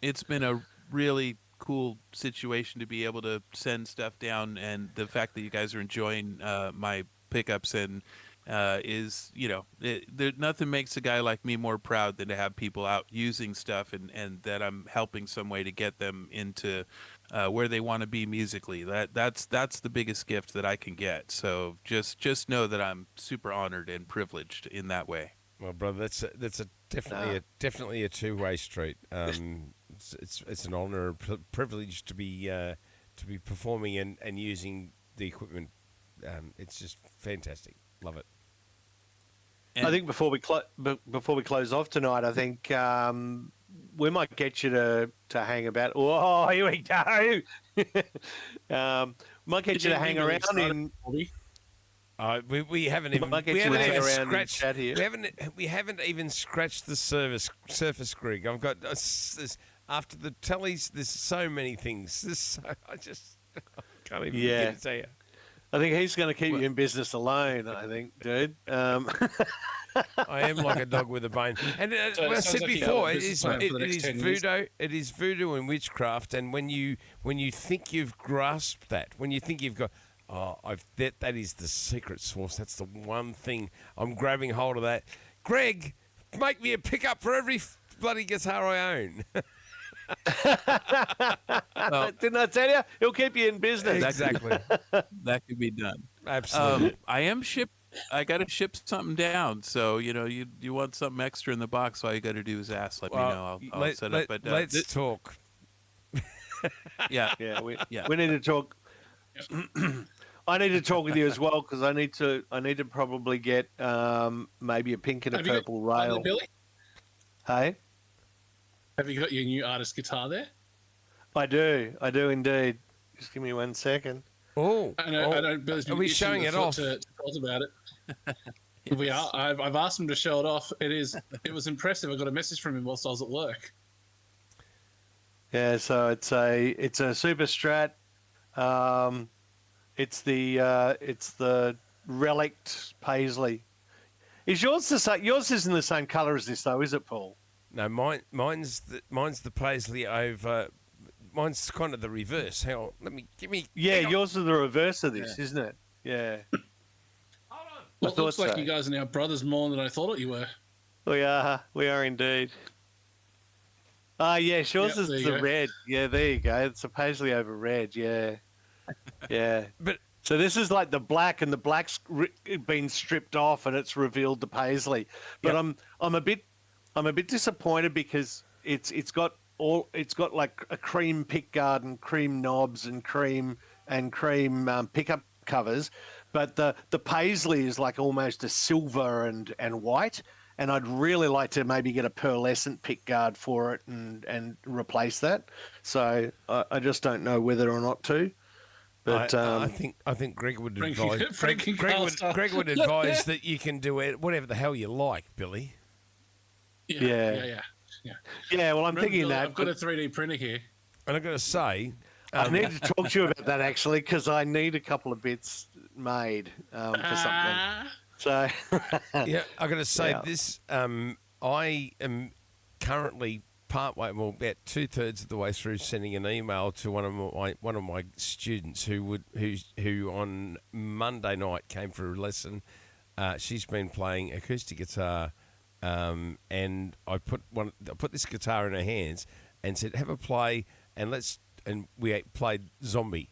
[SPEAKER 6] it's been a really cool situation to be able to send stuff down, and the fact that you guys are enjoying my pickups and is, you know, nothing makes a guy like me more proud than to have people out using stuff and that I'm helping some way to get them into where they want to be musically. That's the biggest gift that I can get. So just know that I'm super honored and privileged in that way.
[SPEAKER 3] Well, brother, that's a definitely a two-way street. It's an honour and privilege to be performing and using the equipment. It's just fantastic. Love it.
[SPEAKER 6] And
[SPEAKER 4] I think before we close off tonight, I think we might get you to hang about. Oh, here we go. Might get you to hang around in.
[SPEAKER 3] We haven't even
[SPEAKER 4] Might get
[SPEAKER 3] we
[SPEAKER 4] you to
[SPEAKER 3] haven't
[SPEAKER 4] hang
[SPEAKER 3] even
[SPEAKER 4] around and
[SPEAKER 3] scratched
[SPEAKER 4] chat here.
[SPEAKER 3] we haven't even scratched the surface, Greg. I've got after the tellies. There's so many things. I just can't even begin to tell you.
[SPEAKER 4] I think he's going to keep you in business alone. I think, dude.
[SPEAKER 3] I am like a dog with a bone. And
[SPEAKER 5] So it
[SPEAKER 3] I
[SPEAKER 5] sounds
[SPEAKER 3] said
[SPEAKER 5] like you
[SPEAKER 3] before,
[SPEAKER 5] have a
[SPEAKER 3] it
[SPEAKER 5] business
[SPEAKER 3] is
[SPEAKER 5] plan for the next 10 years.
[SPEAKER 3] voodoo. It is voodoo and witchcraft. And when you think you've grasped that, when you think you've got, that is the secret sauce. That's the one thing I'm grabbing hold of. That, Greg, make me a pickup for every bloody guitar I own.
[SPEAKER 4] Didn't I tell you? He'll keep you in business.
[SPEAKER 3] Exactly.
[SPEAKER 6] that could be done.
[SPEAKER 3] Absolutely.
[SPEAKER 6] I got to ship something down. So, you know, you want something extra in the box, all you got to do is ask. Let me know. I'll set up. But
[SPEAKER 3] let's talk.
[SPEAKER 6] yeah.
[SPEAKER 4] Yeah, we
[SPEAKER 6] Yeah.
[SPEAKER 4] need to talk. I need to talk with you as well because I need to probably get maybe a pink and a
[SPEAKER 5] Have you got
[SPEAKER 4] purple
[SPEAKER 5] one there,
[SPEAKER 4] rail.
[SPEAKER 5] Billy?
[SPEAKER 4] Hey,
[SPEAKER 5] Have you got your new artist guitar there?
[SPEAKER 4] I do indeed. Just give me 1 second.
[SPEAKER 3] Oh,
[SPEAKER 5] I know. Billy's been
[SPEAKER 3] are we
[SPEAKER 5] itching
[SPEAKER 3] showing
[SPEAKER 5] the
[SPEAKER 3] it
[SPEAKER 5] foot
[SPEAKER 3] off?
[SPEAKER 5] to talk about it. We are. I've asked him to show it off. It was impressive. I got a message from him whilst I was at work.
[SPEAKER 4] Yeah, so it's a Super Strat. It's the Relict Paisley. Is yours the same? Yours isn't the same colour as this though, is it, Paul?
[SPEAKER 3] No, mine's the Paisley over. Mine's kind of the reverse. Hang on, give me.
[SPEAKER 4] Yeah,
[SPEAKER 3] hang on.
[SPEAKER 4] yours is the reverse of this, isn't it? Yeah.
[SPEAKER 3] Hold on.
[SPEAKER 5] Well, it looks
[SPEAKER 4] thought
[SPEAKER 5] like
[SPEAKER 4] so.
[SPEAKER 5] you guys are now brothers more than I thought you were.
[SPEAKER 4] We are indeed. Yes, yours
[SPEAKER 5] Yep,
[SPEAKER 4] is
[SPEAKER 5] there you
[SPEAKER 4] the
[SPEAKER 5] go.
[SPEAKER 4] red. Yeah, there you go. It's a Paisley over red. Yeah, yeah.
[SPEAKER 3] But
[SPEAKER 4] So this is like the black, and the black's been stripped off, and it's revealed the paisley. But I'm a bit disappointed because it's got like a cream pickguard and cream knobs and cream pickup covers, but the paisley is like almost a silver and white. And I'd really like to maybe get a pearlescent pickguard for it and replace that. So I just don't know whether or not to. But
[SPEAKER 3] I think Greg would advise.
[SPEAKER 5] Frankie
[SPEAKER 3] Greg would advise that you can do it whatever the hell you like, Billy.
[SPEAKER 5] Yeah.
[SPEAKER 4] Well, I'm thinking that.
[SPEAKER 5] I've got a 3D printer here.
[SPEAKER 3] And I've got to say,
[SPEAKER 4] I need to talk to you about that actually, because I need a couple of bits made for something. So
[SPEAKER 3] yeah, I've got to say
[SPEAKER 4] Yeah.
[SPEAKER 3] this. I am currently partway, well, about 2/3 of the way through sending an email to one of my students who on Monday night came for a lesson. She's been playing acoustic guitar, and I put this guitar in her hands and said, "Have a play," and we played Zombie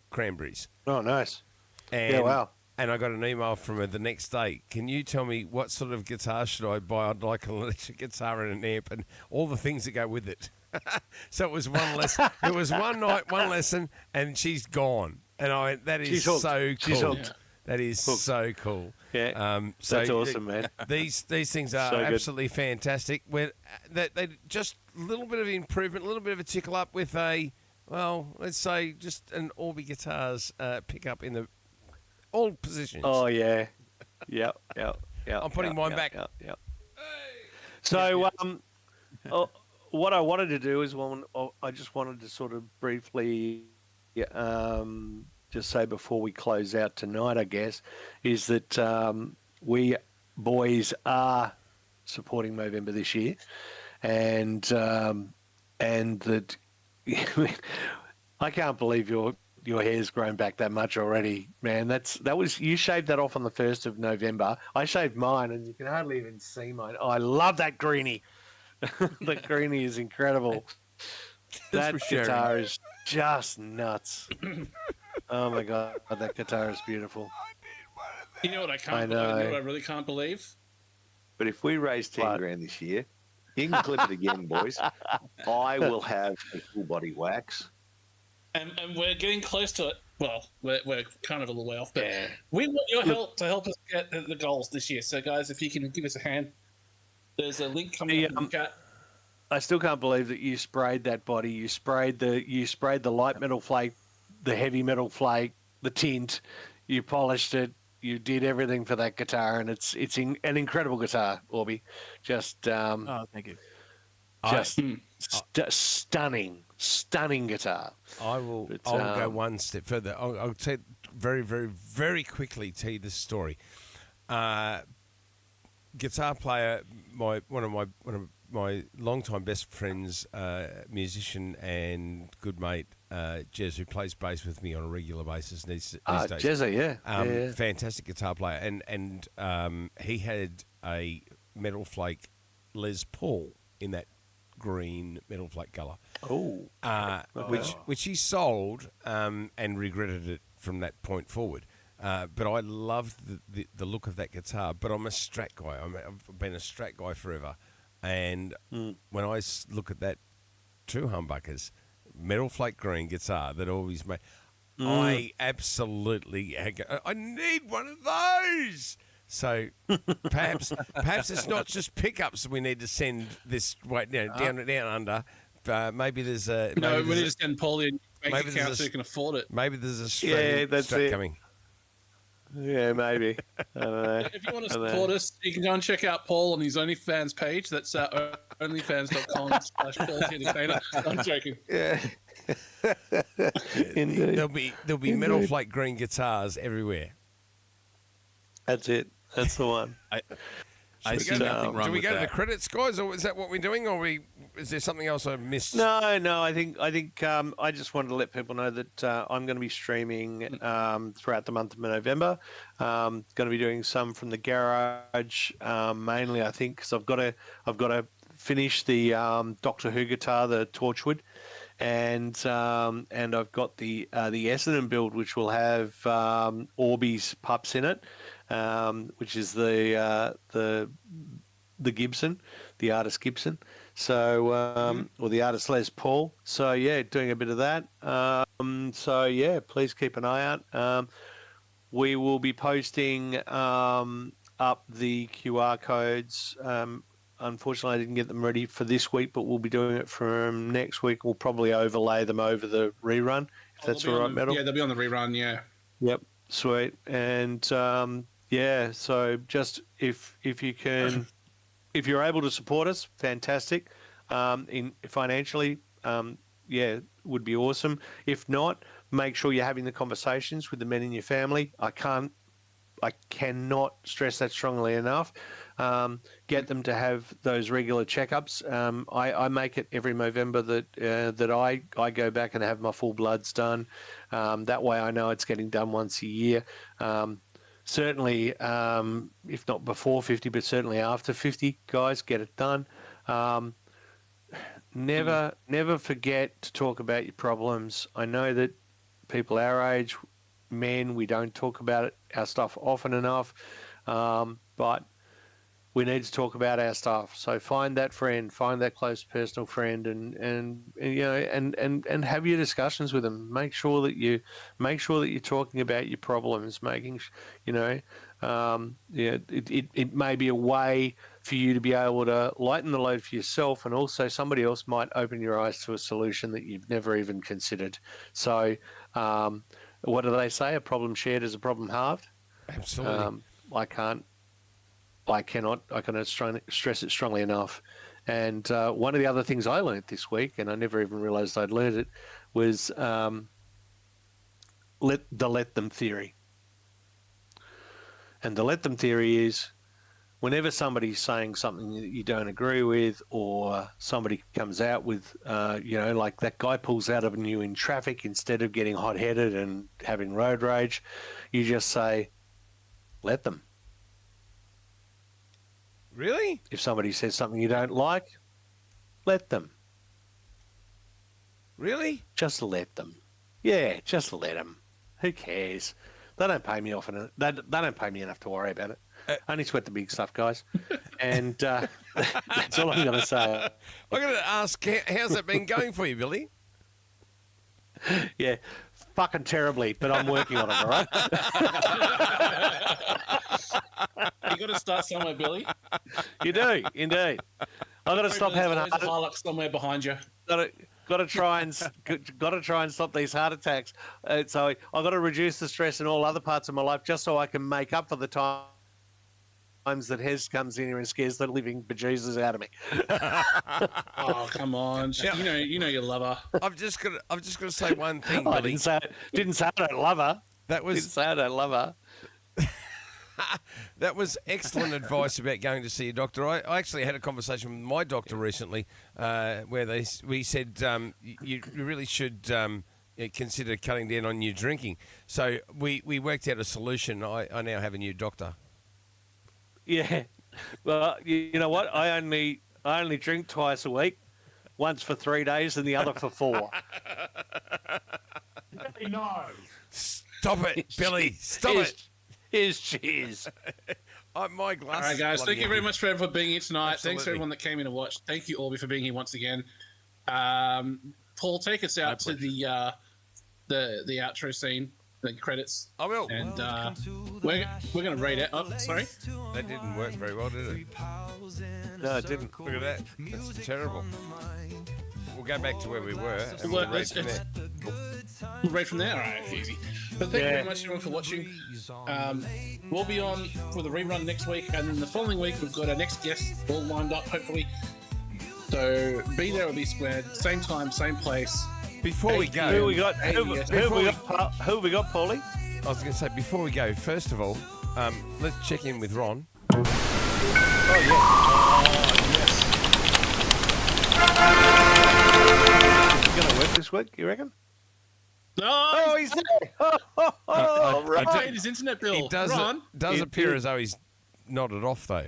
[SPEAKER 3] Cranberries.
[SPEAKER 4] Oh, nice.
[SPEAKER 3] And,
[SPEAKER 4] Yeah, wow.
[SPEAKER 3] And I got an email from her the next day. Can you tell me what sort of guitar should I buy? I'd like an electric guitar and an amp and all the things that go with it. So it was one lesson. It was one night, one lesson, and she's gone. And I went, that is
[SPEAKER 4] She's hooked.
[SPEAKER 3] so cool.
[SPEAKER 4] She's hooked.
[SPEAKER 3] That is
[SPEAKER 4] Hooked.
[SPEAKER 3] so cool.
[SPEAKER 4] Yeah,
[SPEAKER 3] So
[SPEAKER 4] that's awesome, man.
[SPEAKER 3] These things are
[SPEAKER 4] So good.
[SPEAKER 3] absolutely fantastic. They just a little bit of improvement, a little bit of a tickle up with let's say just an Orbi Guitars pickup in the all positions.
[SPEAKER 4] Oh yeah, yeah.
[SPEAKER 3] I'm putting mine back.
[SPEAKER 4] Yeah. So, what I wanted to do is, I just wanted to sort of briefly, just say before we close out tonight, I guess, is that we boys are supporting Movember this year, and that I can't believe your hair's grown back that much already, man. You shaved that off on the 1st of November. I shaved mine, and you can hardly even see mine. Oh, I love that greenie. The greenie is incredible. That guitar is just nuts. Oh my god, that guitar is beautiful.
[SPEAKER 5] You know what I can't
[SPEAKER 4] I
[SPEAKER 5] believe?
[SPEAKER 4] know.
[SPEAKER 5] You know what I really can't believe?
[SPEAKER 7] But if we raise 10
[SPEAKER 4] What?
[SPEAKER 7] grand this year, you can clip it again, boys. I will have a full body wax.
[SPEAKER 5] And we're getting close to it. Well, we're kind of a little way off, but
[SPEAKER 4] Yeah.
[SPEAKER 5] we want your help to help us get the goals this year. So, guys, if you can give us a hand, there's a link coming up in the chat.
[SPEAKER 4] I still can't believe that you sprayed that body. You sprayed the light metal flake, the heavy metal flake, the tint. You polished it. You did everything for that guitar, and it's an incredible guitar, Orby. Just
[SPEAKER 6] thank you.
[SPEAKER 4] stunning guitar.
[SPEAKER 3] I will
[SPEAKER 4] But,
[SPEAKER 3] go one step further. I'll tell very, very, very quickly tell you this story. Guitar player, one of my longtime best friends, musician and good mate, Jez, who plays bass with me on a regular basis these days.
[SPEAKER 4] Jezza, yeah.
[SPEAKER 3] Fantastic guitar player, and he had a Metal Flake Les Paul in that green Metal Flake colour.
[SPEAKER 4] Oh,
[SPEAKER 3] which he sold and regretted it from that point forward. But I loved the look of that guitar. But I'm a Strat guy. I've been a Strat guy forever. And when I look at that two humbuckers, Metal Flake green guitar that always made, I absolutely I need one of those. So perhaps it's not just pickups we need to send this way down under. Maybe there's a
[SPEAKER 5] We need to send Paulie a bank
[SPEAKER 3] maybe
[SPEAKER 5] account
[SPEAKER 3] there's
[SPEAKER 5] so he can afford it.
[SPEAKER 3] maybe there's a Strat coming.
[SPEAKER 4] yeah, maybe. I don't know.
[SPEAKER 5] If you want to support us, you can go and check out Paul on his OnlyFans page. That's onlyfans.com/PaulTentertainer. I'm joking.
[SPEAKER 4] Indeed.
[SPEAKER 3] There'll be Metal Flake green guitars everywhere.
[SPEAKER 4] That's it. That's the one.
[SPEAKER 6] I see nothing wrong
[SPEAKER 3] Do we
[SPEAKER 6] with
[SPEAKER 3] go to
[SPEAKER 6] that.
[SPEAKER 3] the credits, guys, or is that what we're doing, or is there something else I missed?
[SPEAKER 4] No. I think I just wanted to let people know that I'm going to be streaming throughout the month of November. Going to be doing some from the garage, mainly I think because I've got to finish the Doctor Who guitar, the Torchwood, and I've got the Essendon build, which will have Orbeez pups in it, which is the Gibson, the artist Gibson. So or the artist Les Paul. So yeah, doing a bit of that. So yeah, please keep an eye out. We will be posting up the QR codes. Unfortunately, I didn't get them ready for this week, but we'll be doing it from next week. We'll probably overlay them over the rerun, if that's all right, Metal.
[SPEAKER 5] Yeah, they'll be on the rerun, yeah.
[SPEAKER 4] Yep, sweet. And yeah, so just if you can, if you're able to support us, fantastic. In financially, yeah, would be awesome. If not, make sure you're having the conversations with the men in your family. I cannot stress that strongly enough. Get them to have those regular checkups. I make it every November that I go back and have my full bloods done. That way I know it's getting done once a year. Certainly, if not before 50, but certainly after 50, guys, get it done. Never forget to talk about your problems. I know that people our age, men, we don't talk about our stuff often enough, but we need to talk about our stuff. So find that friend, find that close personal friend, and you know, and have your discussions with them. Make sure that you're talking about your problems. It may be a way for you to be able to lighten the load for yourself, and also somebody else might open your eyes to a solution that you've never even considered. So, what do they say? A problem shared is a problem halved.
[SPEAKER 3] Absolutely.
[SPEAKER 4] I cannot stress it strongly enough. And one of the other things I learned this week, and I never even realised I'd learned it, was let them theory. And the let them theory is whenever somebody's saying something that you don't agree with, or somebody comes out with, like that guy pulls out of you in traffic, instead of getting hot-headed and having road rage, you just say, let them.
[SPEAKER 3] Really?
[SPEAKER 4] If somebody says something you don't like, let them.
[SPEAKER 3] Really?
[SPEAKER 4] Just let them. Yeah, just let them. Who cares? They don't pay me often. They don't pay me enough to worry about it. Only sweat the big stuff, guys. And that's all I'm going to say.
[SPEAKER 3] I'm going to ask, how's that been going for you, Billy?
[SPEAKER 4] Yeah, fucking terribly, but I'm working on it, all right?
[SPEAKER 5] You got to start somewhere, Billy.
[SPEAKER 4] You do, indeed. I've got to stop having
[SPEAKER 5] a Hilux somewhere behind you.
[SPEAKER 4] Got to try and stop these heart attacks. So I've got to reduce the stress in all other parts of my life, just so I can make up for the times that Hez comes in here and scares the living bejesus out of me.
[SPEAKER 5] Oh, come on! You know you love her.
[SPEAKER 3] I've just got to say one thing,
[SPEAKER 4] I
[SPEAKER 3] Billy.
[SPEAKER 4] didn't say I don't love her.
[SPEAKER 3] Didn't
[SPEAKER 4] say I don't love her.
[SPEAKER 3] That was excellent advice about going to see a doctor. I actually had a conversation with my doctor recently where we said you really should consider cutting down on your drinking. So we worked out a solution. I now have a new doctor.
[SPEAKER 4] Yeah. Well, you know what? I only drink twice a week, once for 3 days and the other for 4.
[SPEAKER 8] No.
[SPEAKER 3] Stop it, Billy. Stop it.
[SPEAKER 4] Cheers.
[SPEAKER 3] My glass.
[SPEAKER 5] All right, guys. Thank you very much for being here tonight.
[SPEAKER 3] Absolutely.
[SPEAKER 5] Thanks for everyone that came in and watched. Thank you, Orby, for being here once again. Paul, take us out to the outro scene, the credits.
[SPEAKER 3] I will.
[SPEAKER 5] And we're going to read it. Oh, sorry.
[SPEAKER 3] That didn't work very well, did it?
[SPEAKER 4] No, it didn't.
[SPEAKER 3] Look at that. That's terrible. We'll go back to where we were and we'll read from there.
[SPEAKER 5] We'll read from there. All right, easy. But thank you very much, everyone, for watching. We'll be on for the rerun next week, and then the following week we've got our next guest all lined up, hopefully. So be there or be squared. Same time, same place.
[SPEAKER 3] Before we go,
[SPEAKER 4] Who have we got, Paulie?
[SPEAKER 3] I was going to say, before we go, first of all, let's check in with Ron.
[SPEAKER 4] Oh, yeah. Is he going to work this week, you reckon?
[SPEAKER 5] Oh,
[SPEAKER 4] he's there. Right.
[SPEAKER 5] I paid his internet bill.
[SPEAKER 3] He does appear as though he's nodded off, though.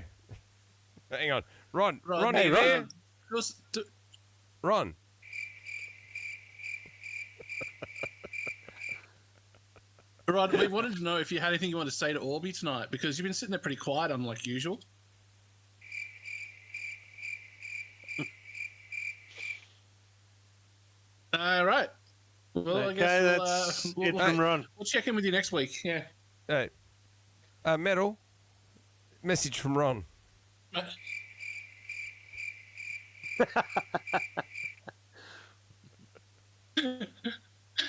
[SPEAKER 3] Hang on. Ron, are you there? Ron.
[SPEAKER 5] Rod, we wanted to know if you had anything you wanted to say to Orby tonight, because you've been sitting there pretty quiet, unlike usual. All right. Well, I
[SPEAKER 4] Okay,
[SPEAKER 5] guess
[SPEAKER 4] that's it
[SPEAKER 5] we'll
[SPEAKER 4] from Ron.
[SPEAKER 5] we'll check in with you next week. Yeah.
[SPEAKER 3] Hey, Metal. Message from Ron. As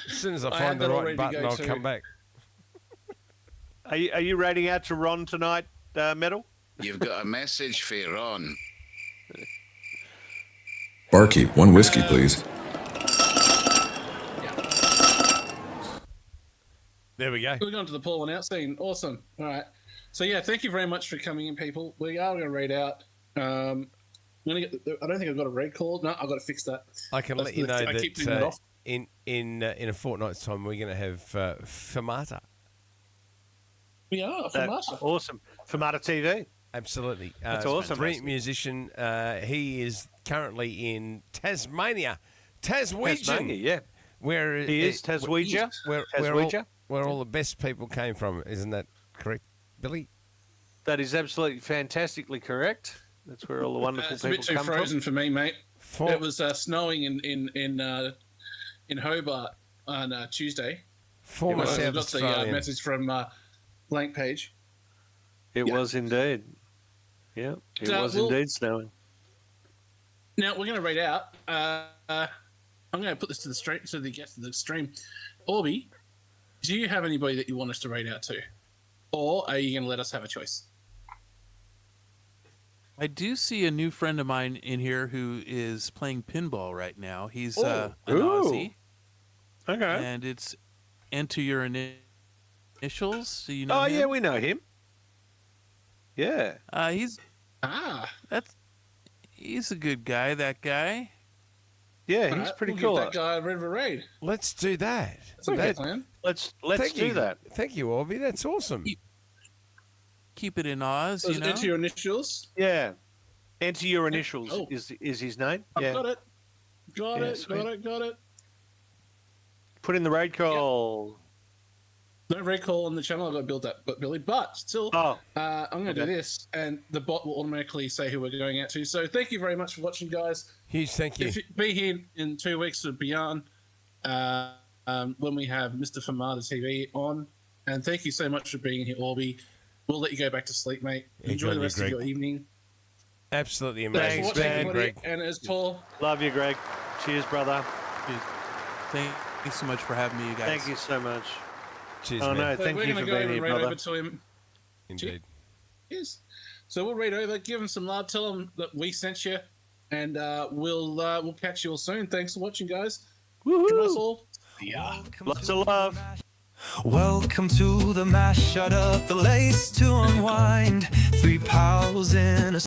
[SPEAKER 3] soon as I
[SPEAKER 5] I
[SPEAKER 3] find
[SPEAKER 5] had
[SPEAKER 3] the
[SPEAKER 5] that all
[SPEAKER 3] right
[SPEAKER 5] ready to
[SPEAKER 3] button,
[SPEAKER 5] go
[SPEAKER 3] I'll
[SPEAKER 5] too.
[SPEAKER 3] come back.
[SPEAKER 4] Are you rating out to Ron tonight, Metal?
[SPEAKER 2] You've got a message for you, Ron.
[SPEAKER 9] Barkeep, one whiskey, please.
[SPEAKER 3] There we go.
[SPEAKER 5] We're going to the Paul and Out scene. Awesome. All right. So yeah, thank you very much for coming in, people. We are going to read out. I'm going to get. I don't think I've got a red call. No, I've got to fix that.
[SPEAKER 3] I can
[SPEAKER 5] That's
[SPEAKER 3] let you
[SPEAKER 5] the-
[SPEAKER 3] know
[SPEAKER 5] I keep putting it
[SPEAKER 3] that
[SPEAKER 5] off.
[SPEAKER 3] in a fortnight's time we're going to have Fermata.
[SPEAKER 5] We are from
[SPEAKER 4] That's
[SPEAKER 5] Marshall.
[SPEAKER 4] awesome. Fermata TV.
[SPEAKER 3] Absolutely,
[SPEAKER 4] That's
[SPEAKER 3] he's a
[SPEAKER 4] awesome.
[SPEAKER 3] brilliant musician. He is currently in Tasmania, Taswegian,
[SPEAKER 4] Tasmania, yeah.
[SPEAKER 3] where
[SPEAKER 4] He is Taswegia.
[SPEAKER 3] where all the best people came from. Isn't that correct, Billy?
[SPEAKER 4] That is absolutely fantastically correct. That's where all the wonderful
[SPEAKER 5] It's a
[SPEAKER 4] people
[SPEAKER 5] bit too
[SPEAKER 4] come
[SPEAKER 5] frozen for me, mate.
[SPEAKER 3] For-
[SPEAKER 5] It was snowing in Hobart on Tuesday.
[SPEAKER 3] Former
[SPEAKER 5] I
[SPEAKER 3] South
[SPEAKER 5] got the
[SPEAKER 3] Australian.
[SPEAKER 5] message from Blank Page.
[SPEAKER 4] from. It
[SPEAKER 5] Yeah.
[SPEAKER 4] was indeed. Yeah, it was
[SPEAKER 5] well-
[SPEAKER 4] indeed snowing.
[SPEAKER 5] Now we're going to read out. I'm going to put this to the guests of the stream. Orby, do you have anybody that you want us to read out to, or are you going to let us have a choice?
[SPEAKER 6] I do see a new friend of mine in here who is playing pinball right now. He's an
[SPEAKER 4] Ooh.
[SPEAKER 6] Aussie,
[SPEAKER 4] Okay.
[SPEAKER 6] and it's Enter Your Initials. Do you know
[SPEAKER 4] Oh,
[SPEAKER 6] him?
[SPEAKER 4] yeah, we know him. Yeah.
[SPEAKER 6] He's a good guy. That guy.
[SPEAKER 4] Yeah, he's
[SPEAKER 5] Alright,
[SPEAKER 4] pretty
[SPEAKER 5] we'll
[SPEAKER 4] cool.
[SPEAKER 5] Give that guy a bit of a raid.
[SPEAKER 3] Let's do that.
[SPEAKER 5] That's a good plan.
[SPEAKER 4] Let's
[SPEAKER 3] Thank
[SPEAKER 4] do
[SPEAKER 3] you.
[SPEAKER 4] that.
[SPEAKER 3] Thank you, Orby. That's awesome.
[SPEAKER 6] Keep it in Oz.
[SPEAKER 5] So
[SPEAKER 6] You know.
[SPEAKER 5] enter your initials.
[SPEAKER 4] Yeah. Enter your initials
[SPEAKER 5] Oh.
[SPEAKER 4] is his name.
[SPEAKER 5] I've
[SPEAKER 4] Yeah.
[SPEAKER 5] got it. Got
[SPEAKER 4] Yeah,
[SPEAKER 5] it.
[SPEAKER 4] sweet.
[SPEAKER 5] Got it.
[SPEAKER 4] Put in the raid call.
[SPEAKER 5] No recall on the channel. I've got to build that, but Billy. But still,
[SPEAKER 4] Oh.
[SPEAKER 5] I'm going to do
[SPEAKER 4] Okay.
[SPEAKER 5] this, and the bot will automatically say who we're going out to. So thank you very much for watching, guys.
[SPEAKER 3] Huge thank you.
[SPEAKER 5] If you be here in 2 weeks or beyond, when we have Mr. Fermata TV on. And thank you so much for being here, Orby. We'll let you go back to sleep, mate.
[SPEAKER 3] Yeah,
[SPEAKER 5] Enjoy the
[SPEAKER 3] Greg.
[SPEAKER 5] rest of your evening.
[SPEAKER 3] Absolutely
[SPEAKER 5] Thanks for
[SPEAKER 3] amazing.
[SPEAKER 5] watching,
[SPEAKER 4] man.
[SPEAKER 5] everybody.
[SPEAKER 3] Greg.
[SPEAKER 5] And as Paul,
[SPEAKER 4] Love you, Greg. Cheers, brother.
[SPEAKER 6] Thanks so much for having me, you guys.
[SPEAKER 4] Thank you so much.
[SPEAKER 3] Cheers,
[SPEAKER 4] Oh,
[SPEAKER 3] man.
[SPEAKER 4] no. Thank
[SPEAKER 5] we're
[SPEAKER 4] you
[SPEAKER 5] going
[SPEAKER 4] for
[SPEAKER 5] to go
[SPEAKER 4] being
[SPEAKER 5] and
[SPEAKER 4] here,
[SPEAKER 5] read
[SPEAKER 4] brother.
[SPEAKER 5] over to him.
[SPEAKER 3] Indeed.
[SPEAKER 5] Yes. So we'll read over, give him some love, tell him that we sent you, and we'll catch you all soon. Thanks for watching, guys.
[SPEAKER 4] Woohoo.
[SPEAKER 5] From us all.
[SPEAKER 4] Lots of love.
[SPEAKER 1] Welcome to the mash. Shut up the lace to unwind. Three pals in a